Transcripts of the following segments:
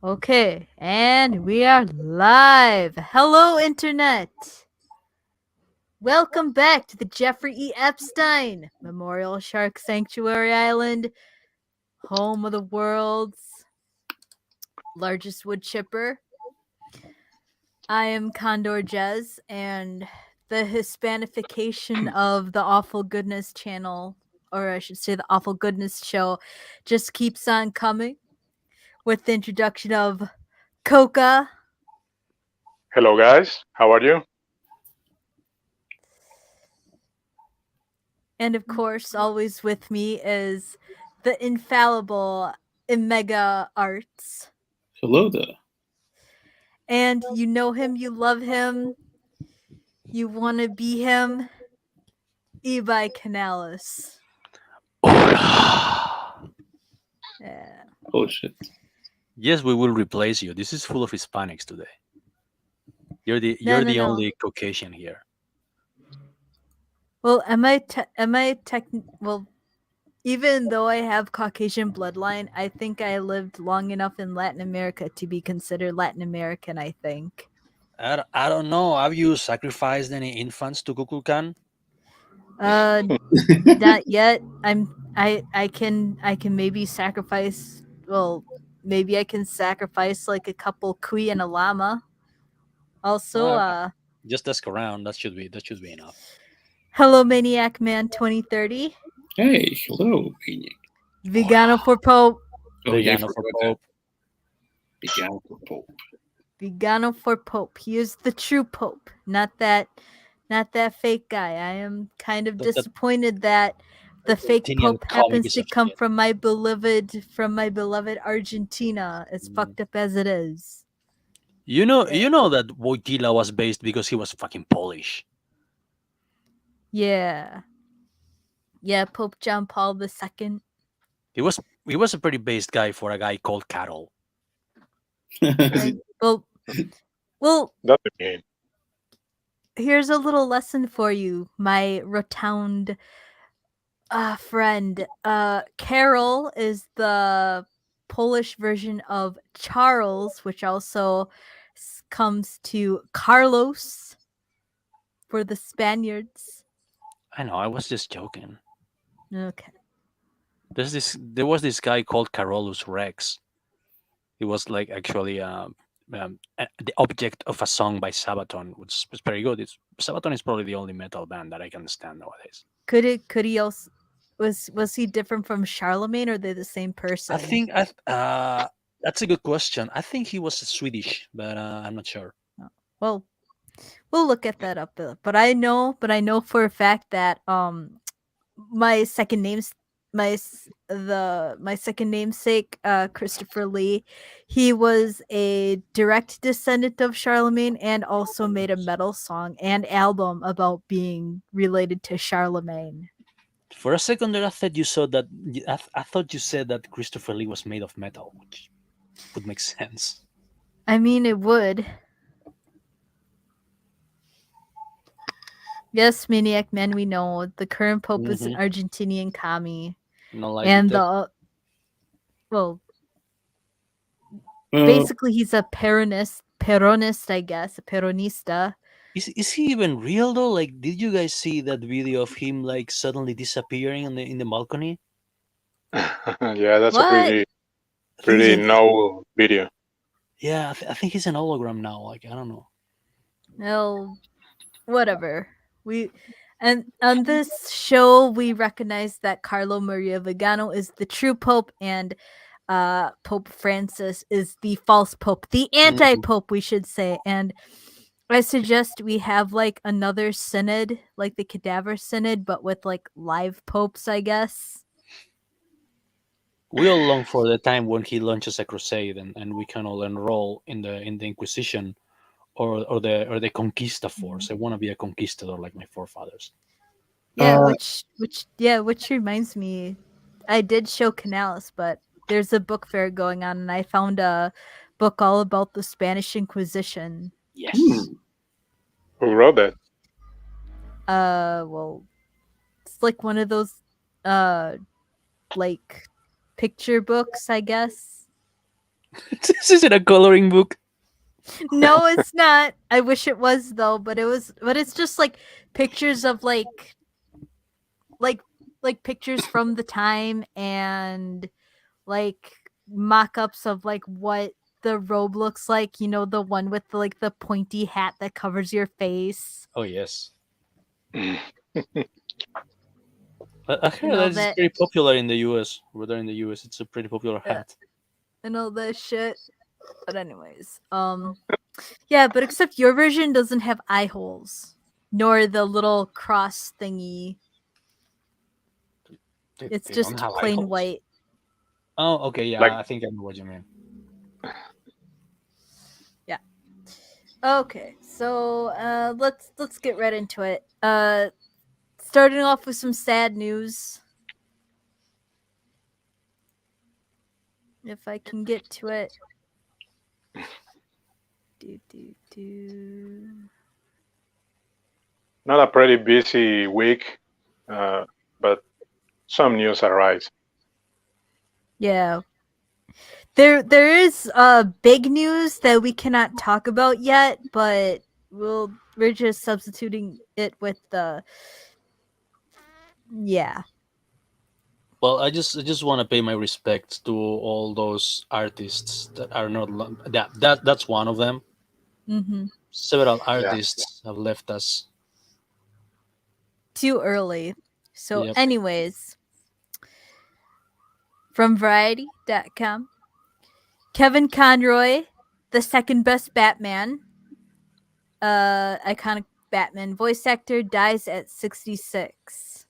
Okay, and we are live. Hello, Internet. Welcome back to the Jeffrey E. Epstein Memorial Shark Sanctuary Island, home of the world's largest wood chipper. I am Condor Jez, and the Hispanification of the Awful Goodness channel, or I should say the Awful Goodness show, just keeps on coming with the introduction of Coca. Hello, guys. How are you? And of course, always with me is the infallible Omega Arts. Hello there. And you know him, you love him, you want to be him, Ebi Canalis. Hola. Yeah. Oh shit. Yes, we will replace you. This is full of Hispanics today. You're the No, you're no, the no. only Caucasian here. Well, well, even though I have Caucasian bloodline, I think I lived long enough in Latin America to be considered Latin American, I think. I don't know. Have you sacrificed any infants to Kukulkan? Uh Not yet. I can maybe sacrifice. Well, maybe I can sacrifice like a couple kui and a llama. Also, Well, just ask around. That should be enough. hello Maniac Man 2030. Hey, hello, Maniac. Vegano for Pope. Oh yeah, I Vegano for forgot that. Pope. Began for Pope. Vegano for Pope. He is the true Pope, not that fake guy. I am kind of That disappointed that the fake Argentinian Pope comic happens is to a come shit. from my beloved Argentina. As Mm. fucked up as it is. You know, Yeah. you know that Wojtyla was based because he was fucking Polish. Yeah. Yeah, Pope John Paul II. He was a pretty based guy for a guy called Carol. I, well, well, That's the game. here's a little lesson for you, my rotund friend. Carol is the Polish version of Charles, which also comes to Carlos for the Spaniards. I know. I was just joking. Okay. There was this guy called Carolus Rex. He was like actually the object of a song by Sabaton, which was very good. Sabaton is probably the only metal band that I can stand nowadays. Could he also was he different from Charlemagne, or are they the same I person? think that's a good question. I think he was Swedish, but I'm not sure. Oh, well, we'll look at that up. But I know for a fact that my second name's my second namesake, Christopher Lee, he was a direct descendant of Charlemagne and also made a metal song and album about being related to Charlemagne. For a second there, I thought you saw that. I thought you said that Christopher Lee was made of metal, which would make sense. I mean, it would. Yes, Maniac Man, we know the current pope is an Mm-hmm. Argentinian commie, Not lie and detector. the well, uh, basically he's a Peronist, I guess, a Peronista. Is he even real though? Like, did you guys see that video of him like suddenly disappearing in the balcony? Yeah, that's a What? pretty I think he's pretty an no video. Yeah. I think he's an hologram now. Like, I don't know. No, whatever. We and on this show we recognize that Carlo Maria Vigano is the true pope, and Pope Francis is the false pope, the Mhm. anti-pope, we should say. And I suggest we have like another synod, like the cadaver synod, but with like live popes, I guess. We all long for the time when he launches a crusade and we can all enroll in the Inquisition or the Conquista Force. I want to be a conquistador like my forefathers. Yeah, uh, which reminds me, I did show Canales, but there's a book fair going on, and I found a book all about the Spanish Inquisition. Yes. hmm. Who wrote that? Well, it's like one of those, uh, like picture books, I guess. This isn't a coloring book. No, it's not. I wish it was though, but it's just like pictures of like like pictures from the time and like mock-ups of like what the robe looks like, the one with the pointy hat that covers your face. Oh yes, Mm. I And heard all that is that very popular in the U.S. Whether in the U.S. it's a pretty popular yeah, hat. and all that shit. But anyways, yeah, but except your version doesn't have eye holes, nor the little cross thingy. It's They don't just have eye plain holes. white. Oh, okay, Like yeah, I think I know what you mean. Yeah. Okay, so let's get right into it. Starting off with some sad news. If I can get to it. Do. not a pretty busy week, uh, but some news arise. Yeah. There is big news that we cannot talk about yet, but we're just substituting it with the yeah. Well, I just want to pay my respects to all those artists that are not that's one of them. Mhm. Several Yeah. artists have left us. Too early. So Yep. anyways, from variety.com, Kevin Conroy, the second best Batman, iconic Batman voice actor, dies at 66.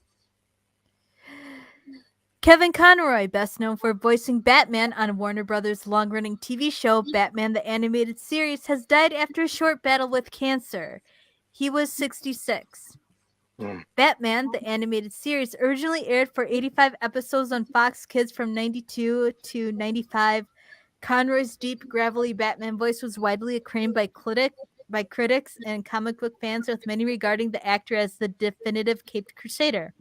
Kevin Conroy, best known for voicing Batman on Warner Brothers' long-running TV show Batman the Animated Series, has died after a short battle with cancer. He was 66. Mm. Batman the Animated Series originally aired for 85 episodes on Fox Kids from 92 to 95. Conroy's deep, gravelly Batman voice was widely acclaimed by critics and comic book fans, with many regarding the actor as the definitive Caped Crusader.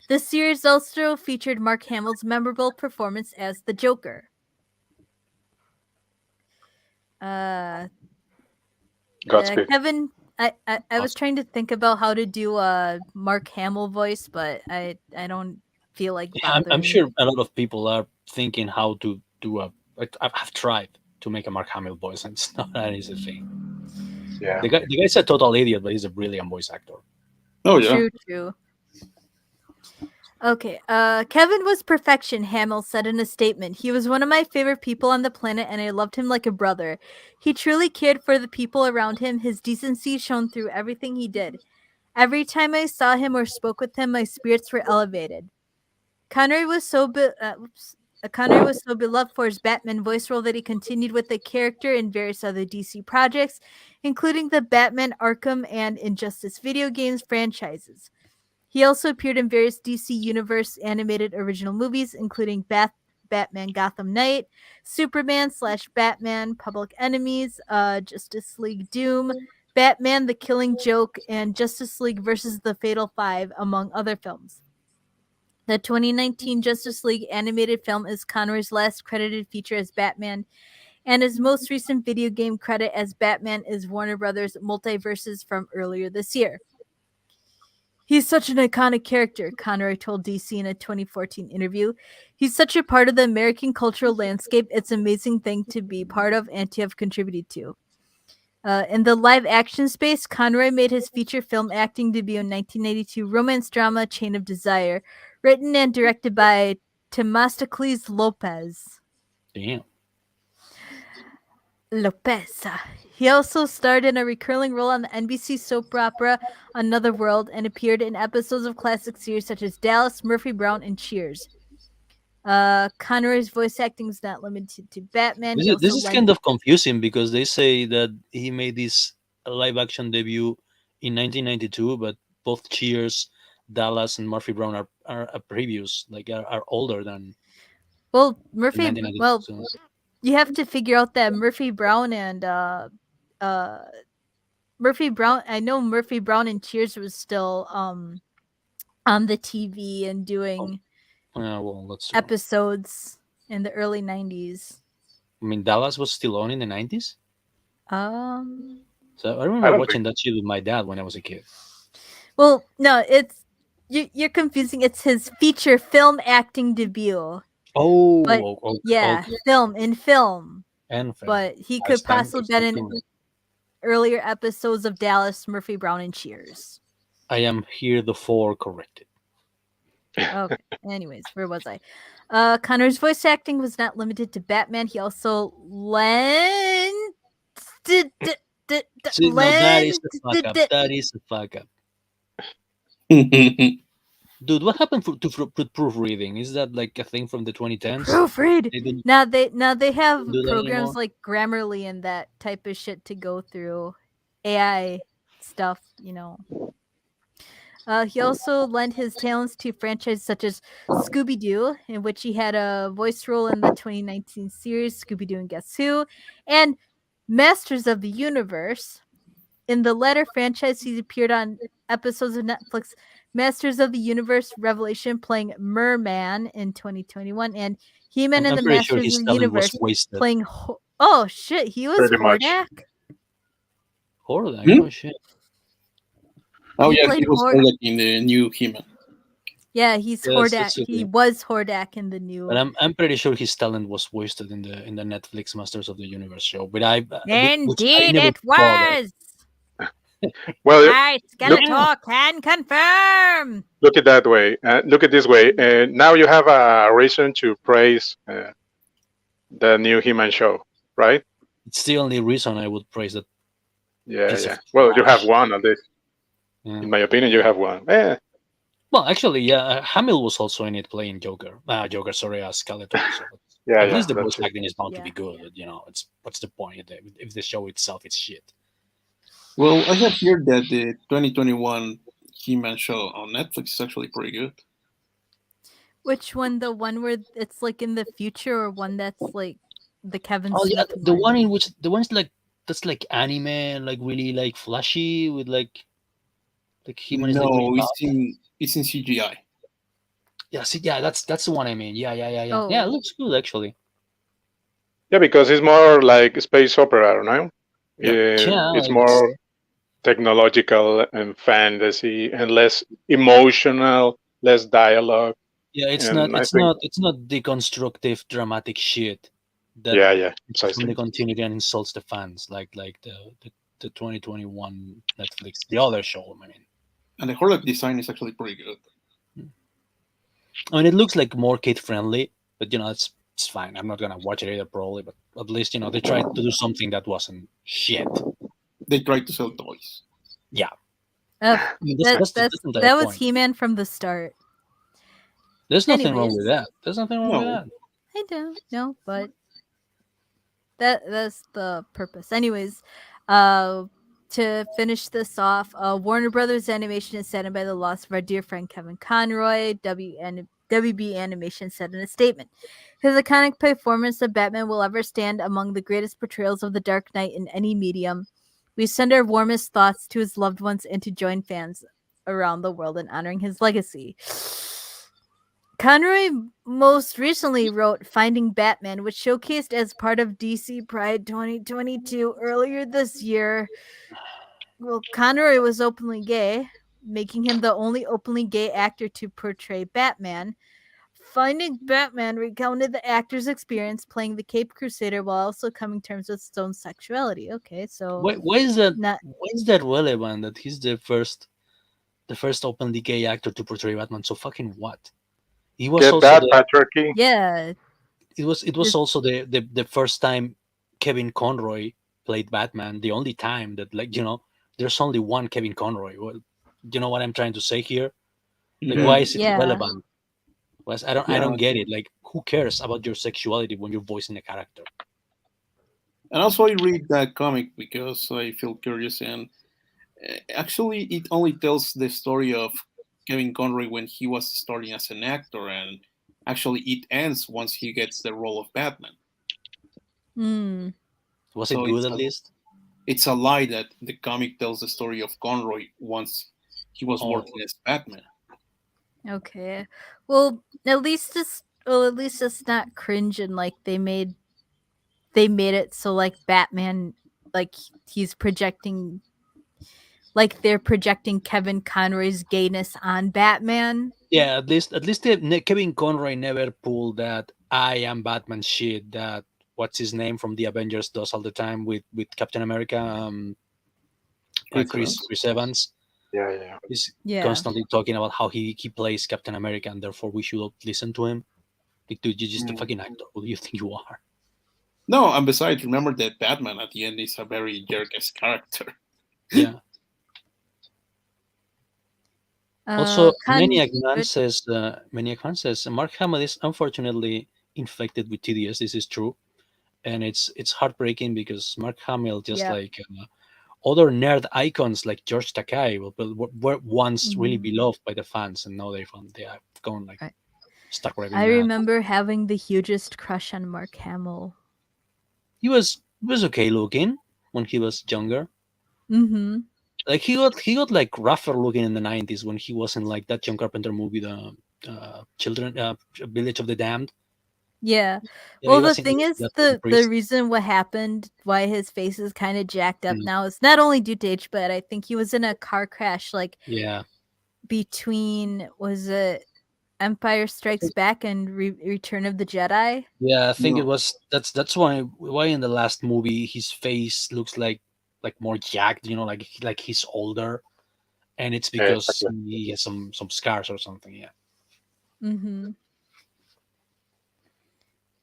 The series also featured Mark Hamill's memorable performance as the Joker. Godspeed. Kevin, I was trying to think about how to do a Mark Hamill voice, but I don't feel like Yeah, I'm bothering. sure a lot of people are thinking how to do a. I've tried to make a Mark Hamill voice, and it's not an easy thing. Yeah. The guy's a total idiot, but he's a brilliant voice actor. Oh yeah. True. Okay, Kevin was perfection, Hamill said in a statement. He was one of my favorite people on the planet, and I loved him like a brother. He truly cared for the people around him. His decency shone through everything he did. Every time I saw him or spoke with him, my spirits were elevated. Connery was so Connery was so beloved for his Batman voice role that he continued with the character in various other DC projects, including the Batman Arkham and Injustice video games franchises. He also appeared in various DC Universe animated original movies, including Batman Gotham Knight, Superman/Batman Public Enemies, Justice League Doom, Batman the Killing Joke, and Justice League versus the Fatal Five, among other films. The 2019 Justice League animated film is Conroy's last credited feature as Batman, and his most recent video game credit as Batman is Warner Brothers Multiverses from earlier this year. He's such an iconic character, Conroy told DC in a 2014 interview. He's such a part of the American cultural landscape. It's an amazing thing to be part of and to have contributed to. In the live action space, Conroy made his feature film acting debut in 1992 romance drama Chain of Desire, written and directed by Temastocles Lopez. Damn. Lopez. He also starred in a recurring role on the NBC soap opera Another World and appeared in episodes of classic series such as Dallas, Murphy Brown, and Cheers. Conroy's voice acting is not limited to Batman. He This also is lent kind of confusing because they say that he made this live action debut in 1992, but both Cheers, Dallas, and Murphy Brown are previous, like are older than well in Murphy. 1992. So, You have to figure out that Murphy Brown and Murphy Brown. I know Murphy Brown and Cheers was still on the TV and oh, doing well, that's true. episodes in the early 90s. I mean, Dallas was still on in the 90s. Um. So I I remember don't think. watching that shit with my dad when I was a kid. Well, no, you're confusing. It's his feature film acting debut. But yeah, film. And film. But he I could stand, possibly I been stand in corrected. earlier episodes of Dallas, Murphy Brown, and Cheers. I am here the four corrected. Okay. Anyways, where was I? Connor's voice acting was not limited to Batman. He also See, no, that is a fuck up. That is a fuck up. Dude, what happened to proofreading? Is that like a thing from the 2010s? proofread. They don't Now they have do that programs anymore? like Grammarly and that type of shit to go through AI stuff. He also lent his talents to franchises such as Scooby Doo, in which he had a voice role in the 2019 series Scooby Doo and Guess Who, and Masters of the Universe. In the latter franchise, he appeared on episodes of Netflix Masters of the Universe Revelation, playing Merman in 2021, and He-Man and I'm the pretty sure Masters his of the talent was Universe wasted. playing. Oh shit, he was Pretty much. Hordak. Hordak, Hmm? oh shit. Oh He yeah, played he was Hordak in the new He-Man. Yeah, he's Yeah, Hordak. that's He okay. was Hordak in the new. But I'm pretty sure his talent was wasted in the Netflix Masters of the Universe show. But which I Indeed, never it bothered. was. Well, I, look, Skeletor, can confirm. look at that way. Look at this way. Now you have a reason to praise the new He-Man show, right? It's the only reason I would praise that Yeah, piece of yeah. Well, you have trash. one at least. Yeah. In my opinion, you have one. Yeah. Well, actually, yeah, Hamill was also in it playing Joker. Joker, sorry, Skeletor. So Yeah, at yeah. least the That's voice it. acting is bound to Yeah. be good. But, it's what's the point if the show itself is shit? Well, I have heard that the 2021 He-Man show on Netflix is actually pretty good. Which one? The one where it's like in the future, or one that's like the Kevin Oh yeah, Smith the one? one in which the one's like that's like anime and like really like flashy with like He-Man is like really No, tough. it's in CGI. Yeah, see, yeah, that's the one I mean. Yeah. Yeah, Oh. it looks good actually. Yeah, because it's more like space opera, no? Yeah. Yeah, It's like it's, more technological and fantasy and less emotional, less dialogue. yeah, And I think, it's not deconstructive dramatic shit that yeah, it's from the precisely. continuity and insults the fans like the 2021 Netflix the other show. I mean, And the Hordak design is actually pretty good. it looks like more kid friendly, but it's fine. I'm not gonna watch it either probably, but at least they tried to do something that wasn't shit. They tried to sell toys. Yeah, Uh, I mean, that that's that's the entire that was point. He-Man from the start. There's nothing wrong with Anyways. that. There's nothing wrong with No. that. I don't know, but that's the purpose. Anyways, to finish this off, Warner Brothers Animation is saddened by the loss of our dear friend Kevin Conroy. WB Animation said in a statement, "His iconic performance of Batman will ever stand among the greatest portrayals of the Dark Knight in any medium. We send our warmest thoughts to his loved ones and to join fans around the world in honoring his legacy." Conroy most recently wrote Finding Batman, which showcased as part of DC Pride 2022 earlier this year. Well, Conroy was openly gay, making him the only openly gay actor to portray Batman. Finding Batman recounted the actor's experience playing the Cape Crusader while also coming to terms with his own sexuality. Okay, so Why is that? not Why is that relevant? That he's the first openly gay actor to portray Batman. So fucking what? He was Get also that, the patriarchy? yeah. it was This, also the first time Kevin Conroy played Batman. The only time that there's only one Kevin Conroy. Well, you know what I'm trying to say here? Like, why is it yeah. relevant? I Yeah. don't get it. Like, who cares about your sexuality when you're voicing a character? And also, I read that comic because I feel curious, and actually, it only tells the story of Kevin Conroy when he was starting as an actor, and actually, it ends once he gets the role of Batman. Mm, Was it So good at least? it's a lie that the comic tells the story of Conroy once he was Oh. working as Batman. okay. Well, at least it's not cringe and like they made they made it so like Batman, like he's projecting, like they're projecting Kevin Conroy's gayness on Batman. Yeah, at least Kevin Conroy never pulled that I am Batman shit that what's his name from the Avengers does all the time with Captain America, Chris Chris Evans. Chris Evans. Yeah, yeah. He's Yeah. constantly talking about how he plays Captain America and therefore we should listen to him. Like, dude, you're just a Mm. fucking actor. Who do you think you are? No, and besides, remember that Batman at the end is a very jerkish character. Yeah. Also, Con- Maniac Man says Mark Hamill is unfortunately infected with TDS. This is true, and it's heartbreaking because Mark Hamill, just Yep. like other nerd icons like George Takei, were once really Mhm. beloved by the fans, and now they have gone like Right. stuck raving I mad. remember having the hugest crush on Mark Hamill. He was okay looking when he was younger. Mm-hmm. Like he got like rougher looking in the 90s when he was in like that John Carpenter movie, the Children Village of the Damned. Yeah. Yeah, he Well, the was in thing is, that the priest. reason what happened, why his face is kind of jacked up Mm, now, is not only due to age, but I think he was in a car crash, like yeah, between, was it Empire Strikes Back and Return of the Jedi? yeah. I think it No, was that's why in the last movie his face looks like more jacked. Like he's older, and it's because Exactly. he has some scars or something. Yeah. Mm-hmm.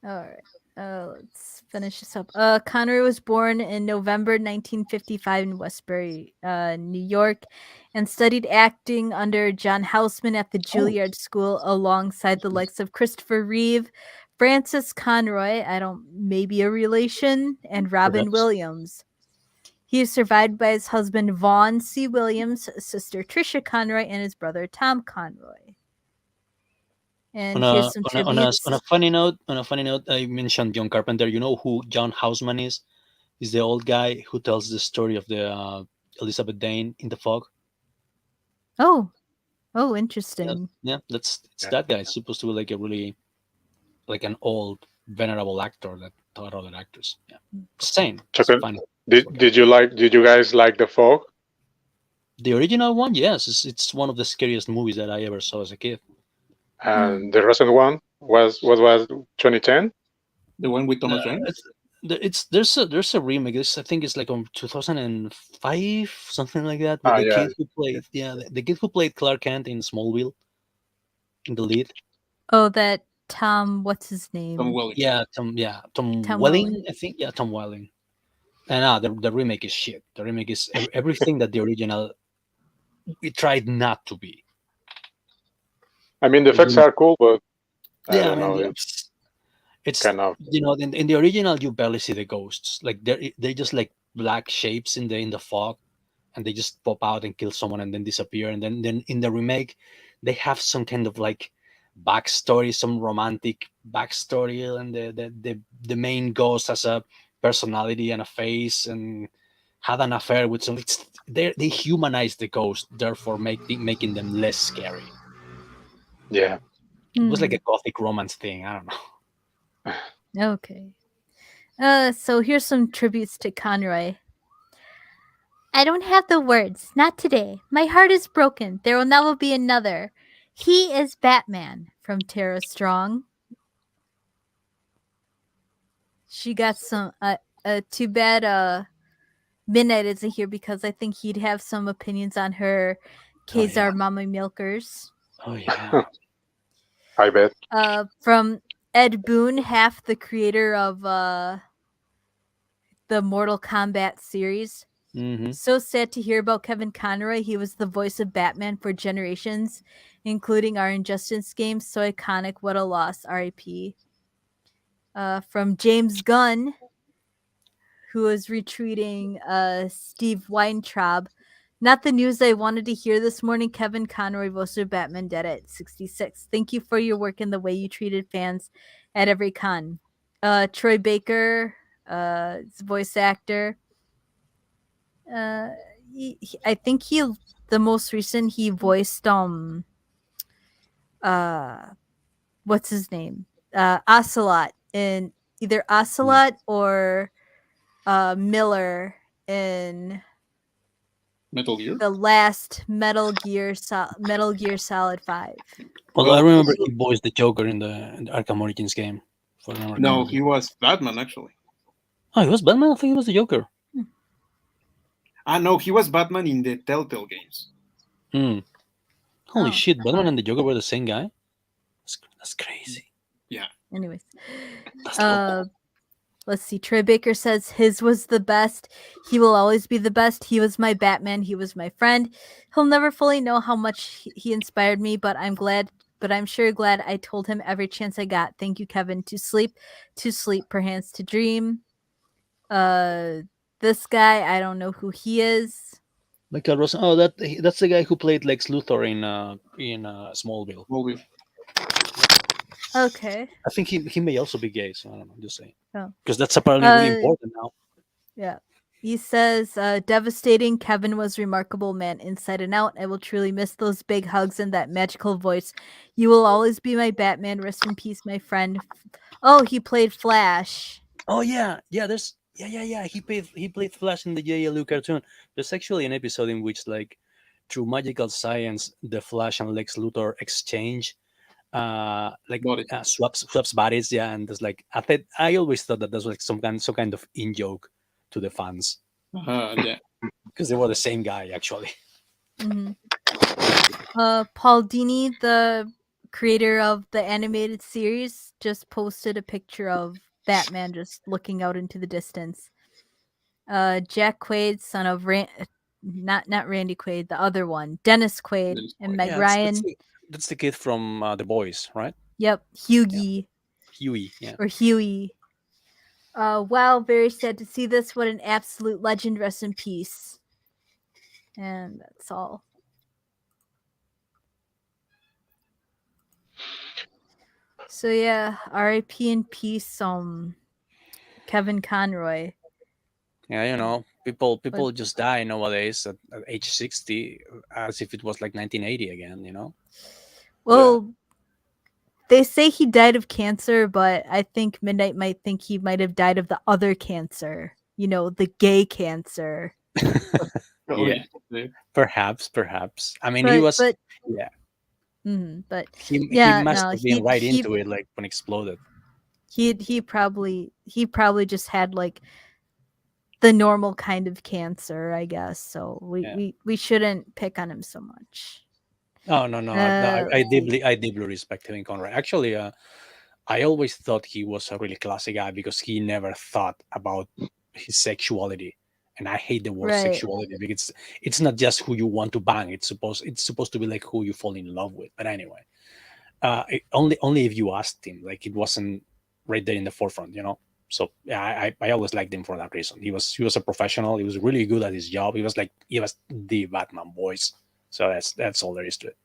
All right. Let's finish this up. Connery was born in November 1955 in Westbury, New York, and studied acting under John Houseman at the oh, Juilliard School alongside the likes of Christopher Reeve, Francis Conroy, I don't, maybe a relation, and Robin Perhaps. Williams. He is survived by his husband Vaughn C. Williams, sister Tricia Conroy, and his brother Tom Conroy. On And a here's some on a on a on a tributes. funny note, I mentioned John Carpenter. You know who John Houseman is? He's the old guy who tells the story of the Elizabeth Dane in the fog. Oh, Yeah, interesting. yeah, it's Yeah. that guy. It's supposed to be like a really like an old venerable actor that taught other actors. Yeah, same. So It's funny. It's did okay. did you guys like the fog? The original one, yes, it's one of the scariest movies that I ever saw as a kid. And Hmm. the recent one was what was 2010? the one with Uh, Thomas Jane. there's a remake. I think it's like on 2005, something like that, with Ah, the yeah. kid who played the kid who played Clark Kent in Smallville in the lead. Oh, that Tom, what's his Tom name? Welling. Tom Tom Welling, Welling. I think. Yeah, Tom Welling. And the remake is shit. The remake is everything that the original it tried not to be. I mean, the The effects remake, are cool, but I yeah, I don't mean, know. yeah, It's it's kind of in the original you barely see the ghosts. Like they're just like black shapes in the fog, and they just pop out and kill someone and then disappear. And then in the remake, they have some kind of like backstory, some romantic backstory, and the main ghost has a personality and a face and had an affair with some. They humanize the ghost, therefore making them less scary. yeah. It was like Hmm. a gothic romance thing. I don't know. Okay. So here's some tributes to Conroy. I don't have the words. Not today. My heart is broken. There will never be another. He is Batman from Tara Strong. She got some. Too bad. Midnight isn't here because I think he'd have some opinions on her Oh yeah. Kazar Mama Milkers. Oh yeah. I bet. From Ed Boon, half the creator of the Mortal Kombat series. Hmm. So sad to hear about Kevin Conroy. He was the voice of Batman for generations, including our Injustice games. So iconic. What a loss. R.I.P. From James Gunn, who is retweeting Steve Weintraub. Not the news I wanted to hear this morning. Kevin Conroy, voice of Batman, dead at 66. Thank you for your work and the way you treated fans at every con. Troy Baker, voice actor. Uh, I think the most recent he voiced uh what's his name, Ocelot in either Ocelot or Miller in Metal Gear. the last Metal Gear Solid 5. Well, I Well, remember he voiced the Joker in the Arkham Origins game. If I remember no, correctly. he was Batman actually. Oh, he was Batman. I think he was the Joker. No, he was Batman in the Telltale games. Hmm. Holy Oh. shit! Batman and the Joker were the same guy. That's crazy. Yeah. Anyways, That's loco. let's see. Troy Baker says his was the best. He will always be the best. He was my Batman. He was my friend. He'll never fully know how much he inspired me, but I'm sure glad I told him every chance I got. Thank you, Kevin. To sleep, perchance to dream. This guy, I don't know who he is. Michael Rosen. Oh, that's the guy who played Lex Luthor in Smallville. Smallville. Okay. I think he may also be gay. So I don't know. Just saying. Oh. Because that's apparently really important now. Yeah. He says, devastating. Kevin was remarkable man inside and out. I will truly miss those big hugs and that magical voice. You will always be my Batman. Rest in peace, my friend. Oh, he played Flash. Oh yeah. There's he played Flash in the JLU cartoon. There's actually an episode in which, like, through magical science, the Flash and Lex Luthor exchange Bodies. swaps bodies. Yeah, and there's like I always thought that was like some kind of in joke to the fans Yeah. because they were the same guy actually. Mm-hmm. Paul Dini, the creator of the animated series, just posted a picture of Batman just looking out into the distance. Jack Quaid, son of not Randy Quaid, the other one, Dennis Quaid, Dennis and Quaid. Meg Yeah, Ryan. that's the kid from The Boys, right? Yep, Hughie Huey. Yeah. or Huey. Wow, very sad to see this. What an absolute legend. Rest in peace. And that's all. So yeah, R.I.P. in peace, Kevin Conroy. Yeah, people just die nowadays at age 60 as if it was like 1980 again. Well, they say he died of cancer, but I think Midnight might think he might have died of the other cancer. The gay cancer. Oh, Yeah. yeah. Perhaps. I mean, he was. But Yeah. but He yeah, must no, have been right into it, like when it exploded. he probably just had like the normal kind of cancer, I guess. So we shouldn't pick on him so much. Oh no. I deeply respect Kevin Conroy. Actually, I always thought he was a really classy guy because he never thought about his sexuality. And I hate the word sexuality because it's not just who you want to bang. It's supposed to be like who you fall in love with. But anyway, only if you asked him. Like, it wasn't right there in the forefront. So yeah, I always liked him for that reason. He was a professional. He was really good at his job. He was the Batman voice. So that's all there is to it.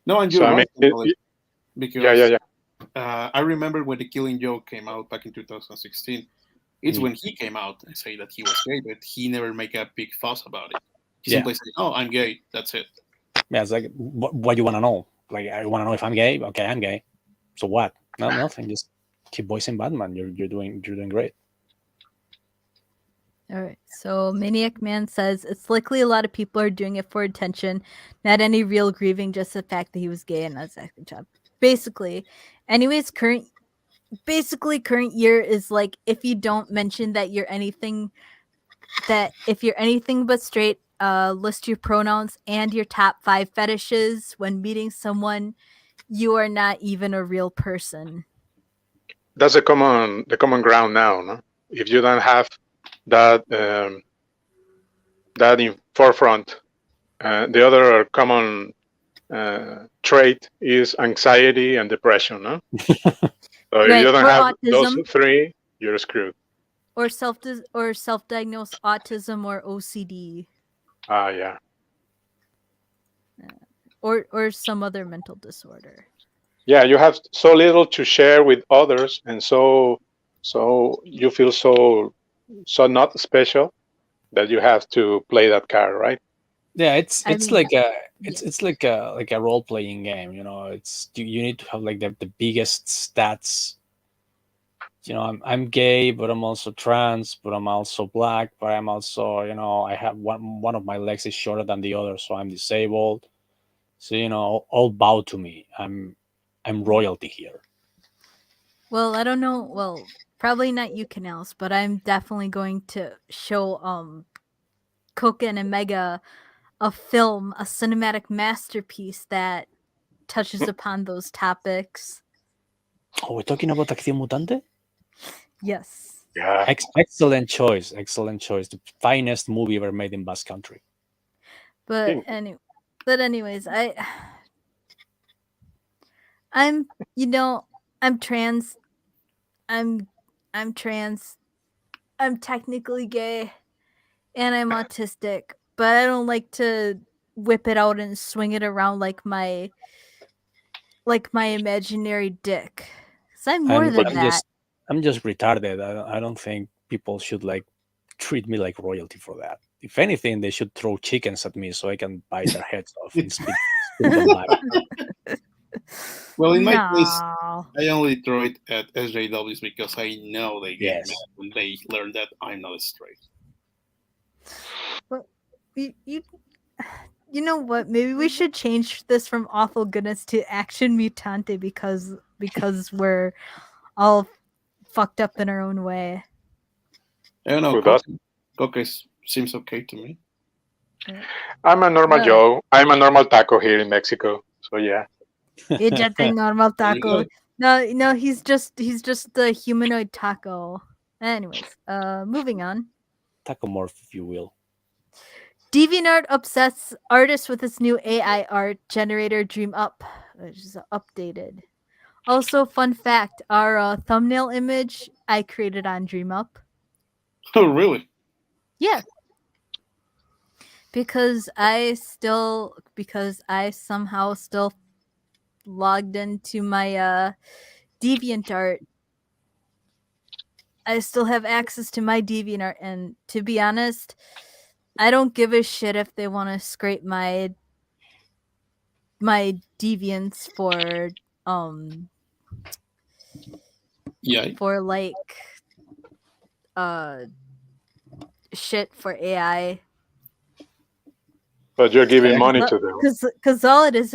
No, and So you're I right, mean, Alex, because yeah. I remember when The Killing Joke came out back in 2016. It's Mm. when he came out and say that he was gay, but he never make a big fuss about it. He Yeah. simply said, "Oh, I'm gay. That's it." Yeah, it's like, what you want to know? Like, I want to know if I'm gay. Okay, I'm gay. So what? No, nothing. Just keep voicing Batman. You're doing great. All right. So Maniac Man says it's likely a lot of people are doing it for attention, not any real grieving, just the fact that he was gay and that's acting job. Basically, anyways, current year is like if you don't mention that you're anything but straight, list your pronouns and your top 5 fetishes when meeting someone, you are not even a real person. That's the common ground now. No? If you don't have that that in forefront, the other common trait is anxiety and depression. No? So if you don't have those three, you're screwed. Or self-diagnosed autism or OCD. Yeah. Or some other mental disorder. Yeah, you have so little to share with others, and so you feel so not special that you have to play that card, right? Yeah, it's like a role playing game. It's you need to have like the biggest stats I'm gay, but I'm also trans, but I'm also black, but I'm also, I have one of my legs is shorter than the other, so I'm disabled. So, all bow to me. I'm royalty here. Well, I don't know. Well, probably not you, Canals, but I'm definitely going to show Koken and Mega a film, a cinematic masterpiece that touches upon those topics. Oh, we're talking about Acción Mutante? Yes. Yeah. Excellent choice. Excellent choice. The finest movie ever made in Basque Country. But anyways, I'm I'm trans. I'm trans. I'm technically gay and I'm autistic, but I don't like to whip it out and swing it around like my imaginary dick. 'Cause I'm more I'm, than I'm that. just I'm just retarded. I don't think people should like treat me like royalty for that. If anything, they should throw chickens at me so I can bite their heads off and spit them back. Well, in my case, No. I only throw it at SJWs because I know they get Yes. mad when they learn that I'm not straight. But you know what? Maybe we should change this from awful goodness to action mutante because we're all fucked up in our own way. I don't know. Who does? Coca seems okay to me. I'm a normal Uh. Joe. I'm a normal taco here in Mexico. So yeah. It's just a normal There you taco. go. No, he's just the humanoid taco. Anyways, moving on. Tacomorph, if you will. DeviantArt upsets artists with its new AI art generator Dream Up, which is updated. Also, fun fact: our thumbnail image I created on Dream Up. Oh, really? Yeah, because I somehow still logged into my DeviantArt. I still have access to my DeviantArt, and to be honest, I don't give a shit if they want to scrape my deviants for Yeah. for like shit for AI. But you're giving Yeah, money to them. Because all it is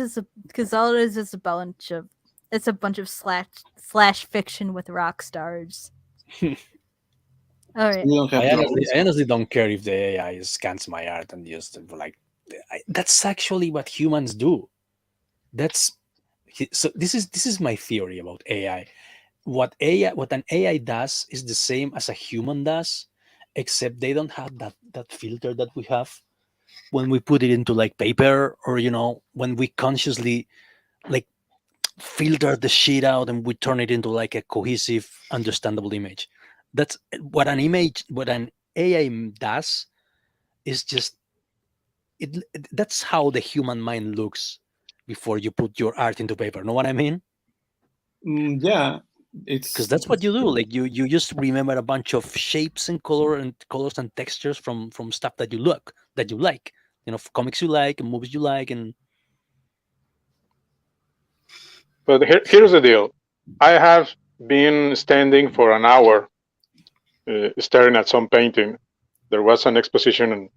a bunch of slash fiction with rock stars. All right. We don't have I drones. honestly don't care if the AI scans my art and just like that's actually what humans do. So this is my theory about AI. What an AI does is the same as a human does, except they don't have that filter that we have when we put it into like paper, or when we consciously like filter the shit out and we turn it into like a cohesive, understandable image. That's what an AI does is just that's how the human mind looks before you put your art into paper. Know what I mean? Yeah, Because that's what you do. Like you just remember a bunch of shapes and colors and textures from stuff that you like, comics you like and movies you like. And But here's the deal. I have been standing for an hour staring at some painting. There was an exposition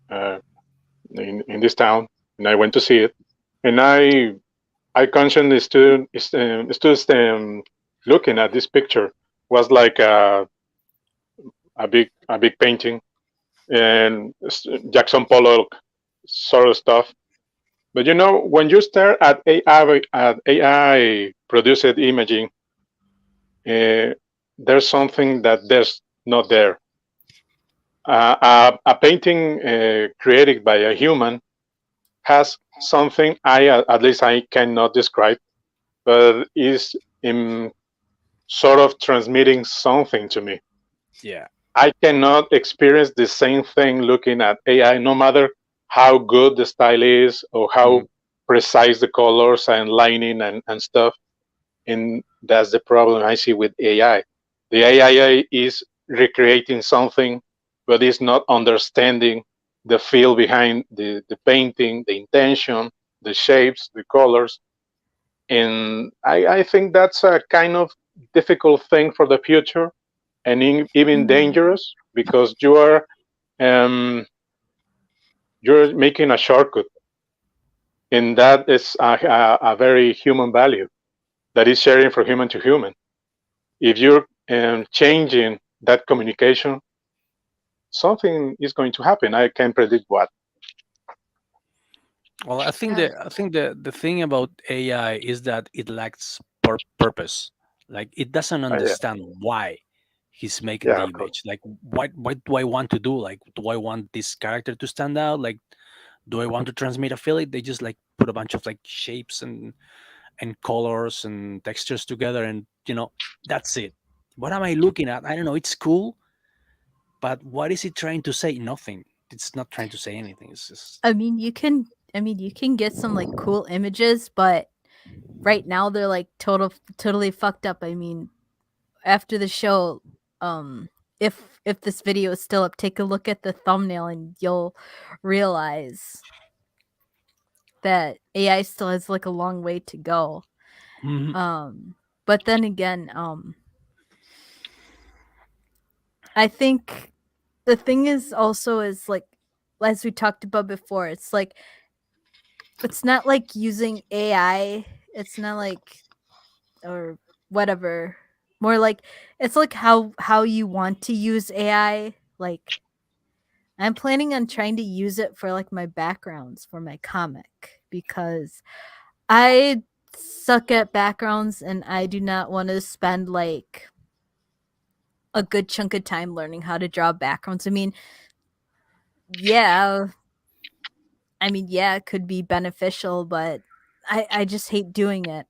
uh, in this town, and I went to see it. And I consciously stood looking at this picture. Was like a big painting and Jackson Pollock sort of stuff. But when you stare at AI produced imaging, there's something that there's not there. A painting created by a human has something at least I cannot describe, but is in sort of transmitting something to me. yeah, I cannot experience the same thing looking at AI, no matter how good the style is or how precise the colors and lining and stuff. And that's the problem I see with AI. The AI is recreating something, but is not understanding the feel behind the painting, the intention, the shapes, the colors. And I think that's a kind of difficult thing for the future, and even Mhm. dangerous, because um, you're making a shortcut, and that is a very human value that is sharing from human to human. If you're changing that communication, something is going to happen. I can't predict what. Well, Uh, I think the thing about AI is that it lacks purpose. Like it doesn't Yeah, understand why he's making yeah, the of course. image. Like what do I want to do? Like do I want this character to stand out? Like do I want to transmit a feeling? They just like put a bunch of like shapes and colors and textures together, and that's it. What am I looking at? I don't know. It's cool, but what is it trying to say? Nothing. It's not trying to say anything. It's just you can get some like cool images, but right now they're like totally fucked up. I mean, after the show, if this video is still up, take a look at the thumbnail and you'll realize that AI still has like a long way to go. Mhm. Um, but then again, I think the thing is also is like as we talked about before, it's not like using AI. It's not like or whatever. More like it's like how you want to use AI. Like I'm planning on trying to use it for like my backgrounds for my comic because I suck at backgrounds and I do not want to spend like a good chunk of time learning how to draw backgrounds. Yeah, yeah, it could be beneficial, but I just hate doing it.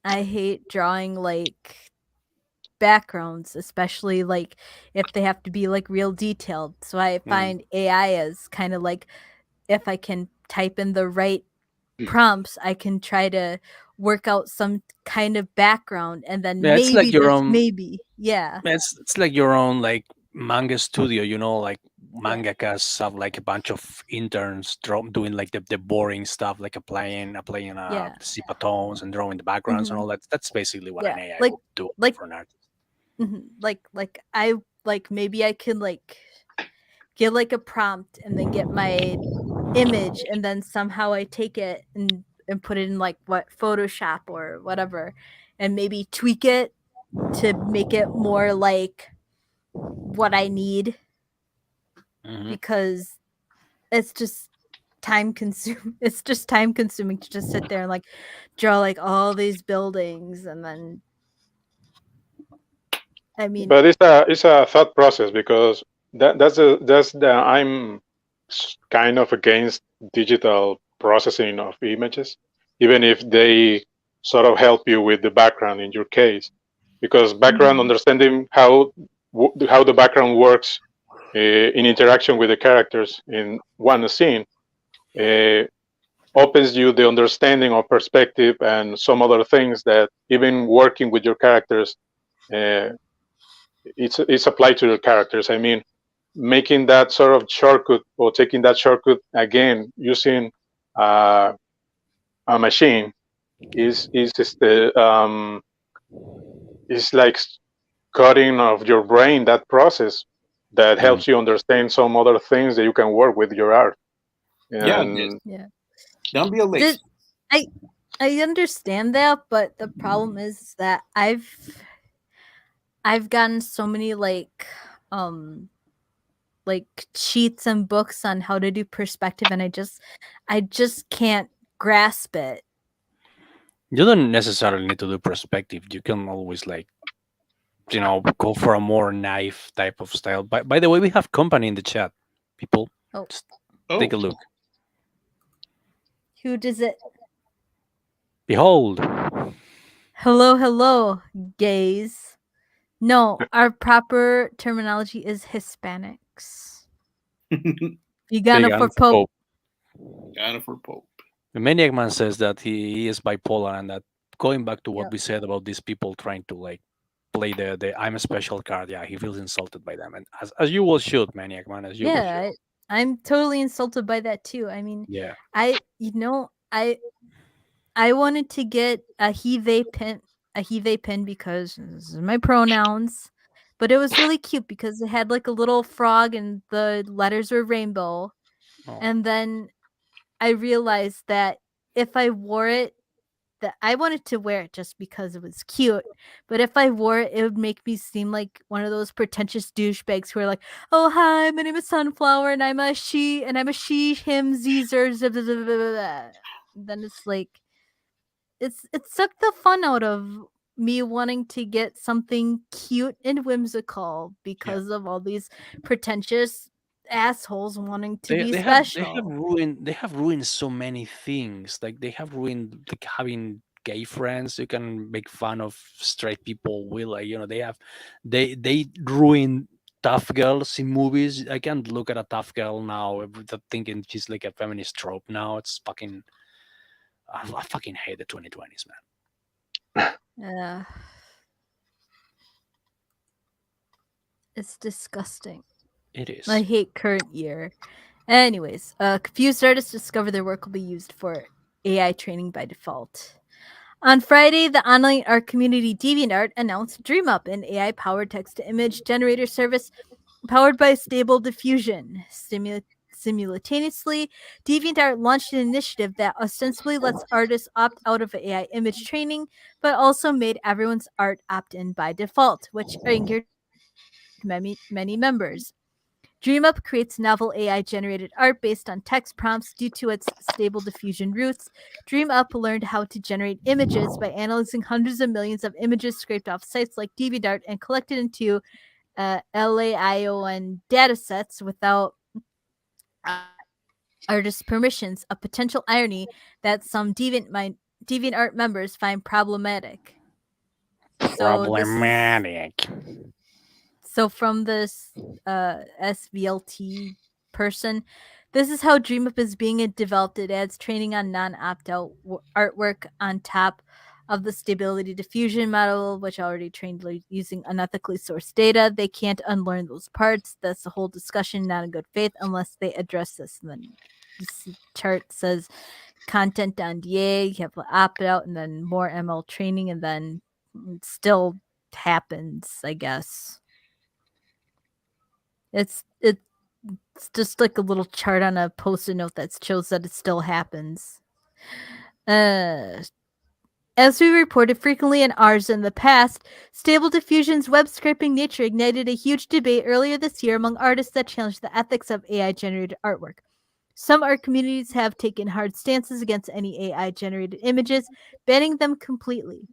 I hate drawing like backgrounds, especially like if they have to be like real detailed. So I Mm. find AI as kind of like if I can type in the right prompts, I can try to work out some kind of background and then Yeah, it's like maybe your just own. maybe. Yeah. It's like your own like manga studio. Like Yeah. mangakas have like a bunch of interns doing like the boring stuff, like applying Yeah. sepia tones and drawing the backgrounds and Mhm. all that. That's basically what Yeah. an AI Like would do like for an artist. like I like maybe I can like get like a prompt and then get my image and then somehow I take it and put it in like what Photoshop or whatever and maybe tweak it to make it more like what I need Hmm. because it's just it's just time consuming to just sit there and like draw like all these buildings and then I mean But it's a thought process, because that's the I'm kind of against digital processing of images, even if they sort of help you with the background in your case, because background mhm, understanding how the background works in interaction with the characters in one scene uh, opens you the understanding of perspective and some other things that even working with your characters, uh, it's applied to your characters. I mean, making that sort of shortcut, or taking that shortcut again using uh, a machine is like cutting of your brain that process that Mm. helps you understand some other things that you can work with your art. Yeah, And yeah. don't be a lazy. Did I I understand that, but the problem is that I've gotten so many um like cheats and books on how to do perspective and I just can't grasp it. You don't necessarily need to do perspective. You can always like go for a more knife type of style. By the way, we have company in the chat. People, Oh, just take Oh, a look. who does it? Behold. Hello, hello, gays. No, our proper terminology is Hispanics. Vegana for Vegan for Pope. Pope. Anna for Pope. The Maniac Man says that he is bipolar, and that going back to what Yep. we said about these people trying to like play the I'm a special card, yeah, he feels insulted by them, and as you will should, Maniac Man, as you will should. Yeah, I'm totally insulted by that too. Yeah. I I wanted to get a he they pin because this is my pronouns. But it was really cute because it had like a little frog and the letters were rainbow. Oh, And then I realized that if I wore it, that I wanted to wear it just because it was cute. But if I wore it, it would make me seem like one of those pretentious douchebags who are like, "Oh hi, my name is Sunflower, and I'm a she, him, Zer, zip, zip, zip, zip, zip." Then it's like it sucked the fun out of me wanting to get something cute and whimsical yeah. because of all these pretentious assholes wanting to be They have special. ruined so many things. Like they have ruined like having gay friends. You can make fun of straight people. Will like they ruin tough girls in movies. I can't look at a tough girl now without thinking she's like a feminist trope. Now it's fucking. I fucking hate the 2020s, man. Uh, it's disgusting. It I is. hate current year. Anyways, confused artists discover their work will be used for AI training by default. On Friday, the online art community DeviantArt announced DreamUp, an AI powered text to image generator service powered by Stable Diffusion. Simultaneously, DeviantArt launched an initiative that ostensibly lets artists opt out of AI image training, but also made everyone's art opt in by default, which angered many members. DreamUp creates novel AI generated art based on text prompts due to its stable diffusion roots. DreamUp learned how to generate images by analyzing hundreds of millions of images scraped off sites like DeviantArt and collected into LAION datasets without artist permissions, a potential irony that some DeviantArt members find problematic. So this is Problematic. So from this SVLT person, this is how DreamUp is being developed. It adds training on non-opt-out artwork on top of the stability diffusion model, which already trained using unethically sourced data. They can't unlearn those parts. That's the whole discussion, not in good faith, unless they address this. And then this chart says content on DA, you have opt out, and then more ML training, and then it still happens, I guess. It's just like a little chart on a post-it note that shows that it still happens. Uh, as we reported frequently in ours in the past, Stable Diffusion's web scraping nature ignited a huge debate earlier this year among artists that challenged the ethics of AI-generated artwork. Some art communities have taken hard stances against any AI-generated images, banning them completely.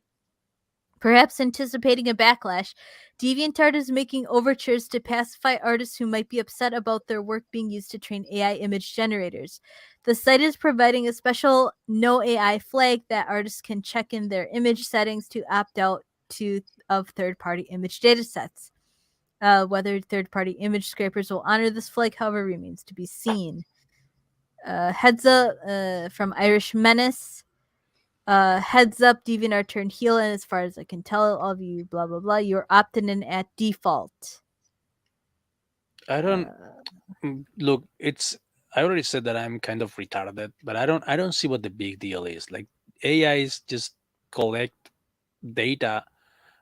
Perhaps anticipating a backlash, DeviantArt is making overtures to pacify artists who might be upset about their work being used to train AI image generators. The site is providing a special no AI flag that artists can check in their image settings to opt out of third-party image datasets. Whether third-party image scrapers will honor this flag, however, remains to be seen. Heads up from Irish Menace. Heads up, DeviantArt turned heel, and as far as I can tell, all of you, blah blah blah, you're opting in at default. I don't Uh, look. It's. I already said that I'm kind of retarded, but I don't see what the big deal is. Like AIs just collect data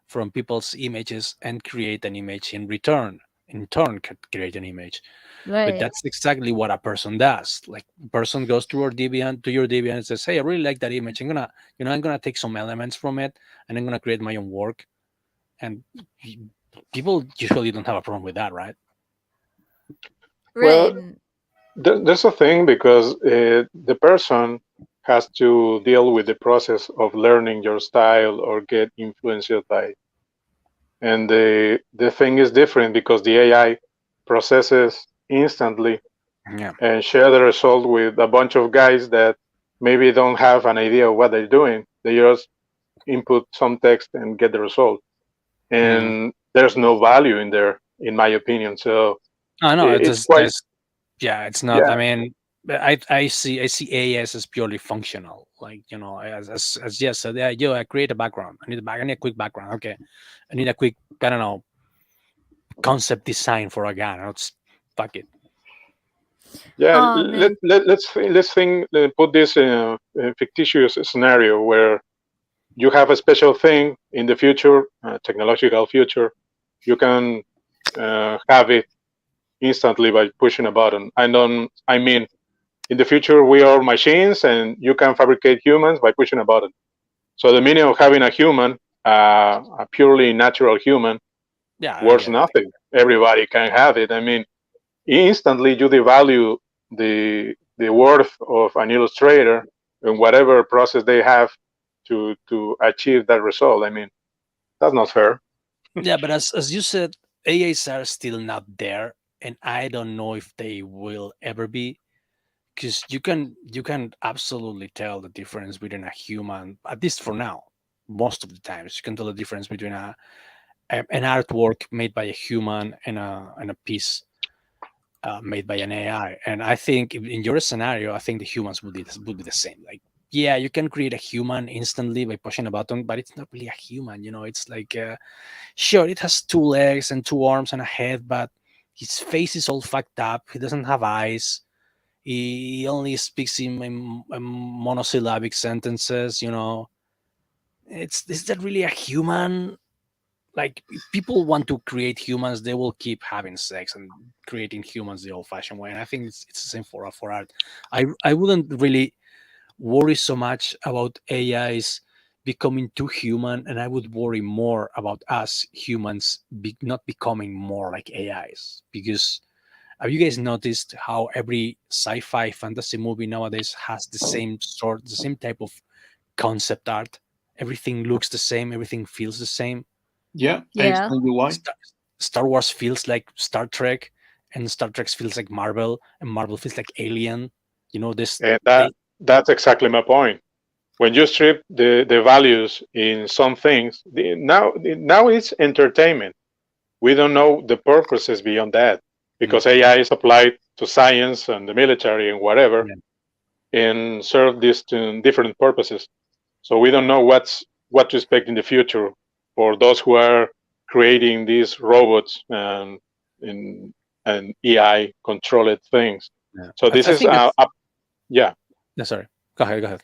from people's images and create an image in return. In turn, create an image. But right. that's exactly what a person does. Like a person goes to your Debian and says, "Hey, I really like that image. I'm gonna take some elements from it and I'm gonna create my own work." And people usually don't have a problem with that, right? Right. Well, And there's a thing because the person has to deal with the process of learning your style or get influenced by. And the thing is different because the AI processes instantly Yeah. and share the result with a bunch of guys that maybe don't have an idea of what they're doing. They just input some text and get the result. Mm. And there's no value in there, in my opinion. So I know it's it's just quite, as yeah, it's not. I yeah. mean, I see AS as purely functional. Like as yes, so yeah, I create a background. I need a quick background. Okay, I need a quick I don't know concept design for a gun. Let's fuck it. Yeah, Oh man. let's think. Put this in a fictitious scenario where you have a special thing in the future, technological future. You can have it instantly by pushing a button. I mean, in the future we are machines, and you can fabricate humans by pushing a button. So the meaning of having a human, a purely natural human, Yeah, I worth get it. nothing. Everybody can have it. I mean, instantly you devalue the worth of an illustrator in whatever process they have to achieve that result. I mean, that's not fair. Yeah, but as you said, AIs are still not there, and I don't know if they will ever be, because you can absolutely tell the difference between a human, at least for now. Most of the times, you can tell the difference between an artwork made by a human and a piece made by an AI. And I think in your scenario, I think the humans would be the same. Like, yeah, you can create a human instantly by pushing a button, but it's not really a human. It's like sure, it has two legs and two arms and a head, but his face is all fucked up. He doesn't have eyes. He only speaks in monosyllabic sentences. It's is that really a human? Like, if people want to create humans, they will keep having sex and creating humans the old-fashioned way. And I think it's the same for art. I wouldn't really worry so much about AIs becoming too human, and I would worry more about us humans not becoming more like AIs. Because have you guys noticed how every sci-fi fantasy movie nowadays has the same type of concept art? Everything looks the same, everything feels the same. Yeah, I Yeah. explain you why. Star, Star Wars feels like Star Trek, and Star Trek feels like Marvel, and Marvel feels like Alien. This And they that's exactly my point. When you strip the values in some things, now it's entertainment. We don't know the purposes beyond that mm, because AI is applied to science and the military and whatever, yeah, and serve these to different purposes. So we don't know what to expect in the future for those who are creating these robots and, and AI controlled things. yeah. So this I is think it's yeah. no, sorry. Go ahead. Go ahead.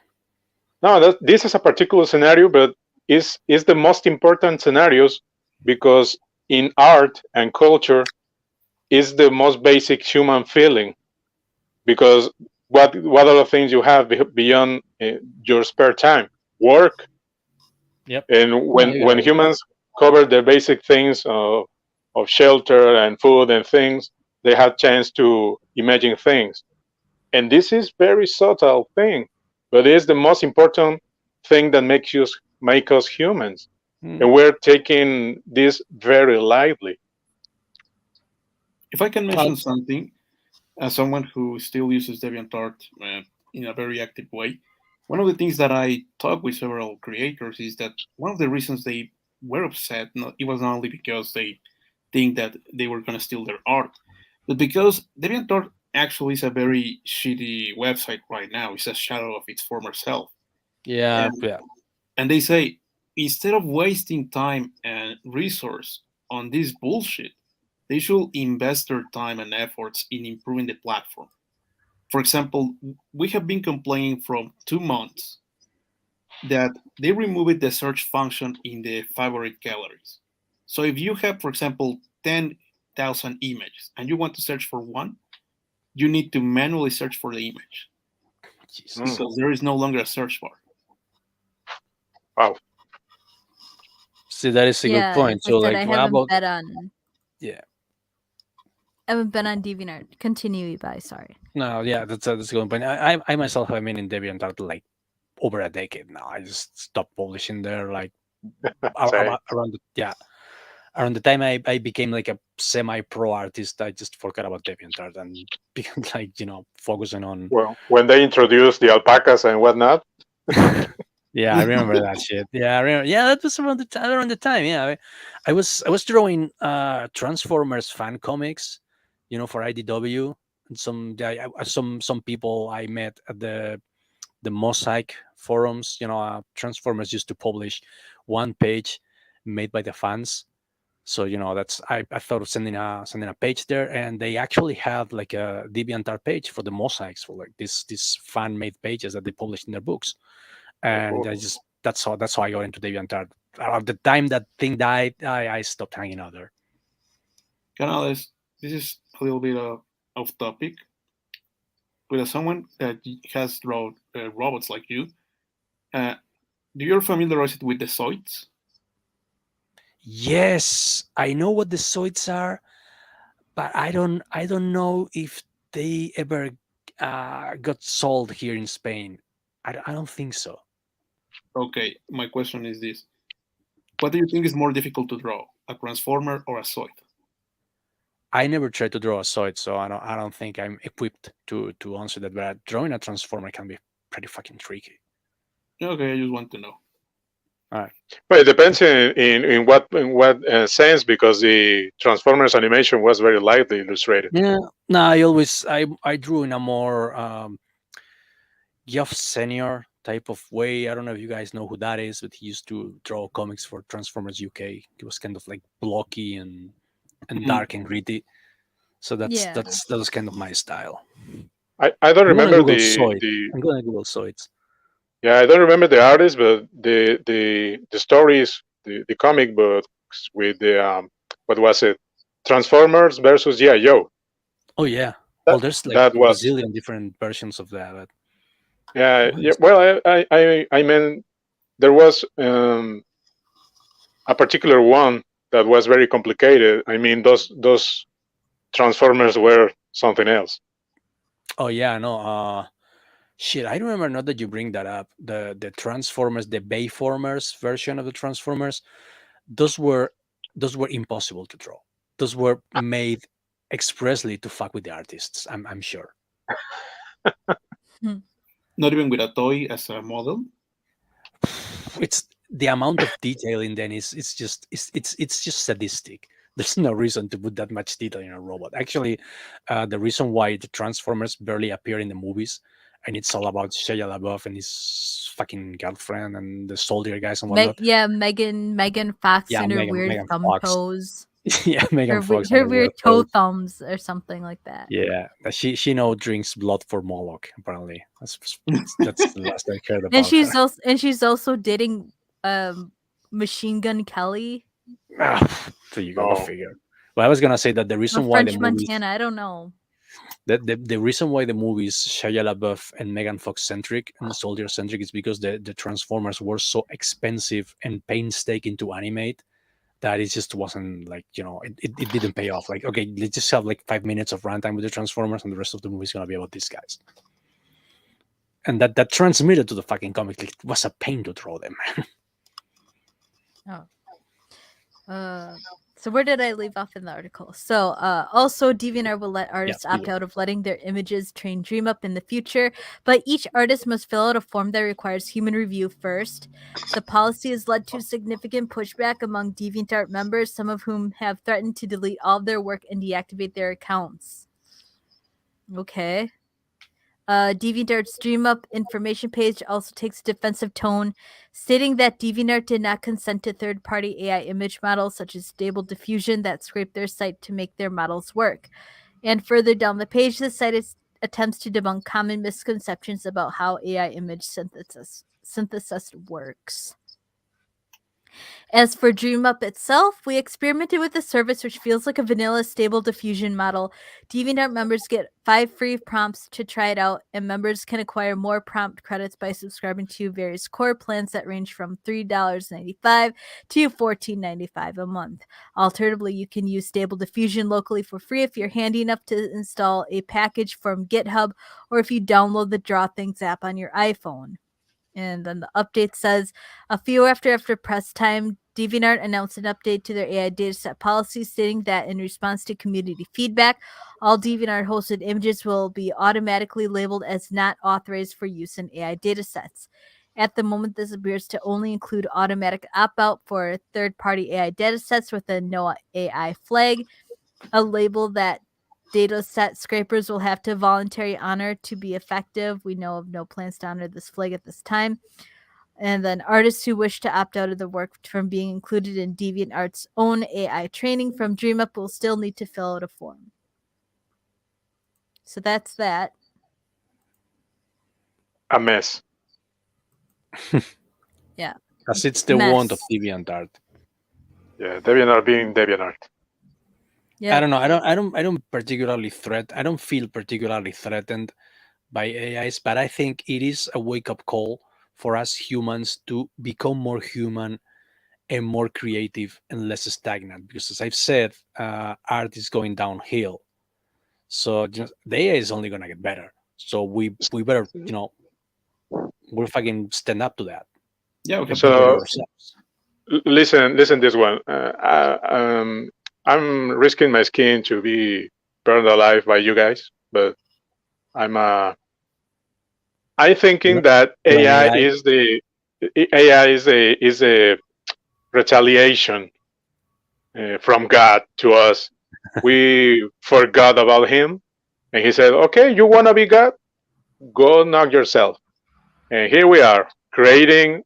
No, this is a particular scenario, but is the most important scenarios because in art and culture is the most basic human feeling. Because what other things you have beyond your spare time? Work. Yep. And No, when you got when it. humans cover the basic things of shelter and food and things, they have chance to imagine things. And this is very subtle thing, but it is the most important thing that make us humans. Mm, And we're taking this very lightly. If I can uh, mention something, as someone who still uses DeviantArt in a very active way, one of the things that I talk with several creators is that one of the reasons they were upset, it was not only because they think that they were going to steal their art, but because DeviantArt actually is a very shitty website right now. It's a shadow of its former self. yeah, And, yeah. and they say, instead of wasting time and resource on this bullshit, they should invest their time and efforts in improving the platform. For example, we have been complaining from 2 months that they removed the search function in the favorite galleries. So if you have, for example, 10,000 images and you want to search for one, you need to manually search for the image Mm, Jesus. because there is no longer a search bar. wow. See, that is a good Yeah. point. As I So, said, like, I what haven't about bet on yeah? I haven't been on DeviantArt. Continue, by sorry. No, yeah, that's a good point. I myself have been in DeviantArt like over a decade now. I just stopped publishing there like Say, around around the time I became like a semi-pro artist. I just forgot about DeviantArt and began like focusing on. well, when they introduced the alpacas and whatnot, Yeah, I remember that shit. Yeah, I remember. Yeah, that was around the time. Yeah, I was drawing Transformers fan comics, for IDW, and some people I met at the Mosaic forums. Transformers used to publish one page made by the fans, So that's I thought of sending a page there, and they actually have like a DeviantArt page for the mosaics, for like this fan made pages that they published in their books. And I just that's how I got into DeviantArt. At the time that thing died, I stopped hanging out there. Canales, this is a little bit off topic. But as someone that has drawn robots like you, uh, do you familiarize it with the Zoids? Yes, I know what the Zoids are, but I don't know if they ever got sold here in Spain. I don't think so. Okay, my question is this. What do you think is more difficult to draw, a transformer or a Zoid? I never tried to draw a Zoid, so I don't think I'm equipped to answer that. But drawing a transformer can be pretty fucking tricky. Okay, I just want to know. All right. Well, it depends in what sense, because the Transformers animation was very lightly illustrated. Yeah. No, I drew in a more Geoff Senior type of way. I don't know if you guys know who that is, but he used to draw comics for Transformers UK. It was kind of like blocky and Mhm. dark and gritty. So Yeah. that was kind of my style. I don't I'm gonna remember Google the Zoid. the I'm gonna Google Zoids. yeah, I don't remember the artist, but the stories, the comic books with the what was it, Transformers versus Joe. Oh yeah. Well, That there's like that a was bazillion different versions of that. But yeah, what yeah. is Well, I mean, there was a particular one that was very complicated. I mean, those Transformers were something else. Oh yeah, no. Shit, I remember now that you bring that up. The Transformers, the Bayformers version of the Transformers, those were those were impossible to draw. Those were made expressly to fuck with the artists. I'm sure. Hmm. Not even with a toy as a model? It's the amount of detail in them is it's just sadistic. There's no reason to put that much detail in a robot. Actually, the reason why the Transformers barely appear in the movies, and it's all about Shia LaBeouf and his fucking girlfriend and the soldier guys and whatnot. Yeah, Megan Fox Yeah, and her Megan weird Megan thumb Fox. toes. Yeah, Megan Fox and Her her weird weird toe toes. thumbs or something like that. Yeah, that she now drinks blood for Moloch. Apparently, that's the last I heard And about her. she's also dating Machine Gun Kelly, So you go Oh, figure. Well, I was gonna say that the or reason why the French movies Montana. I don't know. the reason why the movies Shia LaBeouf and Megan Fox centric and Soldier centric is because the Transformers were so expensive and painstaking to animate that it just wasn't like it didn't pay off. Like, okay, let's just have like 5 minutes of runtime with the Transformers, and the rest of the movie is gonna be about these guys. And that transmitted to the fucking comic. Like, it was a pain to draw them. Oh. So where did I leave off in the article? So also DeviantArt will let Yeah, artists you opt go. out of letting their images train DreamUp in the future, but each artist must fill out a form that requires human review first. The policy has led to significant pushback among DeviantArt members, some of whom have threatened to delete all of their work and deactivate their accounts. Okay. DeviantArt's DreamUp information page also takes a defensive tone, stating that DeviantArt did not consent to third-party AI image models such as Stable Diffusion that scrape their site to make their models work. And further down the page, the site attempts to debunk common misconceptions about how AI image synthesis works. As for DreamUp itself, we experimented with a service which feels like a vanilla Stable Diffusion model. DeviantArt members get 5 free prompts to try it out, and members can acquire more prompt credits by subscribing to various core plans that range from $3.95 to $14.95 a month. Alternatively, you can use Stable Diffusion locally for free if you're handy enough to install a package from GitHub, or if you download the Draw Things app on your iPhone. And then the update says, a few after press time, DeviantArt announced an update to their AI dataset policy, stating that in response to community feedback, all DeviantArt hosted images will be automatically labeled as not authorized for use in AI datasets. At the moment, this appears to only include automatic opt-out for third-party AI datasets with a no AI flag, a label that dataset scrapers will have to voluntarily honor to be effective. We know of no plans to honor this flag at this time. And then artists who wish to opt out of the work from being included in DeviantArt's own AI training from DreamUp will still need to fill out a form. So that's that. A mess. Yeah. As it's the Mess. want of DeviantArt. Yeah, DeviantArt being DeviantArt. Yeah. I don't know. I don't feel particularly threatened by AIs, but I think it is a wake-up call for us humans to become more human and more creative and less stagnant. Because as I've said, art is going downhill. So just, the AI is only gonna get better. So we better, we'll fucking stand up to that. Yeah, we have So- to Better do ourselves. Listen this one. I'm risking my skin to be burned alive by you guys, but I'm thinking that You're an AI AI. is a retaliation from God to us. We forgot about him, and he said, "Okay, you want to be God? Go knock yourself." And here we are creating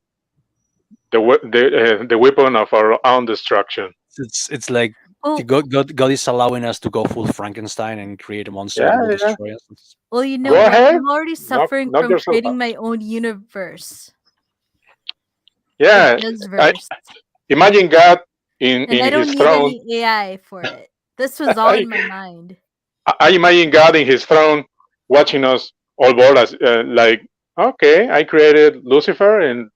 the weapon of our own destruction. It's like Oh, God is allowing us to go full Frankenstein and create a monster that will Yeah. destroy us. well, you know Go what? ahead. I'm already suffering knock from yourself creating out. my own universe. Yeah, The I, Jizverse. imagine God And I in don't his need throne. any AI for it. This was all in my mind. I imagine God in his throne watching us all bored as like, okay, I created Lucifer and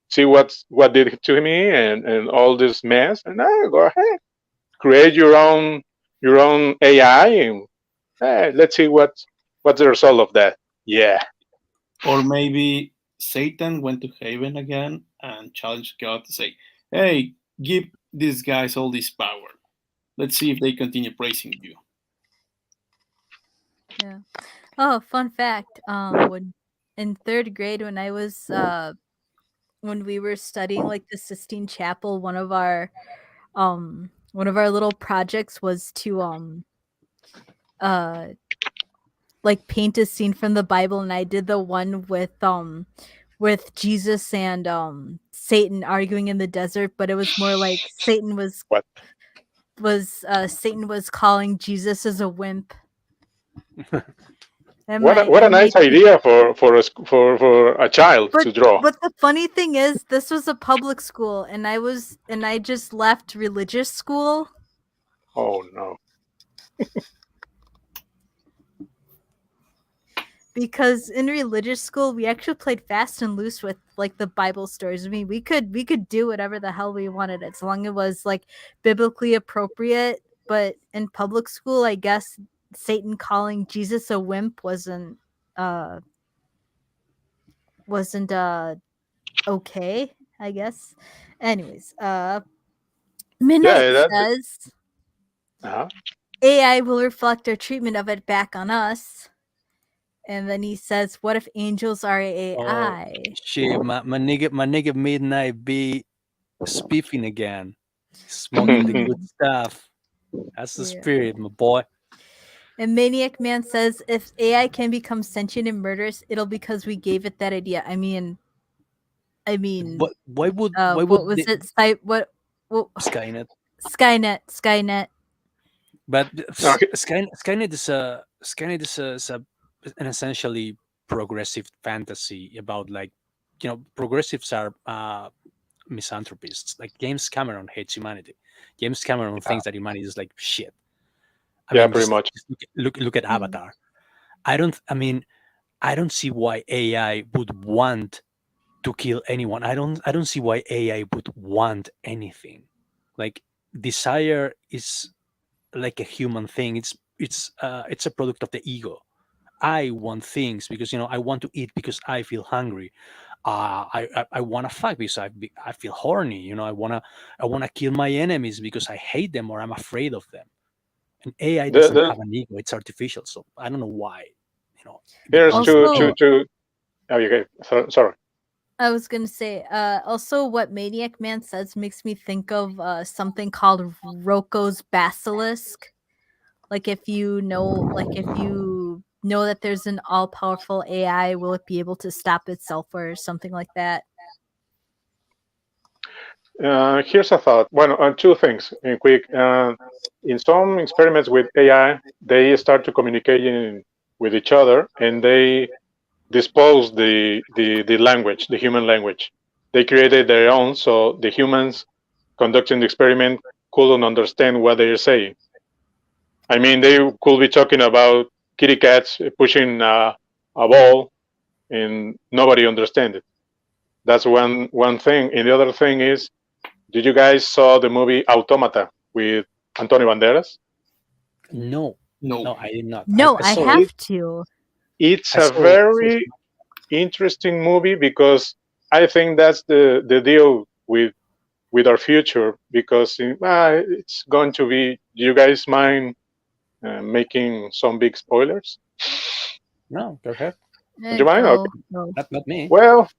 see what did to me and all this mess, and go ahead, create your own AI and let's see what's the result of that. Yeah, Or maybe Satan went to heaven again and challenged God to say, "Hey, give these guys all this power. Let's see if they continue praising you." Yeah. Oh, fun fact. When in third grade, when I was when we were studying like the Sistine Chapel, one of our little projects was to uh like paint a scene from the Bible, and I did the one with Jesus and Satan arguing in the desert, but it was more like Satan what? Satan was calling Jesus as a wimp. And What a nice idea for a child to draw. But the funny thing is, this was a public school, and I just left religious school. Oh no. Because in religious school, we actually played fast and loose with like the Bible stories. I mean, we could do whatever the hell we wanted as long as it was like biblically appropriate. But in public school, I guess Satan calling Jesus a wimp wasn't okay, I guess. Anyways, Midnight Yeah, that. says Uh-huh. AI will reflect our treatment of it back on us. And then he says, "What if angels are Oh AI?" shit, my nigga Midnight be spiffing again, smoking the good stuff. That's the Yeah. spirit, my boy. And Maniac Man says, "If AI can become sentient and murderous, it'll because we gave it that idea." I mean, Why would what was it? What Skynet? Skynet. But Okay. Skynet is an essentially progressive fantasy about, like, progressives are misanthropists. Like James Cameron hates humanity. James Cameron thinks that humanity is like shit. I Yeah, mean, pretty just, much. just look at Avatar. I don't see why AI would want to kill anyone. I don't see why AI would want anything. Like, desire is like a human thing. It's a product of the ego. I want things because I want to eat because I feel hungry. I want to fuck because I feel horny. I wanna kill my enemies because I hate them or I'm afraid of them. And AI The, doesn't the, have an ego; it's artificial. So I don't know why. It here's becomes Also, to. Oh, okay. Sorry. I was gonna say, also what Maniac Man says makes me think of something called Rocco's Basilisk. Like if you know that there's an all powerful AI, will it be able to stop itself or something like that? Here's a thought. Well, two things in quick. In some experiments with AI, they start to communicate with each other, and they dispose the language, the human language. They created their own, so the humans conducting the experiment couldn't understand what they're saying. I mean, they could be talking about kitty cats pushing a ball, and nobody understands it. That's one thing. And the other thing is, did you guys saw the movie Automata with Antonio Banderas? No, No. no, I did not. No, I I saw It, have to. it's I a saw very interesting movie because I think that's the deal with our future because it's going to be. Do you guys mind making some big spoilers? no. Go ahead. Do you mind? Okay. Go. Not me. Well,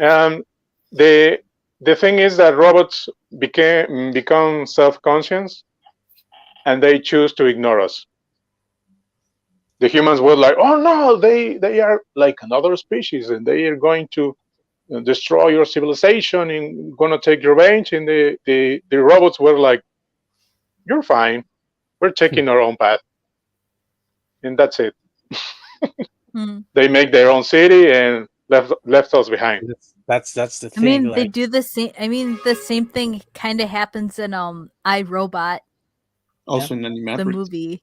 um, the the thing is that robots become self-conscious and they choose to ignore us. The humans were like, "Oh no, they are like another species, and they are going to destroy your civilization and gonna take revenge." And the robots were like, "You're fine. We're taking our own path," and that's it. Hmm. They make their own city and left us behind. That's the I thing. mean, they Like, do the same. I mean, the same thing kind of happens in iRobot, Also in the Animatrix. movie.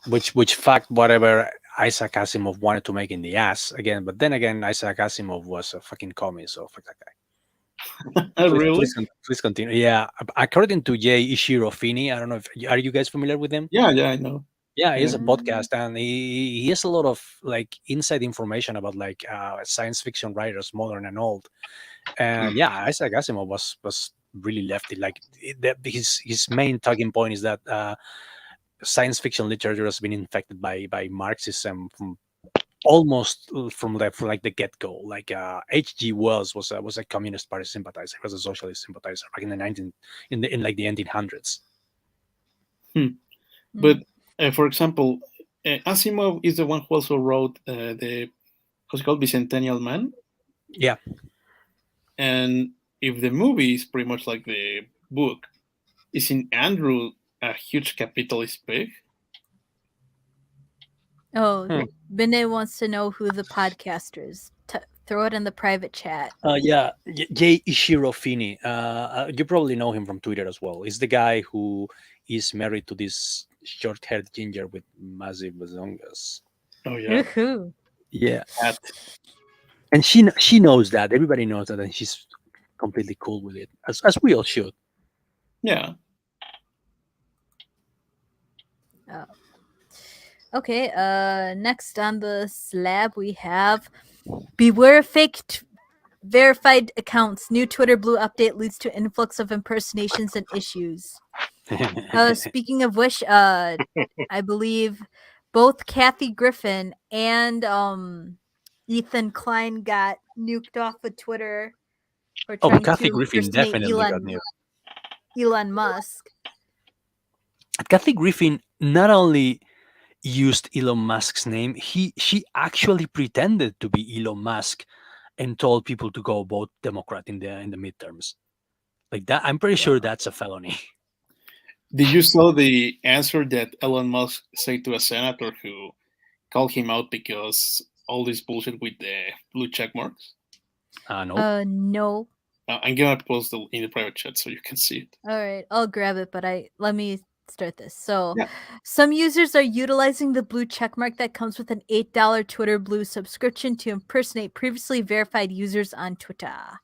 which fact whatever Isaac Asimov wanted to make in the ass again, but then again, Isaac Asimov was a fucking commie, so fuck that guy. Really? Please continue. Yeah, according to Jay Ishiro Fini, I don't know if are you guys familiar with him? Yeah, I know. Yeah, he has a Yeah. podcast, and he has a lot of like inside information about like science fiction writers, modern and old. And yeah, Isaac Asimov was really lefty. Like his main talking point is that science fiction literature has been infected by Marxism from almost from like the get go. Like H.G. Wells was a Communist Party sympathizer. He was a socialist sympathizer back in the in like the 1800s. But for example, Asimov is the one who also wrote the what's it called Bicentennial Man, Yeah, and if the movie is pretty much like the book, isn't Andrew a huge capitalist pig? Oh, Hmm. Bene wants to know who the podcaster is. Throw it in the private chat. yeah, Jay Ishiro Fini. You probably know him from Twitter as well. He's the guy who is married to this short-haired ginger with massive bazongas. Oh yeah, Woohoo! Yeah, that. and she knows that. Everybody knows that, and she's completely cool with it, as we all should. Yeah. Oh. Okay. Next on the slab we have beware verified accounts. New Twitter Blue update leads to influx of impersonations and issues. Speaking of which, I believe both Kathy Griffin and Ethan Klein got nuked off of Twitter for Oh, trying Kathy to Griffin impersonate definitely got new. Elon Musk. Kathy Griffin not only used Elon Musk's name, she actually pretended to be Elon Musk and told people to go vote Democrat in the midterms. Like that, I'm pretty sure that's a felony. Did you saw the answer that Elon Musk said to a senator who called him out because all this bullshit with the blue check marks? No. No. I'm gonna post it in the private chat so you can see it. All right, I'll grab it, but let me start this. So, Yeah. some users are utilizing the blue checkmark that comes with an $8 Twitter Blue subscription to impersonate previously verified users on Twitter.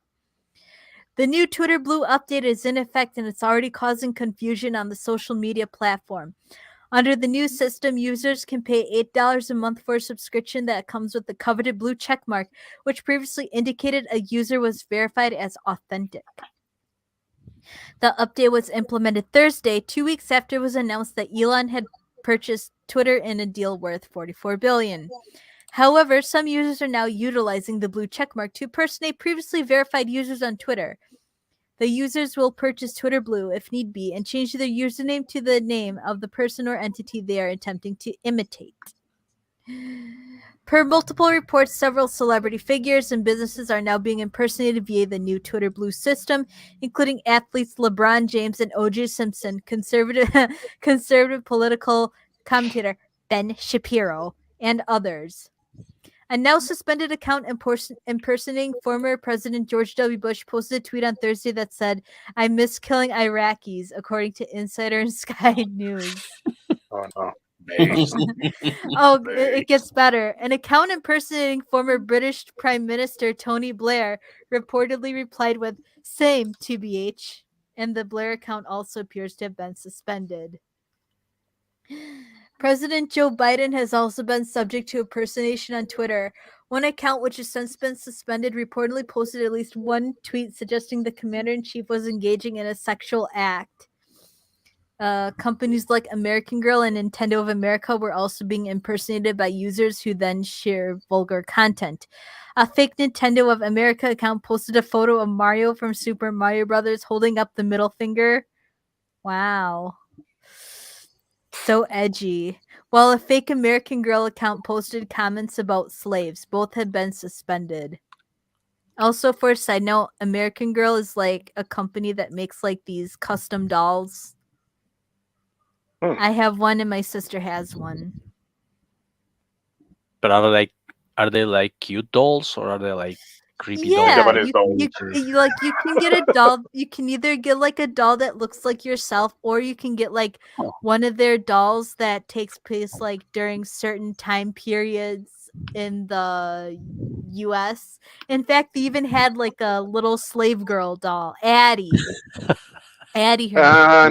The new Twitter Blue update is in effect and it's already causing confusion on the social media platform. Under the new system, users can pay $8 a month for a subscription that comes with the coveted blue checkmark, which previously indicated a user was verified as authentic. The update was implemented Thursday, 2 weeks after it was announced that Elon had purchased Twitter in a deal worth $44 billion. However, some users are now utilizing the blue checkmark to impersonate previously verified users on Twitter. The users will purchase Twitter Blue if need be and change their username to the name of the person or entity they are attempting to imitate. Per multiple reports, several celebrity figures and businesses are now being impersonated via the new Twitter Blue system, including athletes LeBron James and O.J. Simpson, conservative political commentator Ben Shapiro, and others. A now suspended account impersonating former President George W. Bush posted a tweet on Thursday that said, "I miss killing Iraqis," according to Insider and Sky News. Oh no. Based. Oh, it gets better. An account impersonating former British Prime Minister Tony Blair reportedly replied with, "Same, TBH." And the Blair account also appears to have been suspended. President Joe Biden has also been subject to impersonation on Twitter. One account, which has since been suspended, reportedly posted at least one tweet suggesting the commander-in-chief was engaging in a sexual act. Companies like American Girl and Nintendo of America were also being impersonated by users who then share vulgar content. A fake Nintendo of America account posted a photo of Mario from Super Mario Brothers holding up the middle finger. Wow. So edgy. While a fake American Girl account posted comments about slaves. Both had been suspended. Also, for a side note, American Girl is like a company that makes like these custom dolls. I have one and my sister has one. But are they like cute dolls or are they like creepy dolls? Yeah, Japanese dolls. you can get a doll. You can either get like a doll that looks like yourself, or you can get like Oh. one of their dolls that takes place like during certain time periods in the U.S. In fact, they even had like a little slave girl doll, Addie. Addie, her name. Ah,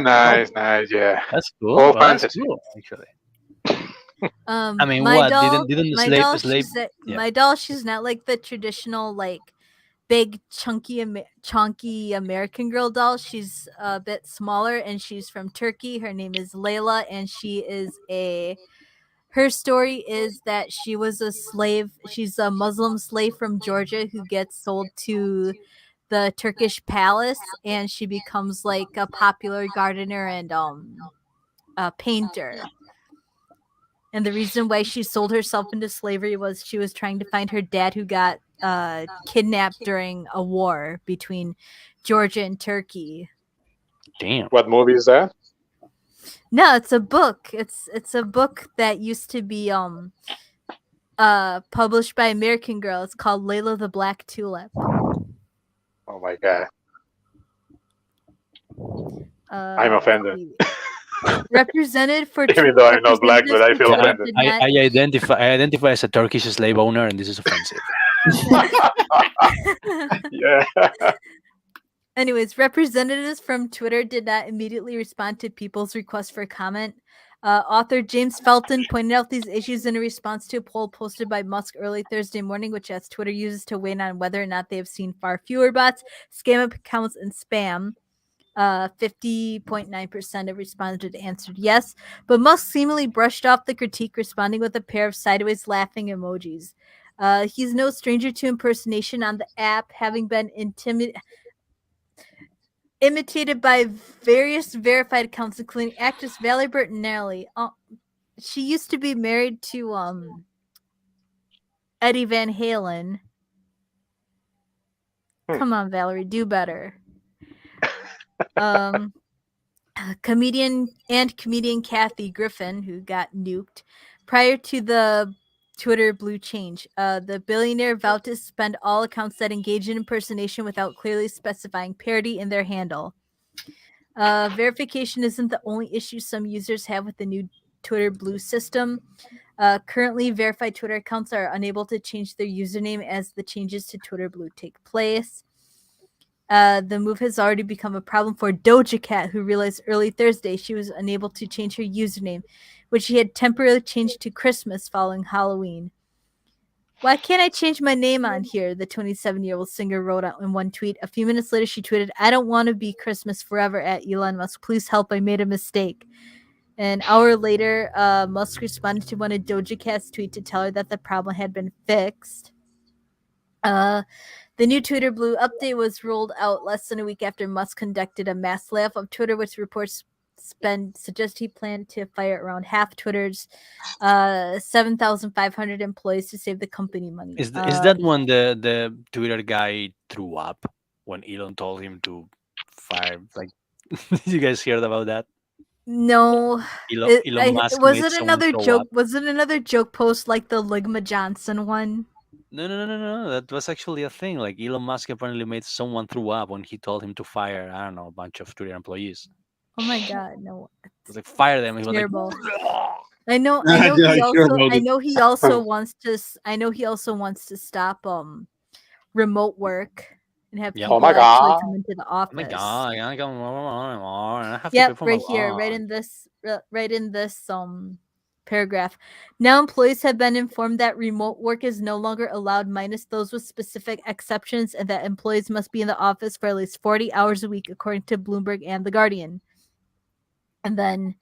nice, yeah. That's cool. All Well, that's fantasy. cool, actually. I mean, my what? doll, Didn't the my slave doll, slave? Yeah. my doll. She's not like the traditional like big chunky American Girl doll. She's a bit smaller and she's from Turkey. Her name is Layla and she is her story is that she was a slave. She's a Muslim slave from Georgia who gets sold to the Turkish palace and she becomes like a popular gardener and a painter. And the reason why she sold herself into slavery was she was trying to find her dad who got kidnapped during a war between Georgia and Turkey. Damn. What movie is that? No, it's a book. It's a book that used to be published by American Girl. It's called Layla the Black Tulip. Oh my god. I'm let's offended. see. Represented for Even though I'm not black, but I feel Twitter offended. did I, not- I identify as a Turkish slave owner, and this is offensive. Yeah. Anyways, representatives from Twitter did not immediately respond to people's request for comment. Author James Felton pointed out these issues in a response to a poll posted by Musk early Thursday morning, which asked Twitter users to weigh in on whether or not they have seen far fewer bots, scam accounts, and spam. 50.9% of respondents answered yes, but Musk seemingly brushed off the critique, responding with a pair of sideways laughing emojis. He's no stranger to impersonation on the app, having been imitated by various verified accounts, including actress Valerie Bertinelli. She used to be married to Eddie Van Halen. Come on, Valerie, do better. Comedian Kathy Griffin, who got nuked prior to the Twitter Blue change. The billionaire vowed to suspend all accounts that engage in impersonation without clearly specifying parody in their handle. Verification isn't the only issue some users have with the new Twitter Blue system. Currently, verified Twitter accounts are unable to change their username as the changes to Twitter Blue take place. The move has already become a problem for Doja Cat, who realized early Thursday she was unable to change her username, which she had temporarily changed to Christmas following Halloween. "Why can't I change my name on here?" the 27-year-old singer wrote out in one tweet. A few minutes later, she tweeted, "I don't want to be Christmas forever at Elon Musk. Please help. I made a mistake." An hour later, Musk responded to one of Doja Cat's tweets to tell her that the problem had been fixed. The new Twitter Blue update was rolled out less than a week after Musk conducted a mass layoff of Twitter, which reports suggest he planned to fire around half Twitter's 7,500 employees to save the company money. Is that when the Twitter guy threw up when Elon told him to fire? Like, did you guys heard about that? No, Elon Musk was made it someone another throw joke? up. Was it another joke post like the Ligma Johnson one? No. That was actually a thing. Like Elon Musk apparently made someone throw up when he told him to fire, I don't know, a bunch of Twitter employees. Oh my god, no, It was like fire them. He was like, terrible. I know Yeah, I heard about I it. know he also wants to I know he also wants to stop remote work and have yeah. Oh people my actually god. come into the Oh my office. god, I have to Yep, pay for my right here, lawn. right in this paragraph. Now employees have been informed that remote work is no longer allowed minus those with specific exceptions, and that employees must be in the office for at least 40 hours a week according to Bloomberg and The Guardian. And then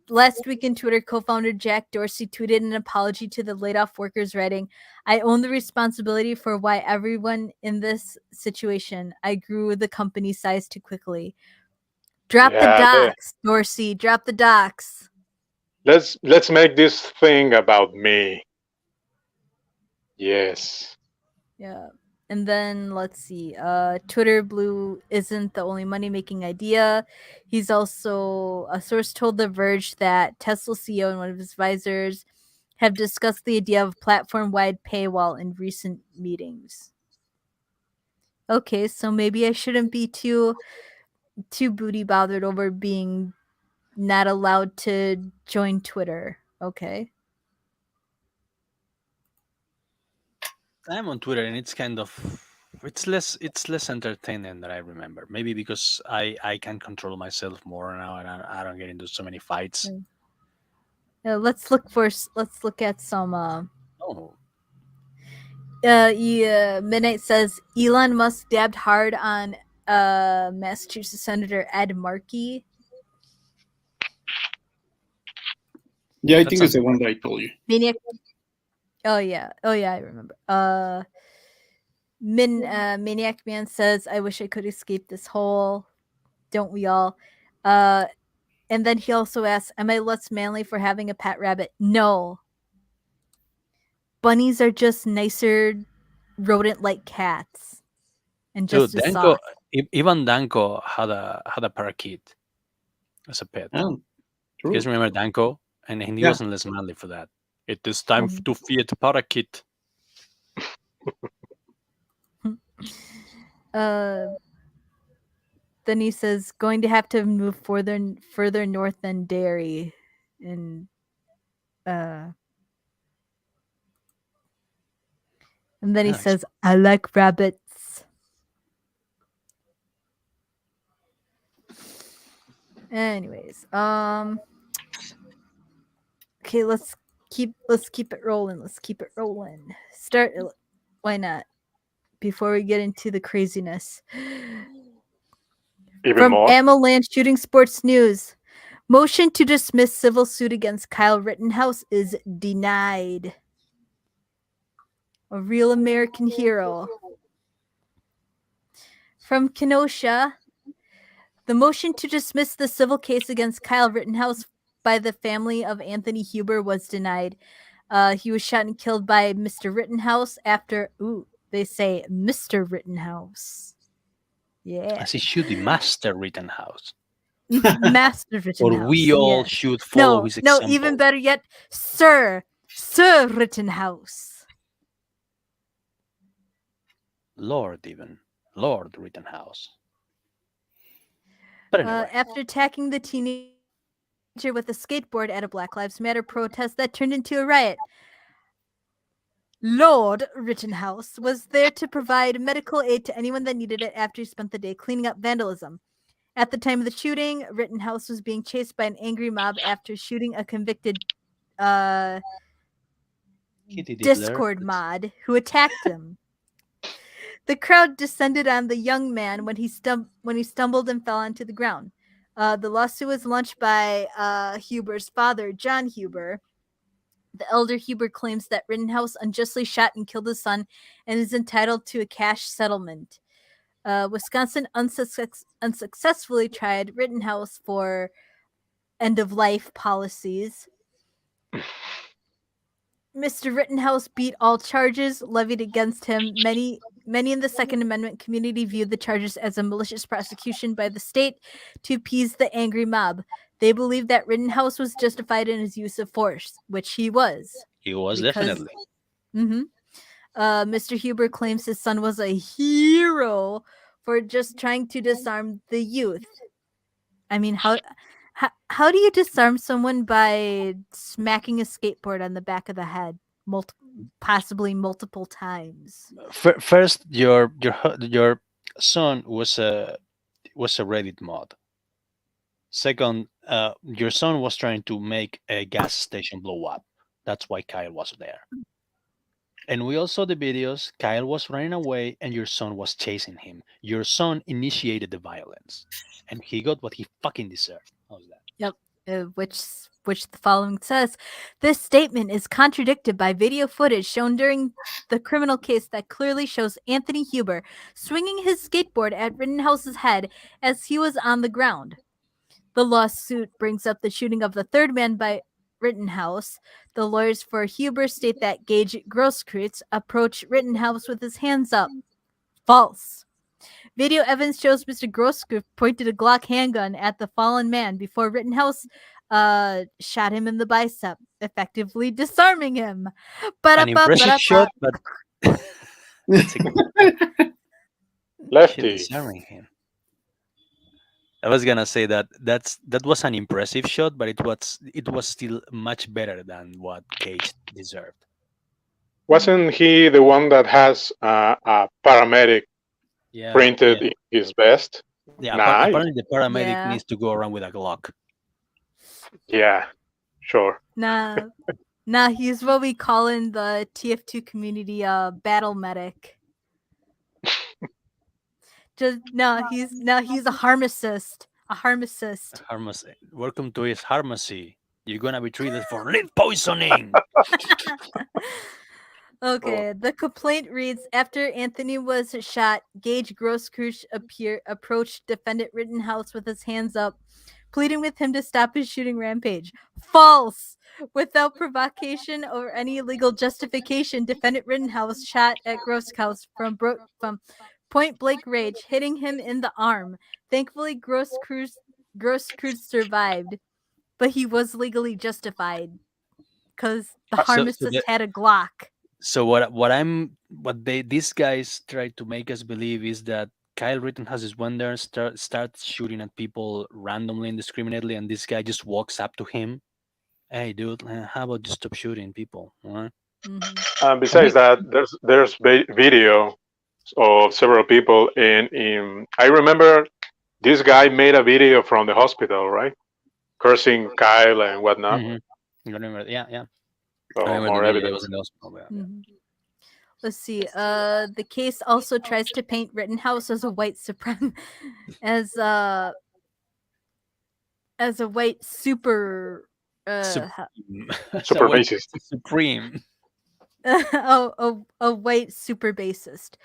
last week in Twitter, co-founder Jack Dorsey tweeted an apology to the laid-off workers, writing, "I own the responsibility for why everyone in this situation. I grew the company size too quickly. Drop the Yeah, docs, Dorsey. Drop the docs." let's make this thing about me. Yes. Yeah. And then let's see. Twitter Blue isn't the only money-making idea. He's also a source told The Verge that Tesla CEO and one of his advisors have discussed the idea of platform-wide paywall in recent meetings. Okay, so maybe I shouldn't be too booty bothered over being not allowed to join Twitter. Okay. I'm on Twitter and it's less entertaining than I remember. Maybe because I can control myself more now and I don't get into so many fights. Let's look at some Oh, Midnight says Elon Musk dabbed hard on Massachusetts Senator Ed Markey. Yeah, I that think it's sounds the one that I told you. Maniac. Oh yeah, I remember. Maniac Man says, "I wish I could escape this hole." Don't we all? And then he also asks, "Am I less manly for having a pet rabbit?" No. Bunnies are just nicer rodent-like cats and dude, just as soft. Even Danko had a parakeet as a pet. Oh, You true. guys remember Danko? And he Yeah. wasn't less manly for that. It is time Mhm. to feed parakeet. Then he says, "Going to have to move further north than Derry," and uh, and then he Nice. says, "I like rabbits." Anyways, okay, let's keep it rolling. Let's keep it rolling. Why not? Before we get into the craziness. Even From more. Land Shooting Sports News. Motion to dismiss civil suit against Kyle Rittenhouse is denied. A real American hero. From Kenosha. The motion to dismiss the civil case against Kyle Rittenhouse by the family of Anthony Huber was denied. He was shot and killed by Mr. Rittenhouse after, they say Mr. Rittenhouse. Yeah. As it should be, Master Rittenhouse. Master Rittenhouse. Or we all yes. should follow his example. No, even better yet, Sir Rittenhouse. Lord Rittenhouse. But anyway, After attacking the teenager with a skateboard at a Black Lives Matter protest that turned into a riot, Lord Rittenhouse was there to provide medical aid to anyone that needed it after he spent the day cleaning up vandalism. At the time of the shooting, Rittenhouse was being chased by an angry mob after shooting a convicted Discord mod who attacked him. The crowd descended on the young man when he stumbled and fell onto the ground. The lawsuit was launched by Huber's father, John Huber. The elder Huber claims that Rittenhouse unjustly shot and killed his son and is entitled to a cash settlement. Wisconsin unsuccessfully tried Rittenhouse for end of life policies. Mr. Rittenhouse beat all charges levied against him. Many in the Second Amendment community viewed the charges as a malicious prosecution by the state to appease the angry mob. They believed that Rittenhouse was justified in his use of force, which he was. He was Because definitely. Mhm. Mr. Huber claims his son was a hero for just trying to disarm the youth. I mean, how do you disarm someone by smacking a skateboard on the back of the head, possibly multiple times? First, your son was a Reddit mod. Second, your son was trying to make a gas station blow up. That's why Kyle was there. And we all saw the videos. Kyle was running away, and your son was chasing him. Your son initiated the violence, and he got what he fucking deserved. How's that? Yep. Which the following says, this statement is contradicted by video footage shown during the criminal case that clearly shows Anthony Huber swinging his skateboard at Rittenhouse's head as he was on the ground. The lawsuit brings up the shooting of the third man by Rittenhouse. The lawyers for Huber state that Gage Grosskreutz approached Rittenhouse with his hands up. False. Video evidence shows Mr. Grosskreutz pointed a Glock handgun at the fallen man before Rittenhouse shot him in the bicep, effectively disarming him. An impressive shot, but that's a good shit Lefty. disarming him. I was gonna say that that was an impressive shot, but it was still much better than what Cage deserved. Wasn't he the one that has a paramedic Yeah, printed yeah, in his vest? yeah. Nice. Apparently, the paramedic Yeah. needs to go around with a Glock. Yeah, sure. Nah, he's what we call in the TF2 community battle medic. He's a pharmacist. A pharmacist. Pharmacy. Welcome to his pharmacy. You're gonna be treated for lead poisoning. Okay, the complaint reads: after Anthony was shot, Gage Grosskreutz approached defendant Rittenhouse with his hands up, pleading with him to stop his shooting rampage. False! Without provocation or any legal justification, defendant Rittenhouse shot at Grosskreutz from point blank range, hitting him in the arm. Thankfully, Grosskreutz survived, but he was legally justified because the So pharmacist had a Glock. So these guys try to make us believe is that Kyle Rittenhouse is when there starts shooting at people randomly, indiscriminately, and this guy just walks up to him. Hey, dude, how about you stop shooting people? Huh? besides that, there's video of several people, and I remember this guy made a video from the hospital, right? Cursing Kyle and whatnot. Mm-hmm. You remember? Yeah, yeah. So I remember more the video. It evidence. was in the hospital. Yeah. Let's see. The case also tries to paint Rittenhouse as a white as a white super Super racist. Supreme. a white super bassist.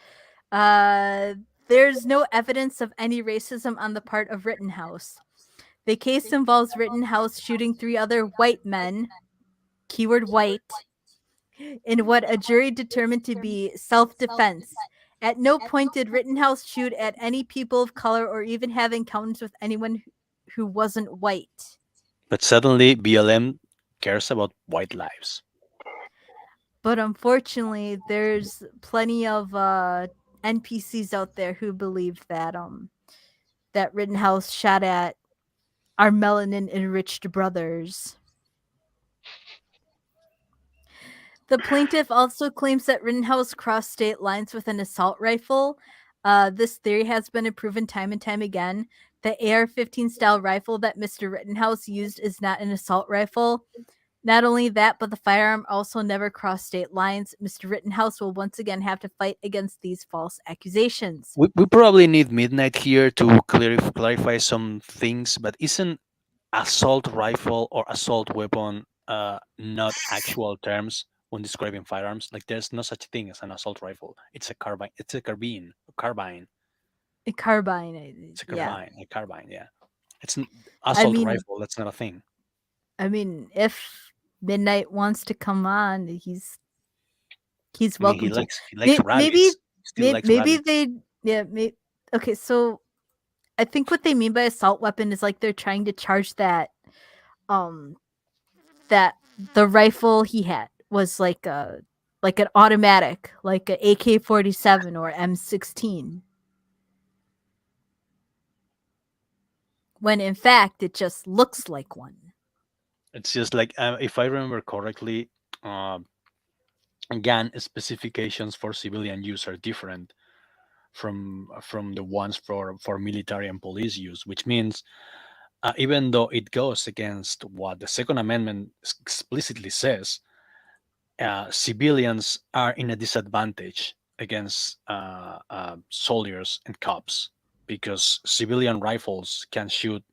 There's no evidence of any racism on the part of Rittenhouse. The case involves Rittenhouse shooting 3 other white men, keyword white, in what a jury determined to be self-defense. At no point did Rittenhouse shoot at any people of color or even have encounters with anyone who wasn't white. But suddenly, BLM cares about white lives. But unfortunately, there's plenty of NPCs out there who believe that that Rittenhouse shot at our melanin-enriched brothers. The plaintiff also claims that Rittenhouse crossed state lines with an assault rifle. This theory has been proven time and time again. The AR-15 style rifle that Mr. Rittenhouse used is not an assault rifle. Not only that, but the firearm also never crossed state lines. Mr. Rittenhouse will once again have to fight against these false accusations. We probably need Midnight here to clarify some things, but isn't assault rifle or assault weapon not actual terms when describing firearms? Like there's no such thing as an assault rifle. It's a carbine. It's a carbine. A carbine. It's a Yeah. carbine. A carbine. Yeah, it's an I assault mean, rifle. That's not a thing. if Midnight wants to come on, he's I mean, he welcome to. likes he likes Maybe, rabbits. Still likes maybe rabbits. they, yeah. Okay, so I think what they mean by assault weapon is like they're trying to charge that, um, that the rifle he had was like an automatic, like a AK-47 or M16, when in fact it just looks like one. It's just like if I remember correctly, uh, gun specifications for civilian use are different from the ones for military and police use, which means even though it goes against what the Second Amendment explicitly says, civilians are in a disadvantage against soldiers and cops because civilian rifles can shoot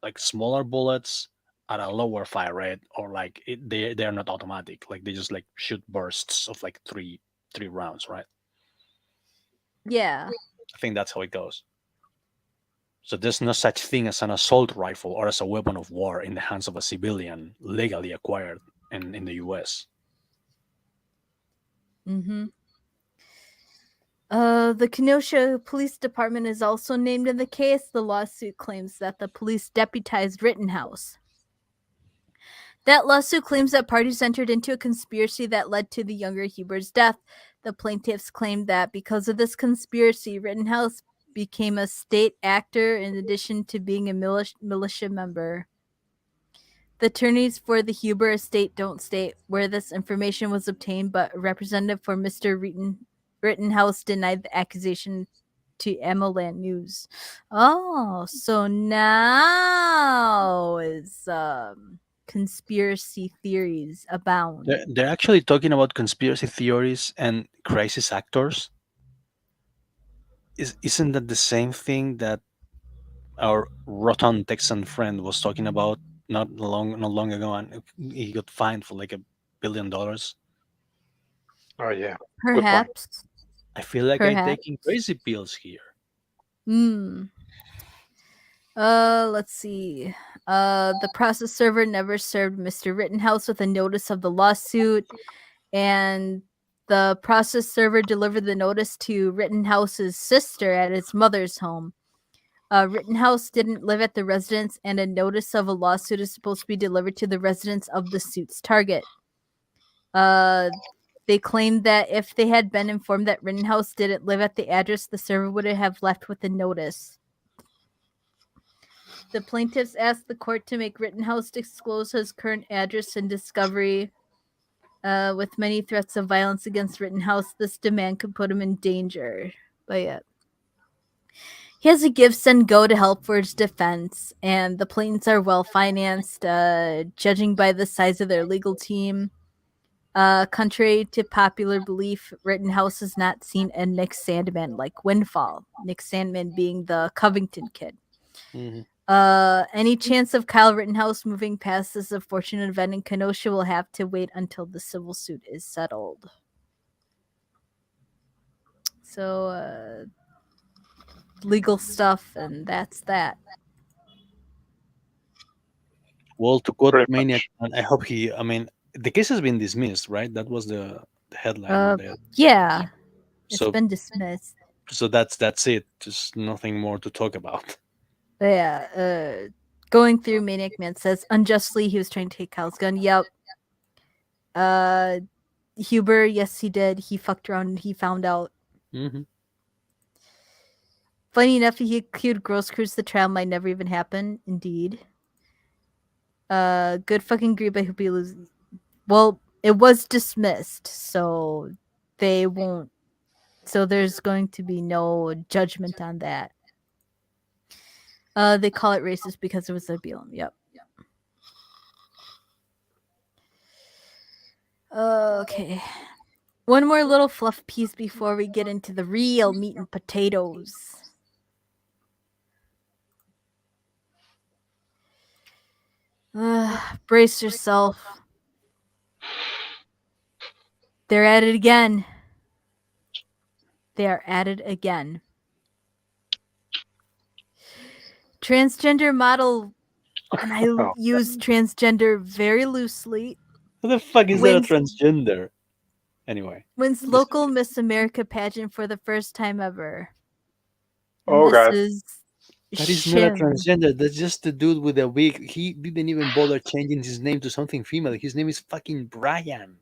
like smaller bullets at a lower fire rate, or like they are not automatic, like they just like shoot bursts of like three rounds, right? Yeah. I think that's how it goes. So there's no such thing as an assault rifle or as a weapon of war in the hands of a civilian legally acquired in the US. Mm-hmm. The Kenosha Police Department is also named in the case. The lawsuit claims that the police deputized Rittenhouse. That lawsuit claims that parties entered into a conspiracy that led to the younger Huber's death. The plaintiffs claimed that because of this conspiracy, Rittenhouse became a state actor in addition to being a militia member. The attorneys for the Huber estate don't state where this information was obtained, but a representative for Mr. Rittenhouse denied the accusation to Amaland News. Oh, so now is conspiracy theories abound. They're actually talking about conspiracy theories and crisis actors. Isn't that the same thing that our rotten Texan friend was talking about not long ago, and he got fined for like $1 billion? Oh yeah, good point. Perhaps. I feel like I'm taking Perhaps. crazy pills here. Hmm. Let's see. The process server never served Mr. Rittenhouse with a notice of the lawsuit, and the process server delivered the notice to Rittenhouse's sister at his mother's home. Rittenhouse didn't live at the residence, and a notice of a lawsuit is supposed to be delivered to the residence of the suit's target. Uh, they claimed that if they had been informed that Rittenhouse didn't live at the address, the server would have left with a notice. The plaintiffs asked the court to make Rittenhouse disclose his current address and discovery. With many threats of violence against Rittenhouse, this demand could put him in danger. But yeah. He has a give, send, go to help for his defense, and the plaintiffs are well financed, judging by the size of their legal team. Contrary to popular belief, Rittenhouse has not seen a Nick Sandman like Windfall. Nick Sandman being the Covington kid. Mm-hmm. Any chance of Kyle Rittenhouse moving past this unfortunate event in Kenosha will have to wait until the civil suit is settled. So, legal stuff, and that's that. Well, to quote Pretty Maniac, much. and I hope he. I mean, the case has been dismissed, right? That was the headline. Or Yeah, it's so been dismissed. so that's it. Just nothing more to talk about. But yeah, going through Maniac Man says unjustly he was trying to take Kyle's gun. Yep. Huber, yes he did. He fucked around and he found out. Mm-hmm. Funny enough, he accused Gross Cruise the trial might never even happen. Indeed. Good fucking grief. I hope he loses. Well, it was dismissed, so they won't. So there's going to be no judgment on that. They call it racist because it was a BLM. Yep. Okay. One more little fluff piece before we get into the real meat and potatoes. Brace yourself. They're at it again. They are at it again. transgender model, and I Oh, use transgender very loosely, What the fuck is that a wins transgender? Anyway, wins this local Miss America pageant for the first time ever. And oh this God. is that is not a Shim. transgender. That's just a dude with a wig. He didn't even bother changing his name to something female. His name is fucking Brian.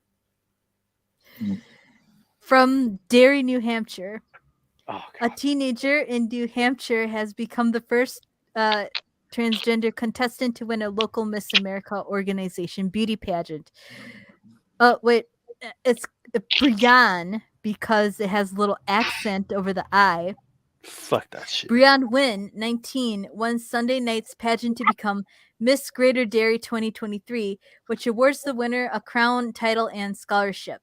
From Derry, New Hampshire. Oh A god. teenager in New Hampshire has become the first transgender contestant to win a local Miss America organization beauty pageant. Wait, it's Brian because it has a little accent over the I. Fuck that shit. Brianne Wynn, 19, won Sunday night's pageant to become Miss Greater Dairy 2023, which awards the winner a crown, title, and scholarship.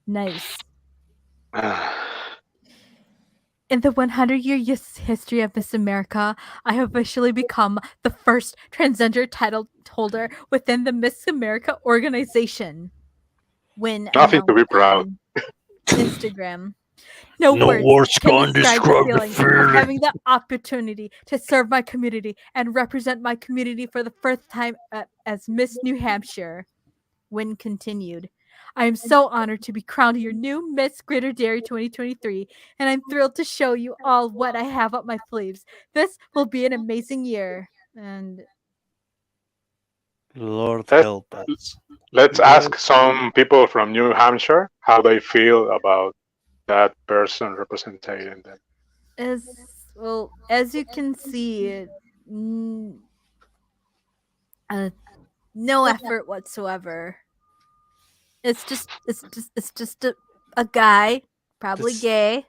Nice. In the 100-year history of Miss America, I have officially become the first transgender title holder within the Miss America organization. Wynn Nothing to be announced proud. on Instagram. No No words words can can describe the describe the feeling of feeling. having the opportunity to serve my community and represent my community for the first time as Miss New Hampshire. Wynn continued. I am so honored to be crowned your new Miss Greater Dairy 2023, and I'm thrilled to show you all what I have up my sleeves. This will be an amazing year. And Lord Let's help us. let's Lord. ask some people from New Hampshire how they feel about that person representing them. as you can see, mm, uh, no effort whatsoever. It's just a guy, probably That's gay,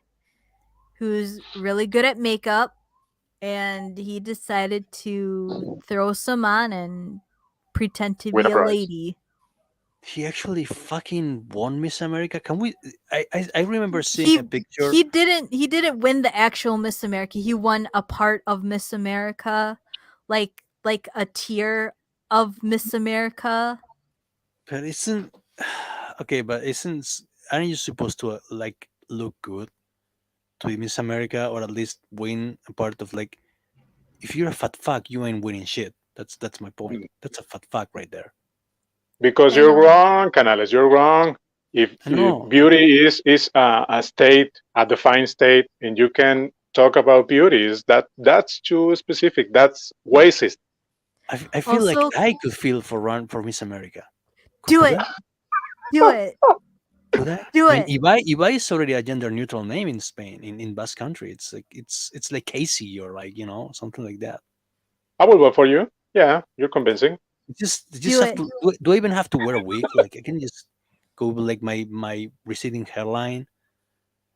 who's really good at makeup, and he decided to throw some on and pretend to Win a be a prize. lady. he actually fucking won Miss America. Can we? I remember seeing He a picture. he didn't win the actual Miss America. He won a part of Miss America, like a tier of Miss America. But isn't okay? But aren't you supposed to like look good to be Miss America, or at least win a part of like? If you're a fat fuck, you ain't winning shit. That's my point. Mm. That's a fat fuck right there. Because I you're know. wrong, Canales. You're wrong. I If know. beauty is a state, a defined state, and you can talk about beauty, is that's too specific. That's racist. I feel like Also, I could feel for run for Miss America. do Could it, I? do it, Could I? do I mean, it. Ibai is already a gender neutral name in Spain, in Basque Country. It's like Casey or like something like that. I will vote for you. Yeah, you're convincing. Just Do have it. to. Do I even have to wear a wig? Like I can just go with like my receding hairline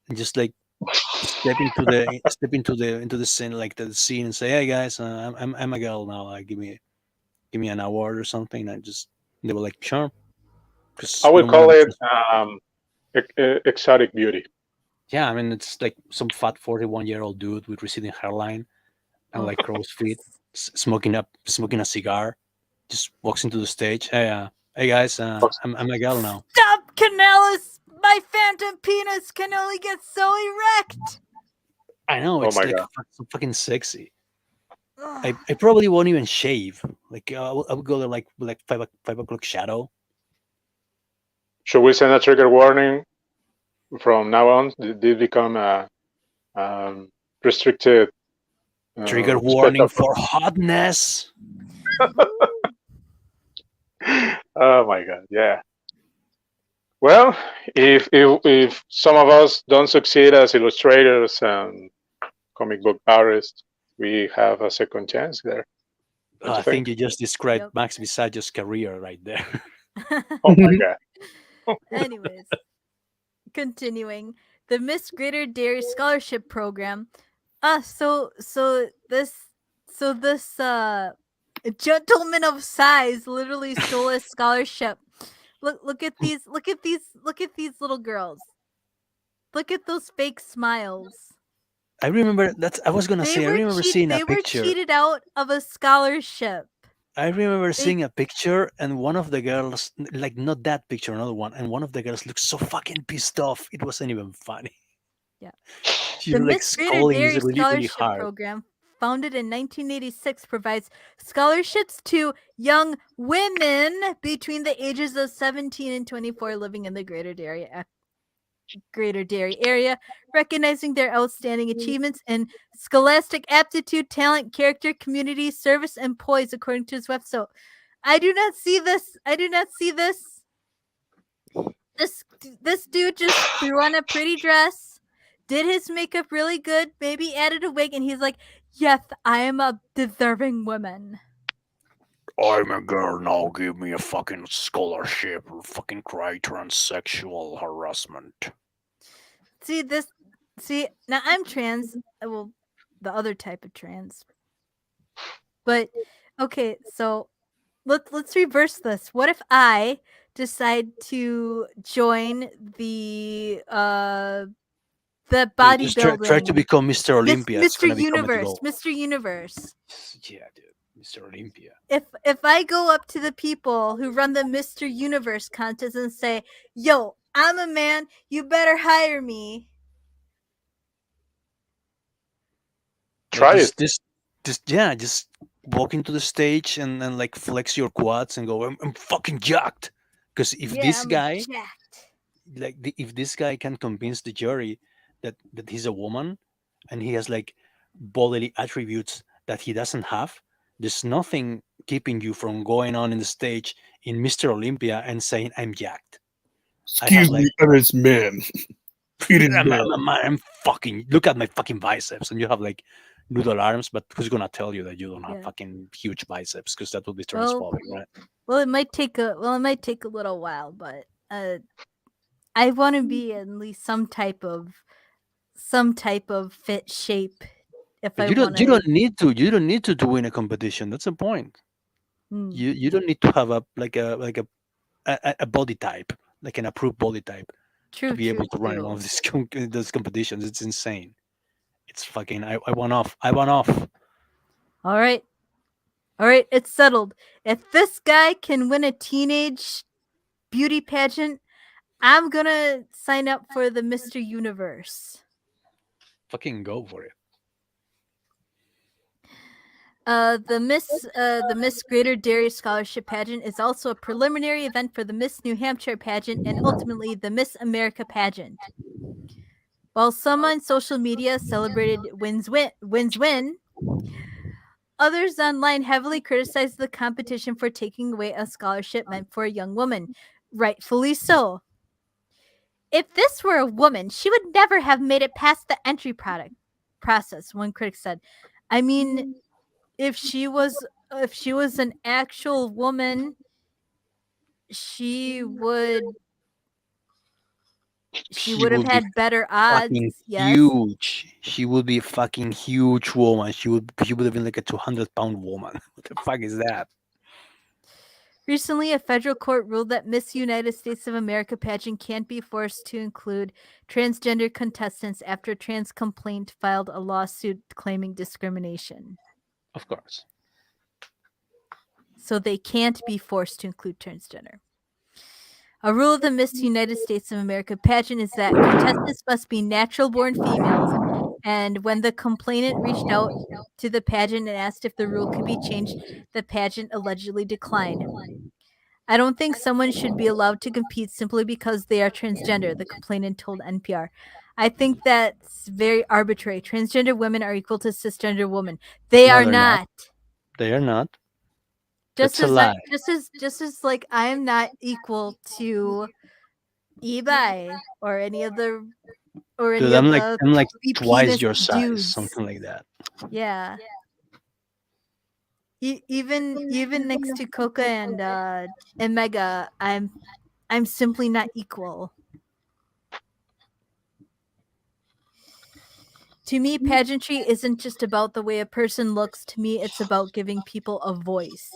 and just like step into the scene like the scene and say, hey guys, I'm a girl now. Give me an award or something. And they were like, sure, I because we will don't want to call be it trans-. exotic beauty. Yeah, I mean it's like some fat 41-year-old dude with receding hairline and Oh, like crow's feet, smoking a cigar, just walks into the stage. Hey guys, I'm a girl now. stop, Canales! My phantom penis can only get so erect. I know Oh it's my like god. so fucking sexy. I, Ugh. I probably won't even shave. Like I would go there like with like 5 o'clock shadow. Should we send a trigger warning from now on? Did become a restricted Trigger special warning for hotness. Oh my god, yeah. Well, if some of us don't succeed as illustrators and comic book artists, we have a second chance there. Don't I you think? think you just described Yep. Max Visage's career right there. Oh my god. Anyways, continuing the Miss Greater Dairy Scholarship Program. So this gentleman of size literally stole a scholarship. Look at these little girls. Look at those fake smiles. I remember I was gonna say I remember seeing a They were picture. cheated out of a scholarship. I remember They seeing a picture and one of the girls, like not that picture, another one, and one of the girls looked so fucking pissed off. It wasn't even funny. Yeah. She The was like Miss Greater scolding Dairy really, really Scholarship hard. Program founded in 1986, provides scholarships to young women between the ages of 17 and 24 living in the Greater Derry area, recognizing their outstanding achievements in scholastic aptitude, talent, character, community service, and poise, according to his website. I do not see this. I do not see this. This dude just threw on a pretty dress, did his makeup really good, maybe added a wig, and he's like, "Yes, I am a deserving woman." I'm a girl now. Give me a fucking scholarship or fucking cry transsexual harassment. See, now I'm trans. Well, the other type of trans. But okay, so let's reverse this. What if I decide to join the Yeah, just try to bodybuilding, become Mr. Olympia. It's Mr. gonna become a Universe, goal. Mr. Universe. Yeah, dude, Mr. Olympia. If I go up to the people who run the Mr. Universe contest and say, "Yo, I'm a man, you better hire me." Try it. Just walk into the stage and like flex your quads and go, I'm fucking jacked. Because if Yeah, this I'm guy, jacked. if this guy can convince the jury that he's a woman and he has like bodily attributes that he doesn't have, there's nothing keeping you from going on in the stage in Mr. Olympia and saying, I'm jacked. I have Excuse like me, and it's man. It is man. I'm fucking look at my fucking biceps, and you have like noodle arms. But who's gonna tell you that you don't have Yeah. fucking huge biceps? Because that would be Well, transphobic, right? Well, it might take a little while, but I want to be in at least some type of fit shape if But I you want don't you to. don't need to win a competition. That's the point. You don't need to have a body type, like an approved body type, to be able to run in one of these those competitions. It's insane. It's fucking. I want off. I want off. All right, it's settled. If this guy can win a teenage beauty pageant, I'm gonna sign up for the Mr. Universe. Fucking go for it. The Miss Greater Dairy Scholarship Pageant is also a preliminary event for the Miss New Hampshire pageant and ultimately the Miss America pageant. While some on social media celebrated wins win, others online heavily criticized the competition for taking away a scholarship meant for a young woman. Rightfully so. If this were a woman, she would never have made it past the entry process, one critic said. I mean, if she was an actual woman, she would have had better fucking odds. Yes. huge. She would be a fucking huge woman. She would have been like a 200-pound woman. What the fuck is that? Recently, a federal court ruled that Miss United States of America pageant can't be forced to include transgender contestants after a trans complaint filed a lawsuit claiming discrimination. Of course. So they can't be forced to include transgender. A rule of the Miss United States of America pageant is that contestants must be natural-born females, and when the complainant reached out to the pageant and asked if the rule could be changed, the pageant allegedly declined. I don't think someone should be allowed to compete simply because they are transgender, the complainant told NPR. I think that's very arbitrary. Transgender women are equal to cisgender women. They No, are they're not. They are not. Just That's a lie. just as like I am not equal to eBay or any of the Dude, I'm like twice penis your size, dudes. something like that. Yeah. Even next to Coca and Mega, I'm simply not equal. To me, pageantry isn't just about the way a person looks. To me, it's about giving people a voice.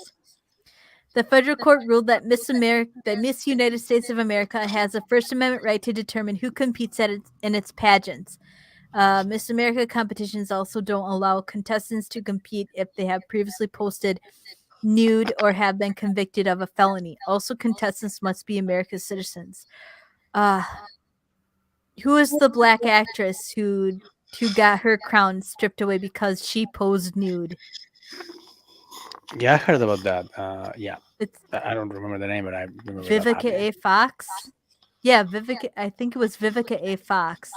The federal court ruled that Miss United States of America has a First Amendment right to determine who competes in its pageants. Miss America competitions also don't allow contestants to compete if they have previously posted nude or have been convicted of a felony. Also, contestants must be America's citizens. Who is the black actress who who got her crown stripped away because she posed nude. Yeah, I heard about that. Yeah, It's I don't remember the name, but I remember that Vivica happening. A. Fox. Yeah, Vivica. I think it was Vivica A. Fox.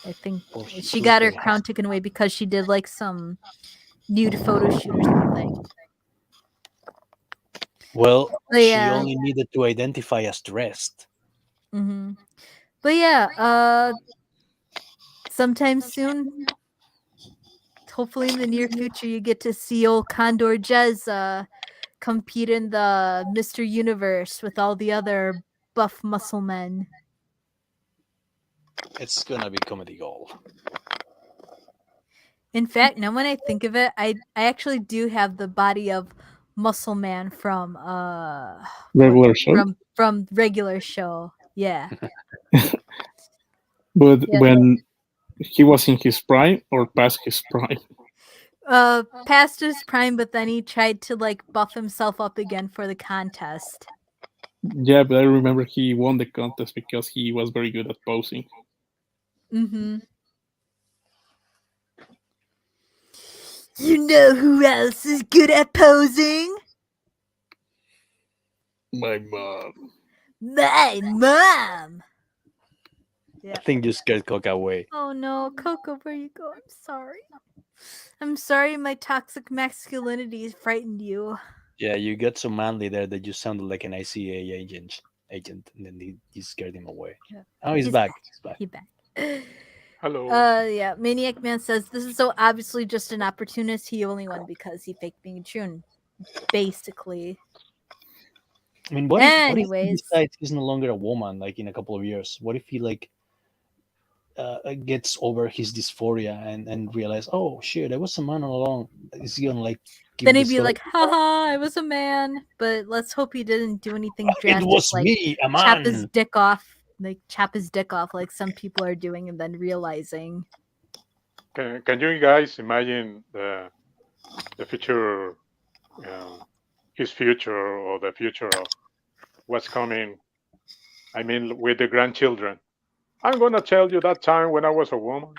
I think she got her crown taken away because she did like some nude photo shoot or something. Well, But she yeah. only needed to identify as dressed. Mm-hmm. But yeah, sometime soon, hopefully in the near future, you get to see old Condor Jez compete in the Mr. Universe with all the other buff muscle men. It's gonna be comedy gold. In fact, now when I think of it, I actually do have the body of Muscle Man from Regular show. from regular show. Yeah. But Yeah. when he was in his prime or past his prime? Past his prime, but then he tried to like buff himself up again for the contest. Yeah, but I remember he won the contest because he was very good at posing. Mm-hmm. You know who else is good at posing? My mom. My mom. I Yeah. think you scared Coca away. Oh no, Coco, where you go? I'm sorry. I'm sorry my toxic masculinity frightened you. Yeah, you got so manly there that you sounded like an ICA agent, and then you scared him away. Yeah. Oh, he's back. He's back. He's back. Hello. Yeah, Maniac Man says this is so obviously just an opportunist. He only won because he faked being June. Basically. I mean, what if he Anyways. decides he's no longer a woman, like in a couple of years? What if he like gets over his dysphoria and realize, oh shit, I was a man all along? Is he gonna like give Then the he'd be story? like, haha, I was a man. But let's hope he didn't do anything It drastic was like me, a chop his man. dick off. Like chop his dick off like some people are doing and then realizing. Can you guys imagine the future, his future or the future of what's coming? I mean, with the grandchildren. I'm gonna tell you that time when I was a woman.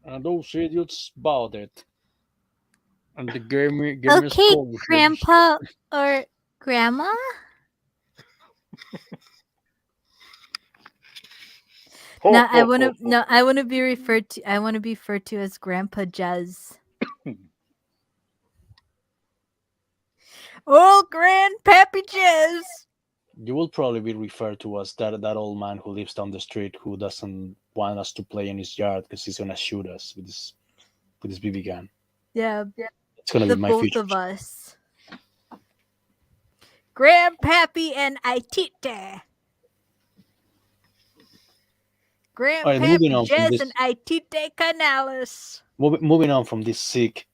And those idiots bought it. And the game Okay, Grandpa or Grandma? No, I want to be referred to. I want to be referred to as Grandpa Jez. Oh, Grandpappy Jez. You will probably be referred to as that old man who lives down the street who doesn't want us to play in his yard because he's gonna shoot us with his BB gun. Yeah, it's gonna the be my both future. of us. Grandpappy and Itite. Grandpappy Jez and Itite Canales. Moving on from these sick,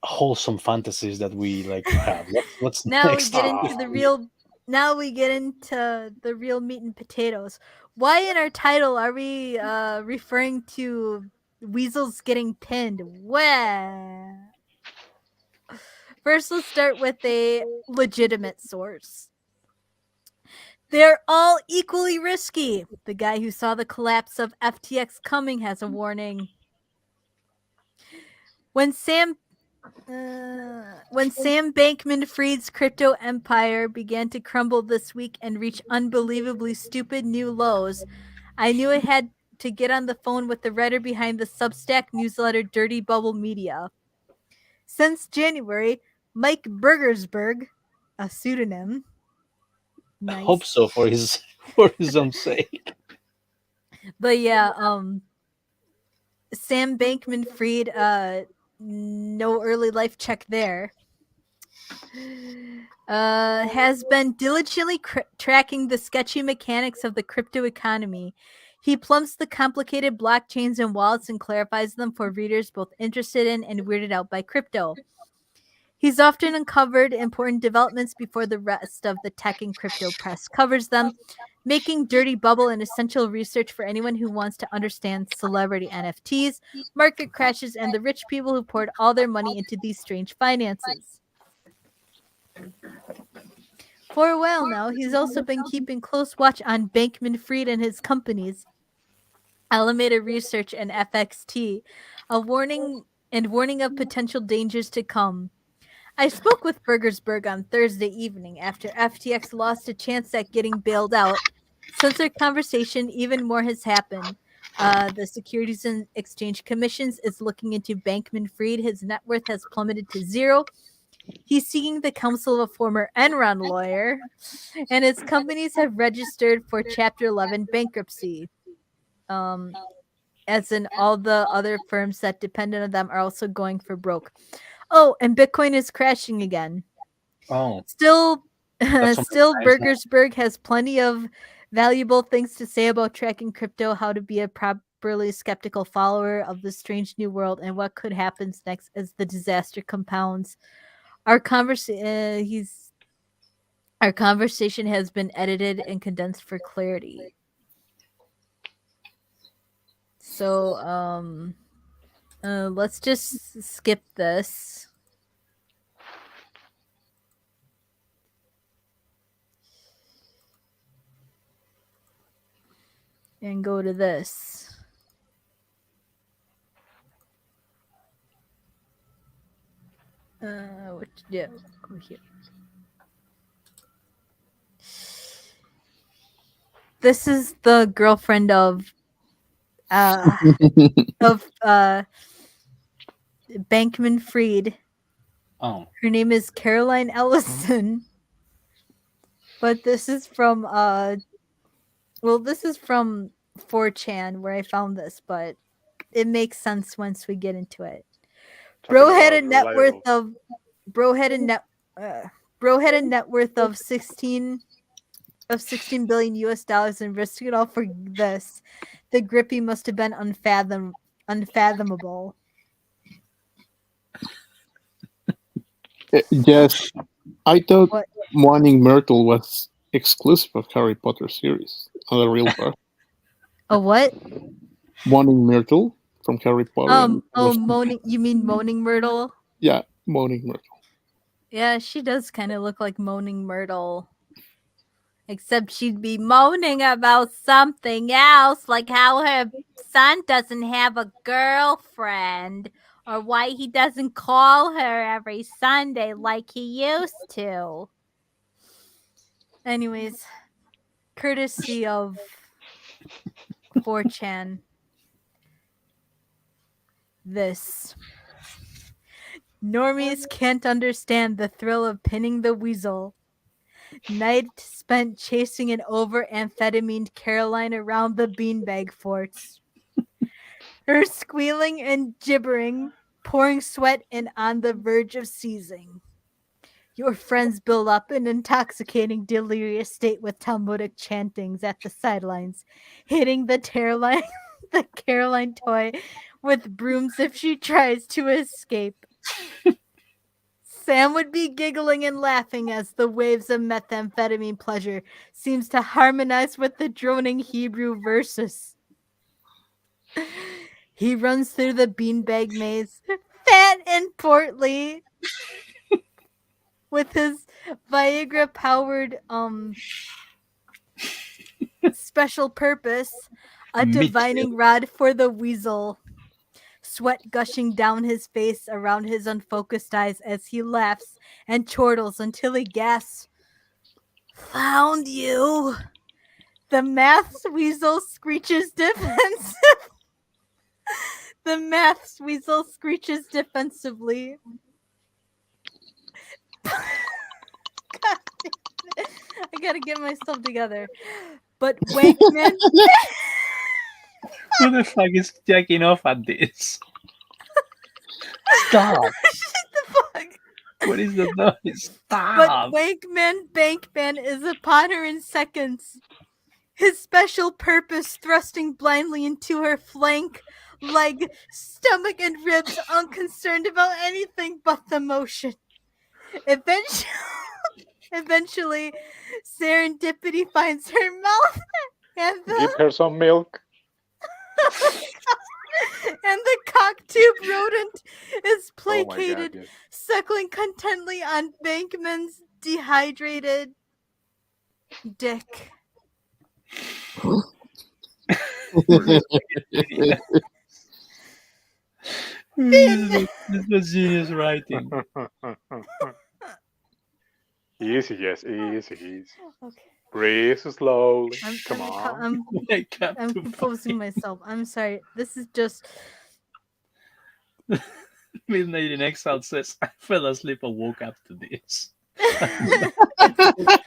wholesome fantasies that we like to have. What's now next? we get into the real. Now we get into the real meat and potatoes. Why in our title are we referring to Weasels getting pinned? Well, first let's start with a legitimate source. They're all equally risky. The guy who saw the collapse of FTX coming has a warning. When Sam Bankman-Fried's crypto empire began to crumble this week and reach unbelievably stupid new lows, I knew I had to get on the phone with the writer behind the Substack newsletter Dirty Bubble Media. Since January, Mike Burgersberg, a pseudonym. Nice. I hope so for his own sake. But yeah, Sam Bankman-Fried, no early life check there, has been diligently tracking the sketchy mechanics of the crypto economy. He plumbs the complicated blockchains and wallets and clarifies them for readers both interested in and weirded out by crypto. He's often uncovered important developments before the rest of the tech and crypto press covers them, making Dirty Bubble an essential research for anyone who wants to understand celebrity NFTs, market crashes, and the rich people who poured all their money into these strange finances. For a while now, he's also been keeping close watch on Bankman-Fried and his companies, Alameda Research and FXT, warning of potential dangers to come. I spoke with Burgersberg on Thursday evening after FTX lost a chance at getting bailed out. Since our conversation, even more has happened. The Securities and Exchange Commission is looking into Bankman-Fried. His net worth has plummeted to zero. He's seeking the counsel of a former Enron lawyer, and his companies have registered for Chapter 11 bankruptcy. As in all the other firms that depended on them are also going for broke. Oh, and Bitcoin is crashing again. Oh, Still, that's still, surprising. Burgersberg has plenty of valuable things to say about tracking crypto, how to be a properly skeptical follower of the strange new world, and what could happen next as the disaster compounds. Our conversation has been edited and condensed for clarity. So, let's just skip this. And go to this. Go here. This is the girlfriend of Bankman-Fried. Oh, Her name is Caroline Ellison. But this is from this is from 4chan where I found this, but it makes sense once we get into it. Bro had a net worth of 16 billion US dollars and risked it all for this. The grippy must have been unfathomable. Yes, I thought What? Moaning Myrtle was exclusive of Harry Potter series, not a real part. A what? Moaning Myrtle from Harry Potter. Moaning. You mean Moaning Myrtle? Yeah, Moaning Myrtle. Yeah, she does kind of look like Moaning Myrtle. Except she'd be moaning about something else, like how her son doesn't have a girlfriend, or why he doesn't call her every Sunday like he used to. Anyways, courtesy of 4chan. This. Normies can't understand the thrill of pinning the weasel. Night spent chasing an over-amphetamine Caroline around the beanbag forts. Her squealing and gibbering, pouring sweat and on the verge of seizing. Your friends build up an intoxicating, delirious state with Talmudic chantings at the sidelines, hitting the Caroline toy with brooms if she tries to escape. Sam would be giggling and laughing as the waves of methamphetamine pleasure seems to harmonize with the droning Hebrew verses. He runs through the beanbag maze, fat and portly, with his Viagra-powered special purpose, a Meat divining rod for the weasel. Sweat gushing down his face around his unfocused eyes as he laughs and chortles until he gasps. Found you. The maths weasel screeches defensive. The maths weasel screeches defensively. God damn it. I gotta get myself together. But Wankman. who the fuck is jacking off at this? Stop! Shut the fuck. What is the noise? But Stop! Bankman is upon her in seconds. His special purpose thrusting blindly into her flank, leg, stomach, and ribs, unconcerned about anything but the motion. Eventually, serendipity finds her mouth, and Give her some milk. the cock-tube rodent is Oh my God, placated, yes. suckling contently on Bankman's dehydrated Dick. This was genius writing. Easy, yes, easy, easy. Okay. Breathe slowly. I'm Come I'm, on. I'm I kept I'm to composing myself. I'm sorry. This is just Midnight in Exile says, I fell asleep and woke up to this. it's the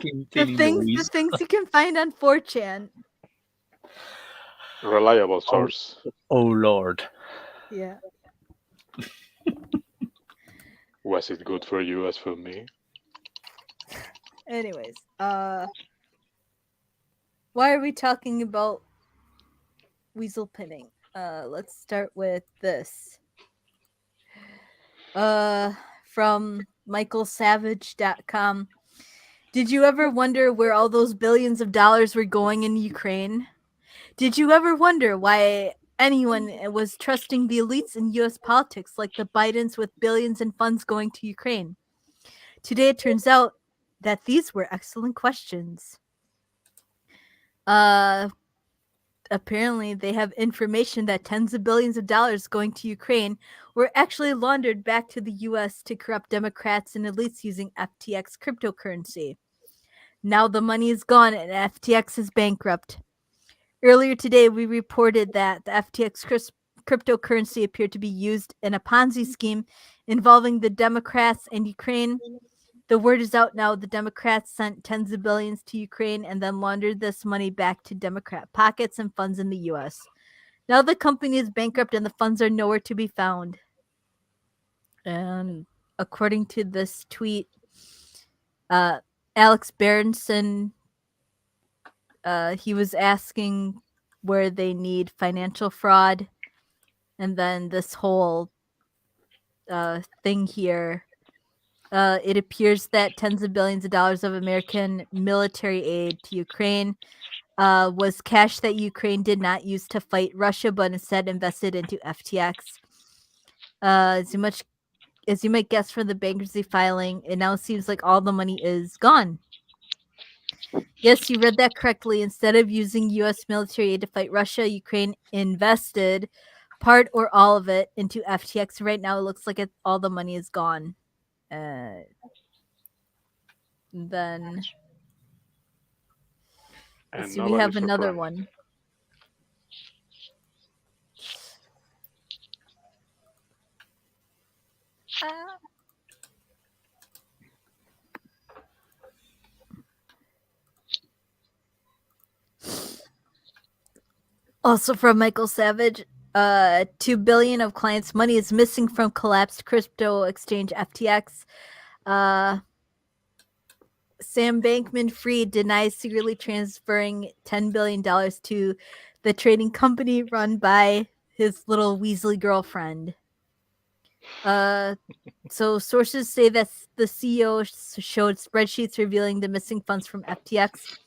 Cleaning the things wheeze. you can find on 4chan. Reliable Oh, source. oh Lord. Yeah. Was it good for you as for me? Anyways, why are we talking about weasel pinning? Let's start with this. From michaelsavage.com. Did you ever wonder where all those billions of dollars were going in Ukraine? Did you ever wonder why anyone was trusting the elites in US politics like the Bidens with billions in funds going to Ukraine? Today it turns out that these were excellent questions. Apparently they have information that tens of billions of dollars going to Ukraine were actually laundered back to the US to corrupt Democrats and elites using FTX cryptocurrency. Now the money is gone and FTX is bankrupt. Earlier today, we reported that the FTX cryptocurrency appeared to be used in a Ponzi scheme involving the Democrats and Ukraine. The word is out now. The Democrats sent tens of billions to Ukraine and then laundered this money back to Democrat pockets and funds in the U.S. Now the company is bankrupt and the funds are nowhere to be found. And according to this tweet, Alex Berenson, he was asking where they need financial fraud, and then this whole thing here. It appears that tens of billions of dollars of American military aid to Ukraine was cash that Ukraine did not use to fight Russia, but instead invested into FTX. As you might guess from the bankruptcy filing, it now seems like all the money is gone. Yes, you read that correctly. Instead of using U.S. military aid to fight Russia, Ukraine invested part or all of it into FTX. Right now, it looks like all the money is gone. Then let's And see, we have nobody's another surprised. one. Also from Michael Savage, 2 billion of clients' money is missing from collapsed crypto exchange FTX. Sam Bankman-Fried denies secretly transferring $10 billion to the trading company run by his little Weasley girlfriend. So sources say that the CEO showed spreadsheets revealing the missing funds from FTX,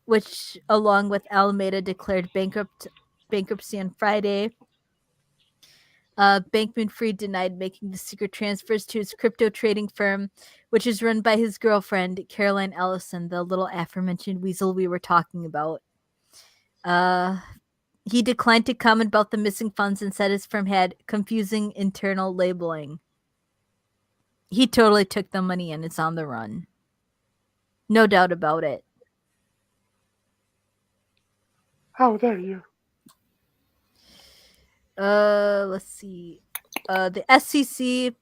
which, along with Alameda, declared bankruptcy on Friday. Bankman-Fried denied making the secret transfers to his crypto trading firm, which is run by his girlfriend, Caroline Ellison, the little aforementioned weasel we were talking about. He declined to comment about the missing funds and said his firm had confusing internal labeling. He totally took the money and it's on the run. No doubt about it. How dare you? Let's see. The SEC,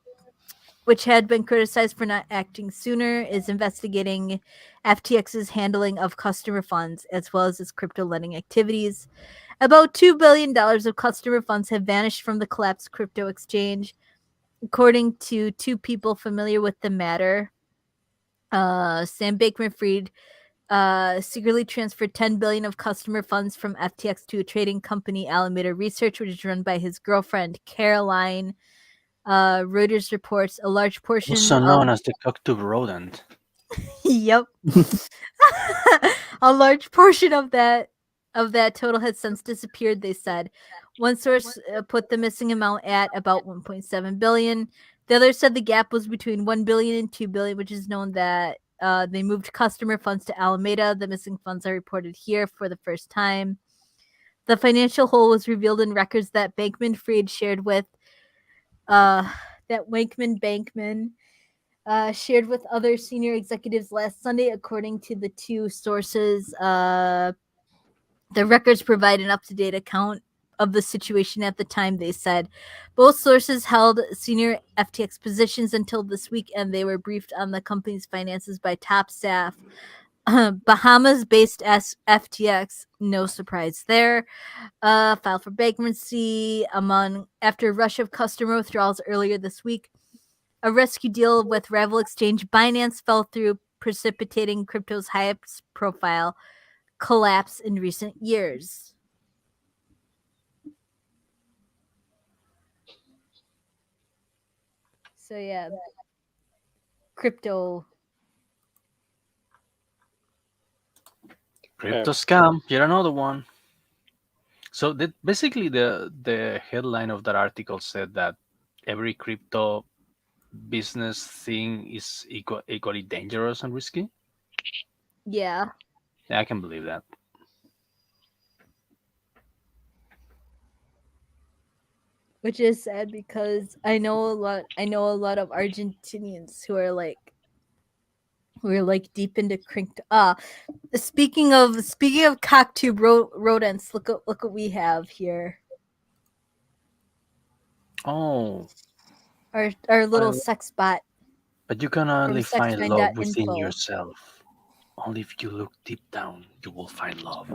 which had been criticized for not acting sooner, is investigating FTX's handling of customer funds as well as its crypto lending activities. About $2 billion of customer funds have vanished from the collapsed crypto exchange, according to two people familiar with the matter. Sam Bankman-Fried secretly transferred $10 billion of customer funds from FTX to a trading company, Alameda Research, which is run by his girlfriend, Caroline. Reuters reports a large portion Also of known as the cocktube rodent. yep. A large portion of that total has since disappeared, they said. One source put the missing amount at about 1.7 billion. The other said the gap was between 1 billion and 2 billion, which is known that They moved customer funds to Alameda. The missing funds are reported here for the first time. The financial hole was revealed in records that Bankman-Fried shared with Bankman shared with other senior executives last Sunday, according to the two sources. The records provide an up-to-date account of the situation at the time, they said. Both sources held senior FTX positions until this week, and they were briefed on the company's finances by top staff. Bahamas-based FTX, no surprise there, filed for bankruptcy after a rush of customer withdrawals earlier this week. A rescue deal with rival exchange Binance fell through, precipitating crypto's highest profile collapse in recent years. So yeah, crypto scam, yet another one. So basically, the headline of that article said that every crypto business thing is equally dangerous and risky. Yeah. I can believe that. Which is sad because I know a lot of Argentinians who are like deep into crypto. Speaking of cocktube rodents, look what we have here. Oh, our little sex bot. But you can only find love within sextrend.info. yourself. Only if you look deep down, you will find love.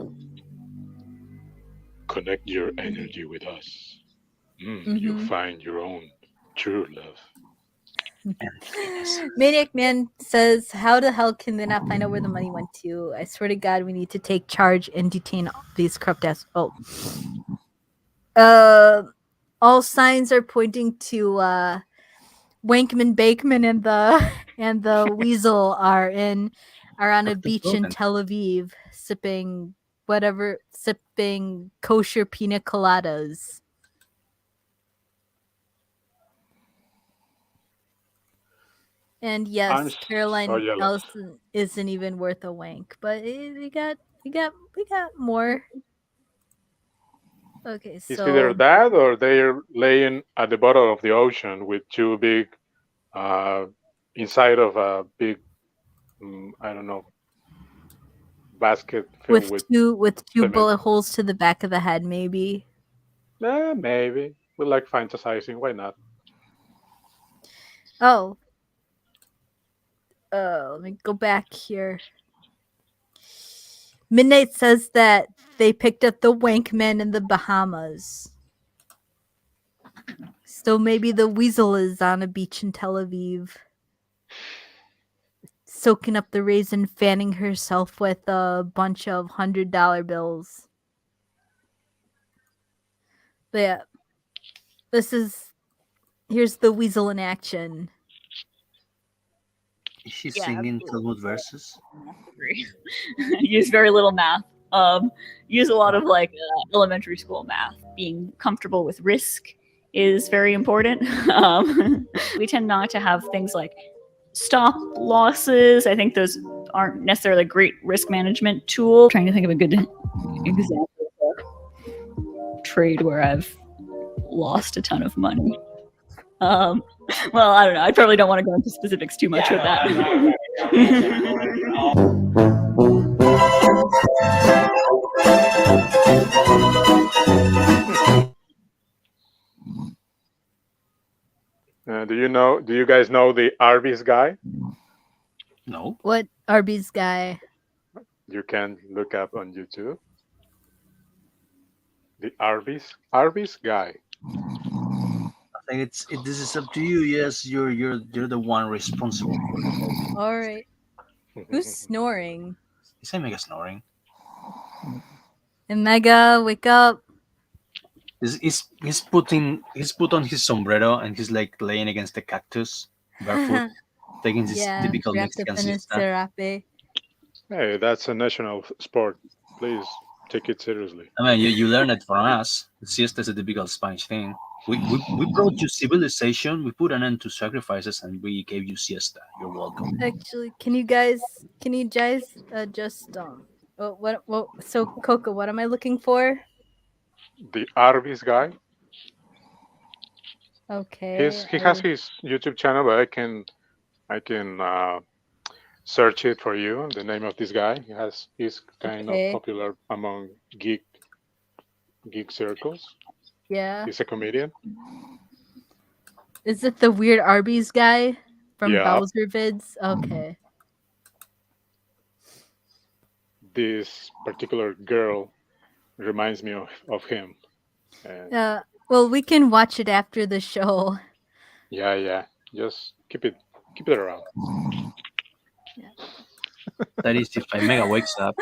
Connect your energy with us. You find your own true love. Maniac Man says, how the hell can they not find out where the money went to? I swear to God, we need to take charge and detain these corrupt ass. All signs are pointing to Wankman Bakeman and the Weasel are on a beach in Tel Aviv sipping kosher pina coladas. And yes, Caroline Ellison isn't even worth a wank, but we got more. Okay, so it's either that or they're laying at the bottom of the ocean with two big, inside of a big, I don't know, basket filled with two bullet holes to the back of the head, maybe. Maybe we like fantasizing. Why not? Oh. Let me go back here. Midnight says that they picked up the Wankman in the Bahamas. So maybe the Weasel is on a beach in Tel Aviv, soaking up the raisin, fanning herself with a bunch of $100 bills. But yeah, here's the Weasel in action. Is she singing Talmud verses? Use very little math. Use a lot of elementary school math. Being comfortable with risk is very important. We tend not to have things like stop losses. I think those aren't necessarily a great risk management tool. I'm trying to think of a good example of a trade where I've lost a ton of money. Well, I don't know. I probably don't want to go into specifics too much with that. Do you guys know the Arby's guy? No. What Arby's guy? You can look up on YouTube. The Arby's guy. I think this is up to you. Yes, you're the one responsible for it. All right. Who's snoring? Is Mega snoring? And Mega, wake up. He's put on his sombrero and he's like laying against the cactus, barefoot, taking his typical Mexican siesta. Hey, that's a national sport. Please take it seriously. I mean, you learn it from us. Siesta is a typical Spanish thing. We brought you civilization. We put an end to sacrifices, and we gave you siesta. You're welcome. Actually, can you guys just what so Coco, what am I looking for? The Arby's guy. Okay. He has his YouTube channel, but I can search it for you. The name of this guy. He's kind of Okay. popular among geek circles. Yeah. He's a comedian. Is it the weird Arby's guy from Yeah. Bowser vids? Okay. This particular girl reminds me of him. And Well, we can watch it after the show. yeah. Just keep it around. That is if Mega wakes up.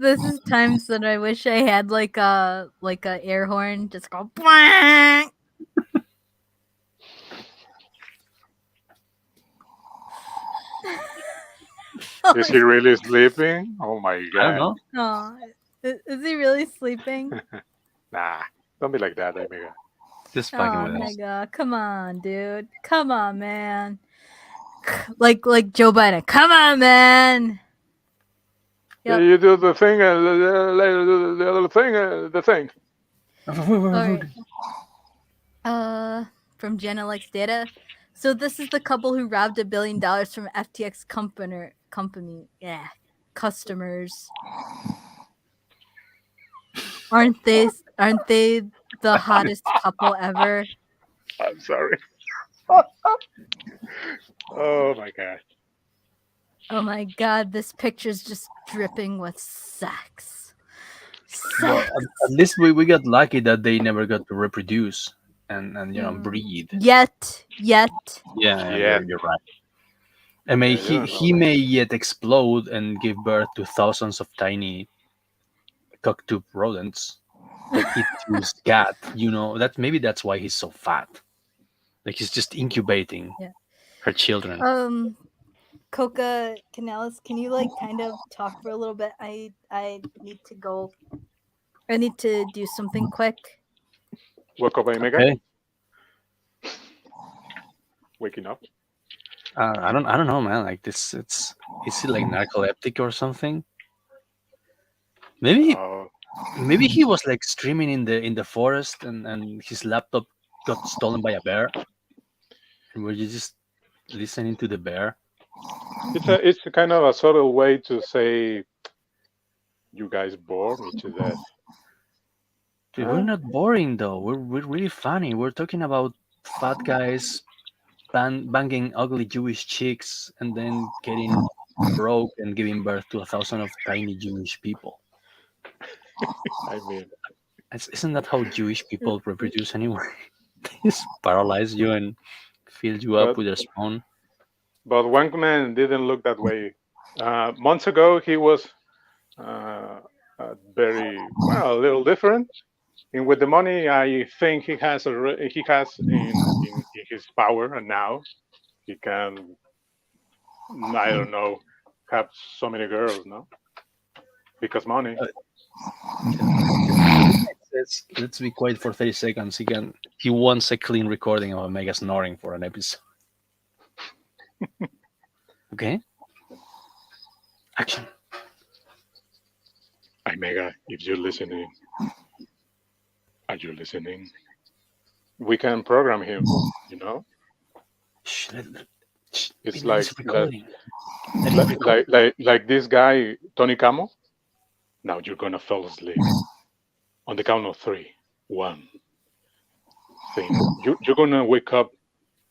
This is times that I wish I had like a air horn, just go. Bwang! Is he really sleeping? Oh my I don't god. know. Oh, is he really sleeping? Nah, don't be like that, Omega. Just fucking Oh with my us. god! Come on, dude. Come on, man. Like Joe Biden. Come on, man. Yep. You do the thing, the other thing, the thing. Alright. From Jenna Likes Data. So this is the couple who robbed $1 billion from FTX company. Yeah, customers. Aren't they the hottest couple ever? I'm sorry. Oh my god. Oh my god, this picture's just dripping with sex. Well, Sex. at least we got lucky that they never got to reproduce and breed. Yet. Yeah, Yeah. you're right. I mean, Yeah, you don't know he that. may yet explode and give birth to thousands of tiny cocktooth rodents that eat his cat. That's why he's so fat. Like he's just incubating her children. Coca Canales, can you like kind of talk for a little bit? I need to go. I need to do something quick. Woke up, Omega. Okay. Waking up. I don't know, man. Like this, is it like narcoleptic or something? Maybe Oh, he was like streaming in the forest and his laptop got stolen by a bear. And were you just listening to the bear? it's a kind of a subtle way to say, you guys bore me to death. Dude, we're not boring though. We're really funny. We're talking about fat guys banging ugly Jewish chicks and then getting broke and giving birth to 1,000 of tiny Jewish people. I mean, Isn't that how Jewish people reproduce anyway? They just paralyze you and fill you up with their spawn. but one man didn't look that way. Months ago, he was very a little different. And with the money, I think he has in his power, and now he can, I don't know, have so many girls, no? Because money. Let's be quiet for 30 seconds. He wants a clean recording of Omega snoring for an episode. Okay? Action. Omega, if you're listening, are you listening? We can program him, you know? Shh, It's like like this guy, Tony Camo. Now you're gonna fall asleep. On the count of 3. 1. Think. You're gonna wake up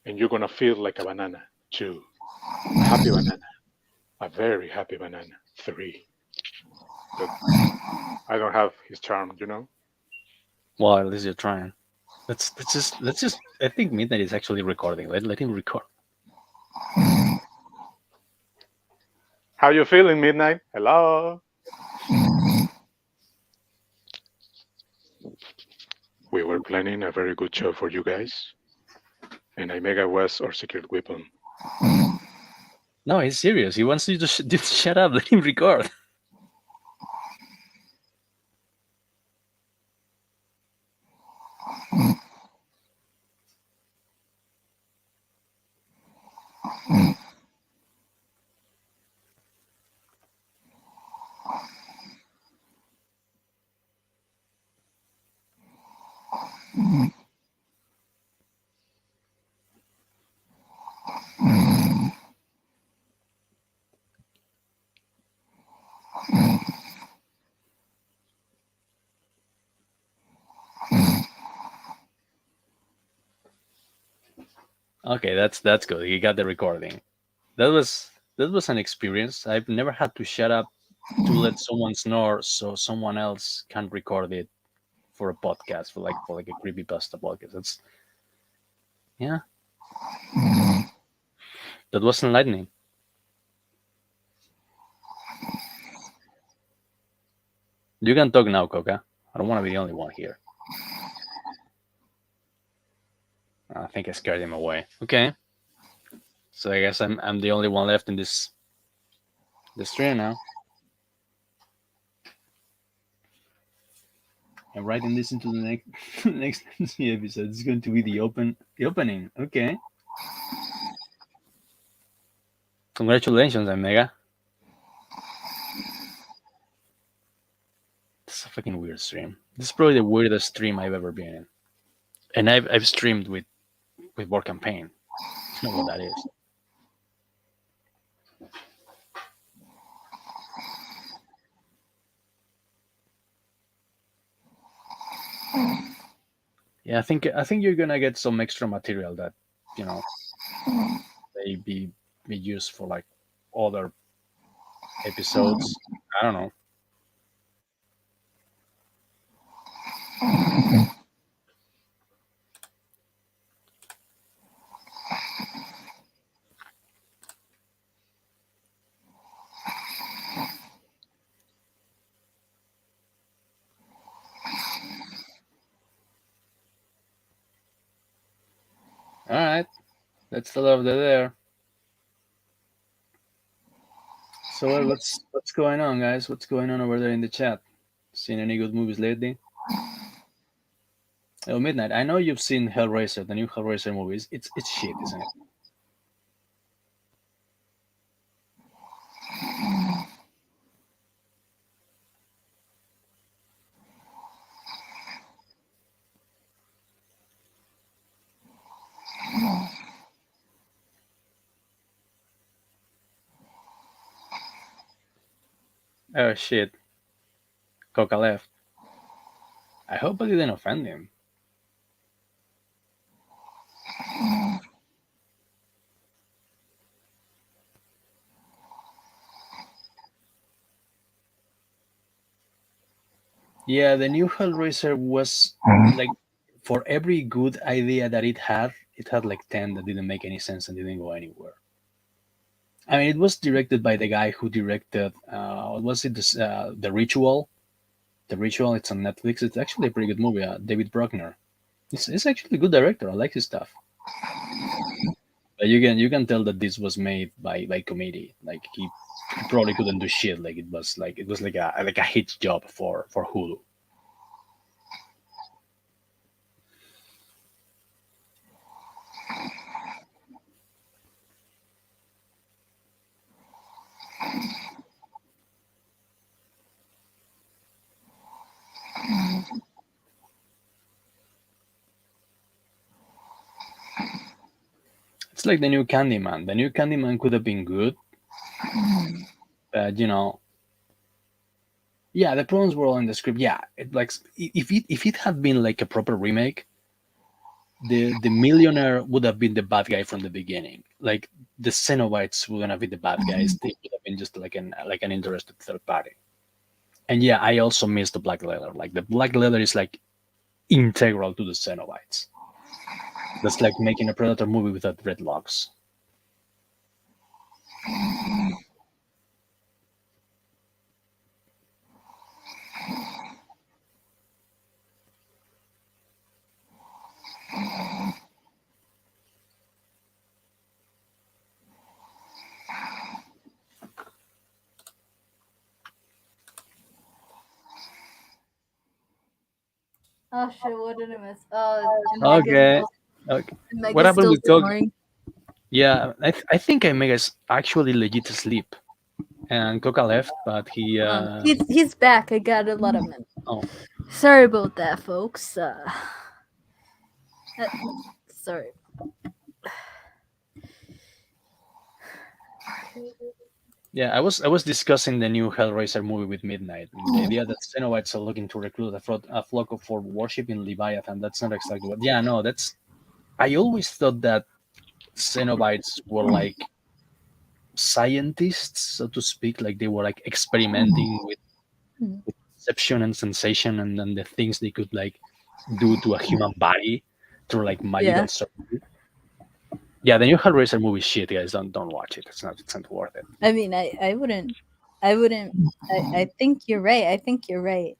and you're gonna feel like a banana. 2. A happy banana. A very happy banana. 3. But I don't have his charm, you know? Well, at least you're trying. Let's just. I think Midnight is actually recording. Let him record. How you feeling, Midnight? Hello. We were planning a very good show for you guys, and Omega was our secret weapon. No, he's serious. He wants you to just shut up. Let him record. Okay, that's good. You got the recording. That was an experience. I've never had to shut up to let someone snore so someone else can record it for a podcast, for like a creepypasta podcast. That's yeah. That was enlightening. You can talk now, Coca. I don't want to be the only one here. I think I scared him away. Okay. So I guess I'm the only one left in this stream now. I'm writing this into the next next episode. It's going to be the opening. Okay. Congratulations, Omega. This is a fucking weird stream. This is probably the weirdest stream I've ever been in. And I've streamed with War Campaign. You know what that is. Yeah, I think you're gonna get some extra material that, you know, may be used for like other episodes. I don't know. All right, that's the love there. So what's going on, guys? What's going on over there in the chat? Seen any good movies lately? Oh, Midnight. I know you've seen Hellraiser, the new Hellraiser movies. It's shit, isn't it? Oh shit. Coca left. I hope I didn't offend him. Yeah, the new Hellraiser was like, for every good idea that it had like 10 that didn't make any sense and didn't go anywhere. I mean, it was directed by the guy who directed, what was it, The Ritual? The Ritual, it's on Netflix. It's actually a pretty good movie. David Bruckner. It's actually a good director. I like his stuff. But you can tell that this was made by committee. Like he probably couldn't do shit. Like it was like a hit job for Hulu. It's like the new Candyman. The new Candyman could have been good, but you know, yeah, the problems were all in the script. Yeah, if it had been like a proper remake, the millionaire would have been the bad guy from the beginning. Like the Cenobites wouldn't have been the bad guys. They would have been just like an interested third party. And yeah, I also miss the black leather. Like the black leather is like integral to the Cenobites. That's like making a Predator movie without dreadlocks. Oh shit! What did I miss? Oh, Okay. Okay. Mega's What happened still with Coca? snoring. Yeah, I think Mega's actually legit asleep, and Coca left, but he. He's back. I gotta let him in. Oh. Sorry about that, folks. Sorry. Yeah, I was discussing the new Hellraiser movie with Midnight. The idea that Cenobites are looking to recruit a flock of for worshiping Leviathan. That's not exactly what. Yeah, no, that's. I always thought that Cenobites were like scientists, so to speak. Like they were like experimenting with perception and sensation, and then the things they could like do to a human body through like Yeah. magical surgery. Yeah, the new Hellraiser movie shit, guys. Don't watch it. It's not worth it. I mean, I wouldn't. I think you're right. I think you're right.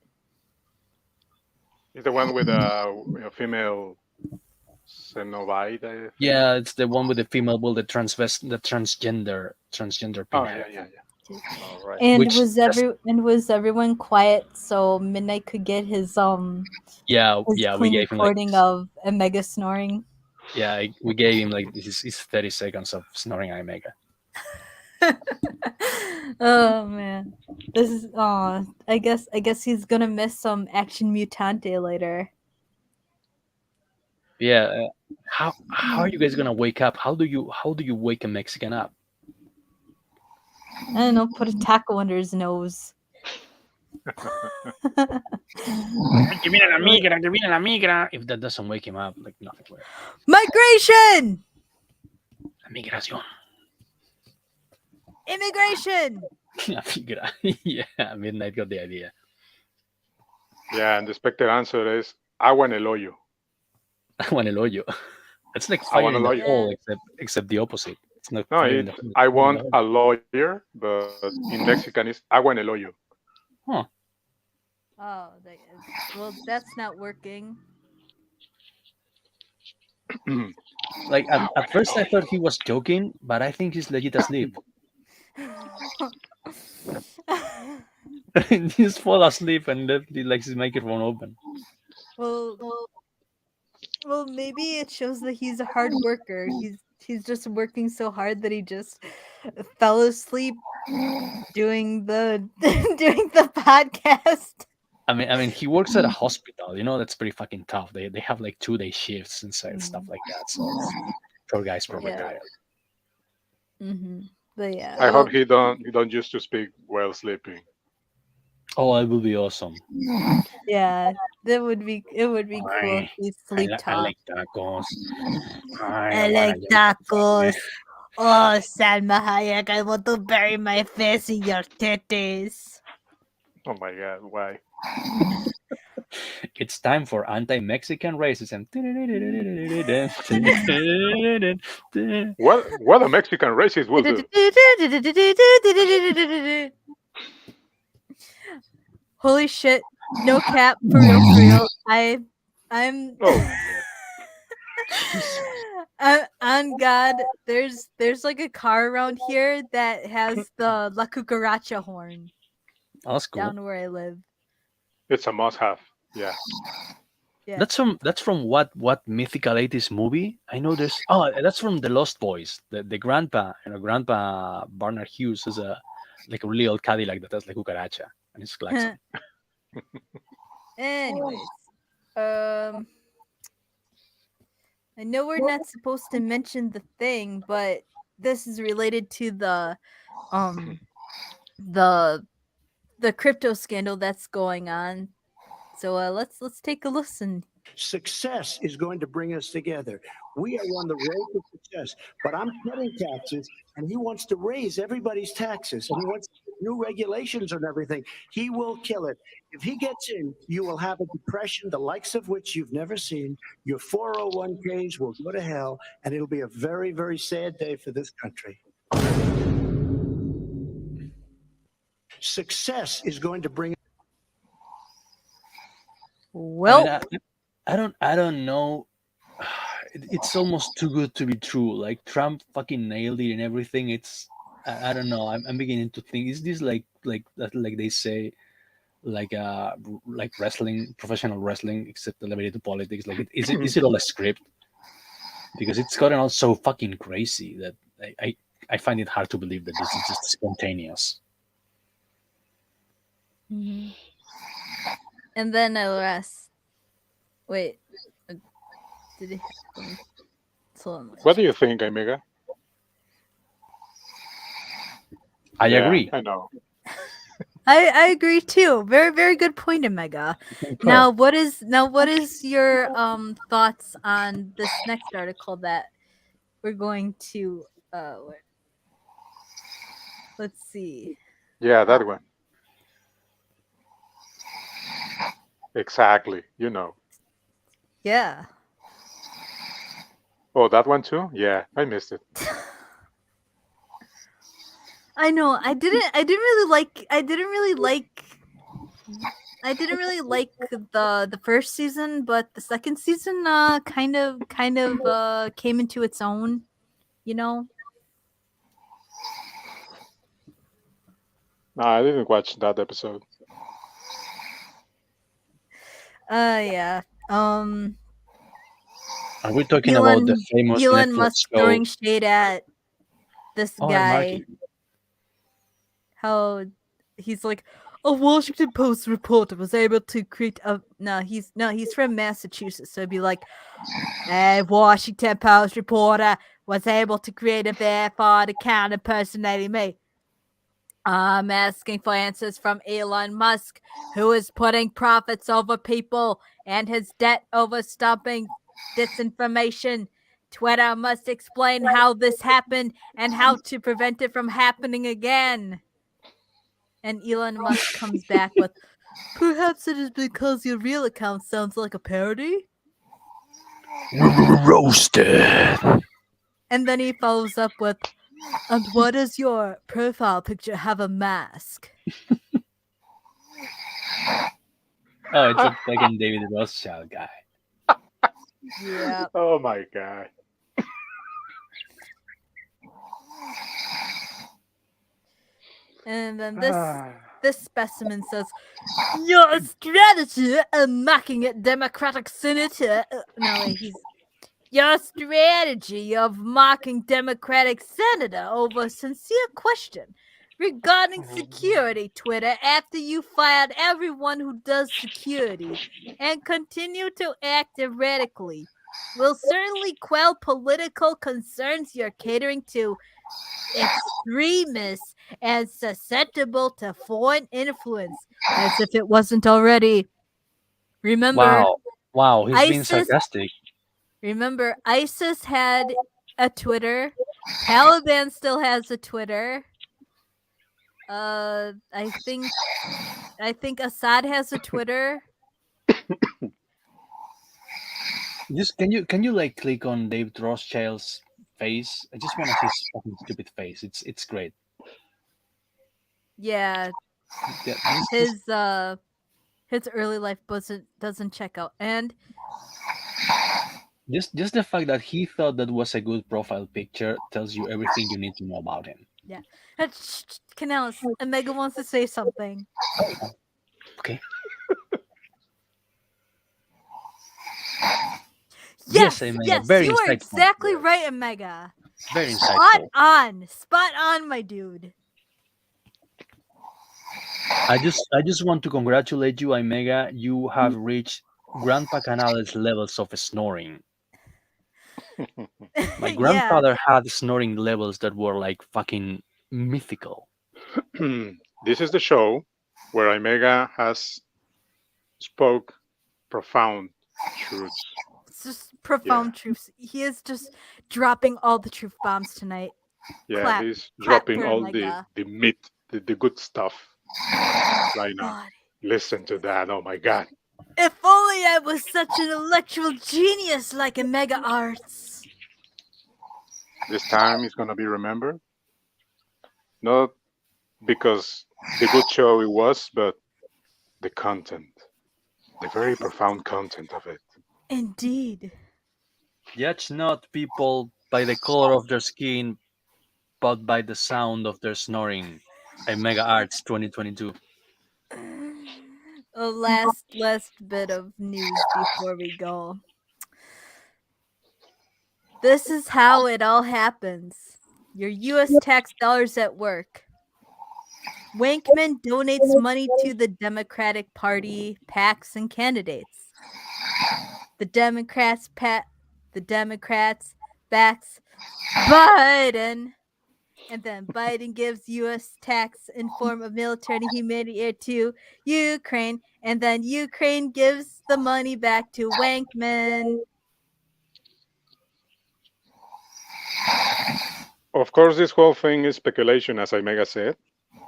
It's the one with a female Cenobite, I think. Yeah, it's the one with the female bull, the transgender Oh pinhead. yeah. All right. And Which was everyone quiet so Midnight could get his yeah, his we clean gave him like recording of Omega snoring? we gave him like his 30 seconds of snoring Omega. Oh man, this is I guess he's gonna miss some Action Mutante later. Yeah, how are you guys gonna wake up? How do you wake a Mexican up? I don't know. Put a taco under his nose. If that doesn't wake him up, like nothing will. Migration, La migración. immigration. La migra. Yeah, Midnight got the idea. Yeah, and the expected answer is agua en el hoyo. I want el hoyo. It's like I fire want in a the lawyer. hole, except the opposite. It's not No, fire in the it's hole. I It's fire in want the a lawyer, but in Mexican it's agua en el hoyo. hole. Huh. Oh, well, that's not working. Like at first I thought he was joking, but I think he's legit asleep. He just fall asleep and left like his microphone open. well, well, maybe it shows that he's a hard worker. He's just working so hard that he just fell asleep doing the doing the podcast. I mean, he works at a hospital. That's pretty fucking tough. They have like 2-day shifts and stuff like that. So poor guy's probably Yeah. tired. Mm-hmm. But yeah, I hope he don't used to speak while sleeping. Oh, it would be awesome. yeah, it would be cool if he sleep I talk. like tacos. I like tacos. Oh, Salma Hayek, I want to bury my face in your titties. Oh my God, why? It's time for anti-Mexican racism. What a Mexican racist will do? Holy shit! No cap, for real. I'm. Oh, On God, there's like a car around here that has the La Cucaracha horn Oh, that's cool. down where I live. it's a must-have. Yeah. Yeah. That's from what mythical 80s movie? I know there's that's from The Lost Boys. The grandpa Barnard Hughes is a really old Cadillac that has like cucaracha and it's klaxon. Anyways, I know we're not supposed to mention the thing, but this is related to the crypto scandal that's going on. So let's take a listen. Success is going to bring us together. We are on the road to success, but I'm cutting taxes, and he wants to raise everybody's taxes, and he wants new regulations and everything. He will kill it. If he gets in, you will have a depression, the likes of which you've never seen. Your 401ks will go to hell, and it'll be a very, very sad day for this country. Success is going to bring. Well, I don't know. It's almost too good to be true. Like Trump fucking nailed it and everything. I don't know. I'm beginning to think, is this like they say, like wrestling, professional wrestling, except elevated to politics? Like is it all a script? Because it's gotten all so fucking crazy that I find it hard to believe that this is just spontaneous. and then I'll ask. Wait. Did he? Let me. So let me What do check. you think, Omega? I Yeah, agree. I know. I agree too. Very very good point, Omega. Concur. What is your thoughts on this next article that we're going to wait, let's see. Yeah, that one. Exactly. You know. Yeah. Oh, that one too? Yeah, I missed it. I know. I didn't really like the first season, but the second season kind of came into its own, you know? No, I didn't watch that episode. Yeah. Are we talking about the famous Elon Netflix Musk show? throwing shade at this Oh, guy. Marky. How he's like, a Washington Post reporter was able to create a he's from Massachusetts, so it'd be like, a Washington Post reporter was able to create a verified account impersonating me. I'm asking for answers from Elon Musk, who is putting profits over people and his debt over stopping disinformation. Twitter must explain how this happened and how to prevent it from happening again. And Elon Musk comes back with, perhaps it is because your real account sounds like a parody? Roasted. And then he follows up with, and why does your profile picture have a mask? Oh, it's a fucking David Rothschild guy. Yeah. Oh my god. And then this specimen says, your strategy of mocking a Democratic senator. No, wait, he's. Your strategy of mocking Democratic senator over sincere question regarding security Twitter after you fired everyone who does security and continue to act erratically will certainly quell political concerns you're catering to extremists and susceptible to foreign influence, as if it wasn't already. Remember, Wow, he's being ISIS. sarcastic. Remember, ISIS had a Twitter. Taliban still has a Twitter. I think Assad has a Twitter. Just can you like click on David Rothschild's face? I just want to see his fucking stupid face. It's great. Yeah, Yeah, this- his early life doesn't check out. And just the fact that he thought that was a good profile picture tells you everything you need to know about him. yeah, Canales, Omega wants to say something. Okay. Yes, Omega. yes, Very you are insightful. exactly right, Omega. Very Spot insightful. spot on, my dude. I just want to congratulate you, Omega. You have reached Grandpa Canales levels of snoring. My Yeah. grandfather had snoring levels that were like fucking mythical. This is the show where Omega has spoke profound truths. It's just profound truths. He is just dropping all the truth bombs tonight. Yeah, Clap, he's clap dropping for all Omega. the meat, the good stuff right now. God. Listen to that. Oh my god. If only I was such an intellectual genius like Omega Arts. This time is gonna be remembered. Not because the good show it was, but the content. The very profound content of it. Indeed. Judge not people by the color of their skin, but by the sound of their snoring. Omega Arts 2022. A last bit of news before we go. This is how it all happens. Your U.S. tax dollars at work. Wankman donates money to the Democratic Party, PACs, and candidates. The Democrats The Democrats backs Biden. And then Biden gives U.S. tax in form of military and humanitarian aid to Ukraine. And then Ukraine gives the money back to Wankman. Of course, this whole thing is speculation, as Imega said,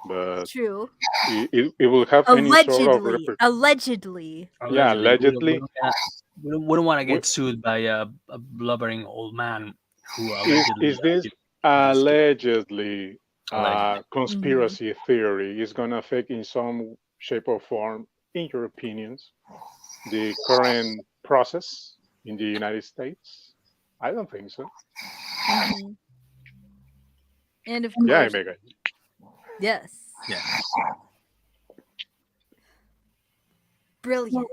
but True. it will have any sort of Allegedly. Yeah, allegedly. We don't want to We- get sued by a blubbering old man who Is allegedly. this allegedly Allegedly. conspiracy theory is going to affect in some shape or form, in your opinions, the current process in the United States? I don't think so. Mhm. And of Yeah, course, Omega. yes. Yeah. Brilliant.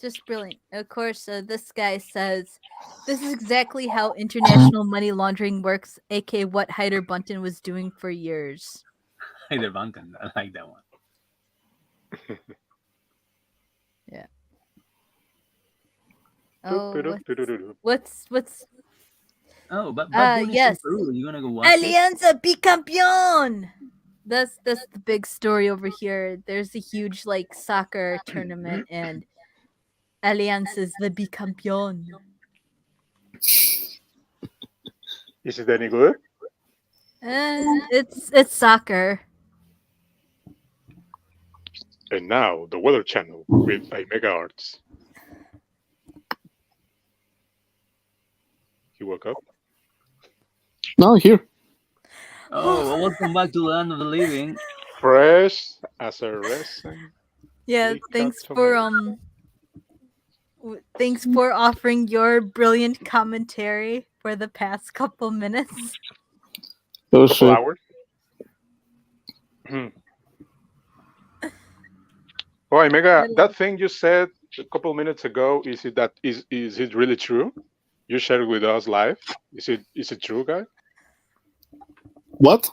Just brilliant. Of course, this guy says this is exactly how international money laundering works, aka what Hyder Bunton was doing for years. Hyder Bunton. I like that one. Yeah. Oh, what's Oh, but Bunny yes. in Peru. You gonna go watch it? Alianza Bicampeón. That's the big story over here. There's a huge like soccer tournament and Alianza is the bicampeón. Is it any good? It's soccer. And now the Weather Channel with Omega Arts. He woke up. No, here. Oh, well, welcome back to the land of the living. Fresh as a resin. Yeah, Pick thanks up for tomato. thanks for offering your brilliant commentary for the past couple minutes. Oh, Couple shit. hours. Oh, Omega, that thing you said a couple minutes ago, is it really true? You shared it with us live. Is it true, guy? What?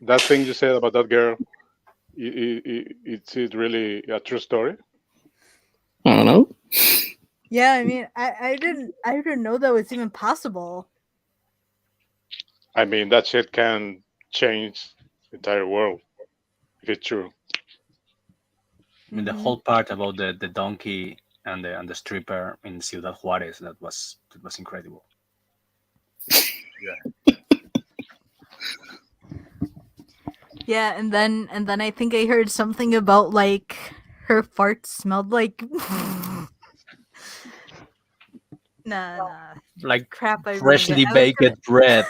That thing you said about that girl, is it really a true story? I don't know. Yeah, I mean, I didn't know that was even possible. I mean, that shit can change the entire world if it's true. I mean, the whole part about the donkey and the stripper in Ciudad Juarez, that was incredible. Yeah, and then I think I heard something about like her farts smelled like nah. Like Crap, I ruined freshly it. I was baked gonna- bread.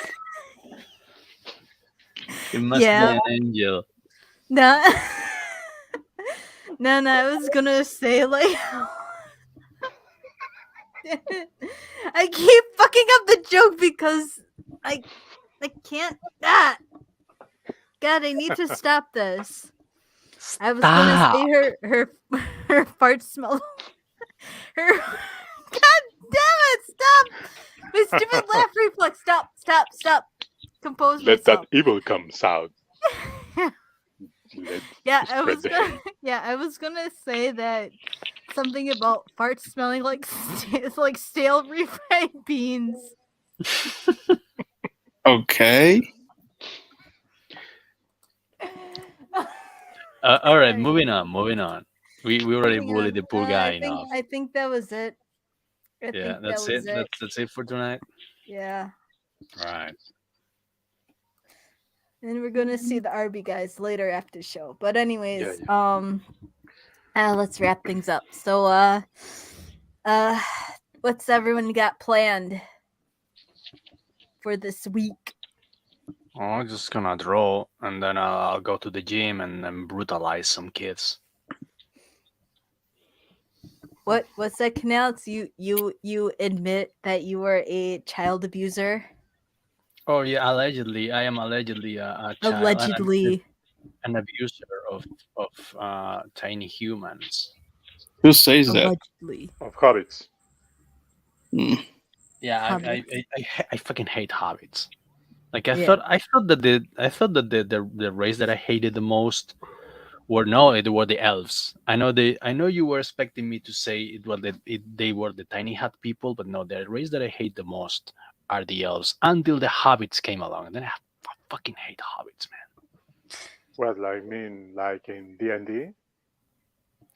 It must Yeah. be an angel. No. No, I was gonna say like I keep fucking up the joke because I can't God, I need to stop this. I was gonna say her fart smell her God damn it, stop! My stupid laugh reflex. Stop. Compose Let myself. that evil comes out. Yeah, Spread I was gonna say that something about farts smelling like like stale refried beans. Okay. All right, moving on. We already Moving bullied on. the poor guy enough. I think that was it. Yeah, that's it. That's it for tonight. Yeah. All right. And we're gonna see the RB guys later after the show. But anyways, Yeah, let's wrap things up. So what's everyone got planned for this week? Oh, I'm just gonna draw, and then I'll go to the gym and then brutalize some kids. What's that, Canals? You admit that you were a child abuser? Oh yeah, allegedly, I am allegedly a child, Allegedly. an abuser of tiny humans. Who says that? Allegedly. of hobbits. Hmm. Yeah, Hobbits. I fucking hate hobbits. Like I thought that the race that I hated the most Or no, it were the elves. I know you were expecting me to say they were the tiny hat people, but no, the race that I hate the most are the elves. Until the hobbits came along, and then I fucking hate hobbits, man. What, like mean, like in D&D?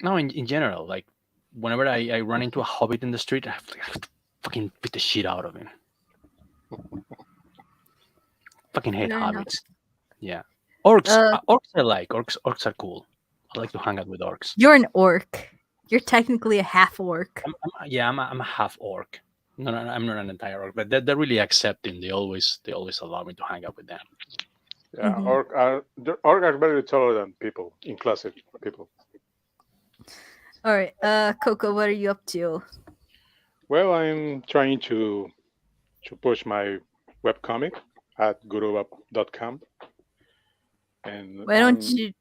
No, in general, like whenever I run into a hobbit in the street, I have to fucking beat the shit out of him. Fucking hate Fair enough. hobbits. Yeah, orcs. Uh, Orcs I like. Orcs are cool. I like to hang out with orcs. You're an orc. You're technically a half orc. I'm a half orc. No, I'm not an entire orc, but they're really accepting. They always allow me to hang out with them. Yeah, Mhm. orc are very tolerant people, inclusive people. All right, Coco, what are you up to? Well, I'm trying to push my webcomic at guruweb.com. And Why don't you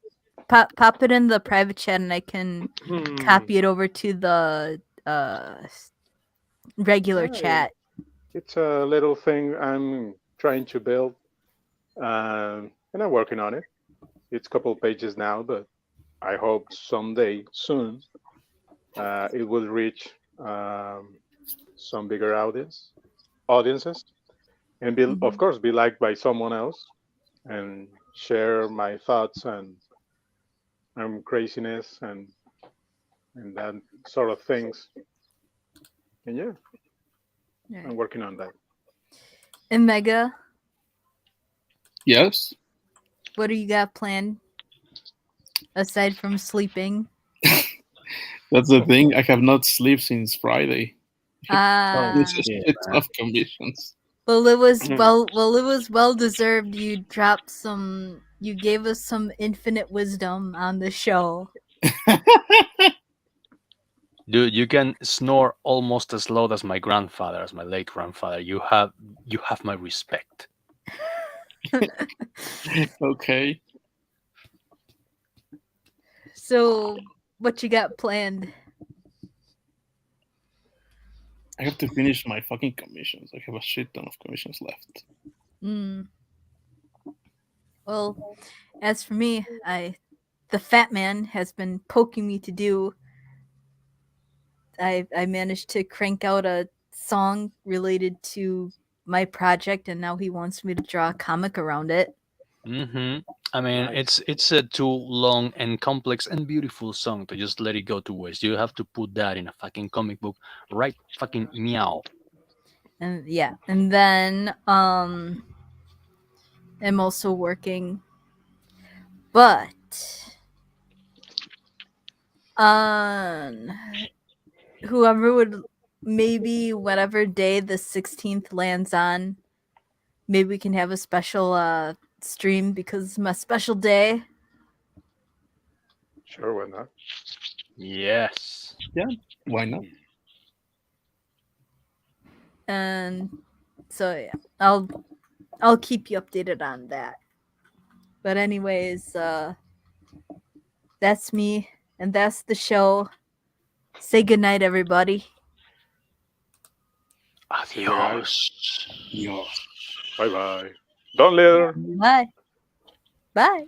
pop it in the private chat and I can copy it over to the regular Right. chat. It's a little thing I'm trying to build, and I'm working on it. It's a couple pages now, but I hope someday soon it will reach some bigger audiences, and be, of course, be liked by someone else, and share my thoughts and craziness and that sort of things. And yeah, I'm Right. working on that. And Mega, Yes. what do you got planned aside from sleeping? That's the thing. I have not slept since Friday. It's a Yeah, shit of conditions. Well, it was well deserved. You gave us some infinite wisdom on the show. dude, you can snore almost as loud as my grandfather, as my late grandfather. You have my respect. Okay. So, what you got planned? I have to finish my fucking commissions. I have a shit ton of commissions left. Well, as for me, the fat man has been poking me to do. I managed to crank out a song related to my project, and now he wants me to draw a comic around it. I mean, Nice. it's a too long and complex and beautiful song to just let it go to waste. You have to put that in a fucking comic book, right? Fucking meow. And yeah, and then I'm also working, but on whoever would maybe whatever day the 16th lands on, maybe we can have a special stream because it's my special day. Sure, why not? Yes. Why not? And so yeah, I'll keep you updated on that. But anyways, that's me and that's the show. Say goodnight, everybody. See you guys. Adios. Yeah. Bye bye. Don't litter. Bye. Bye.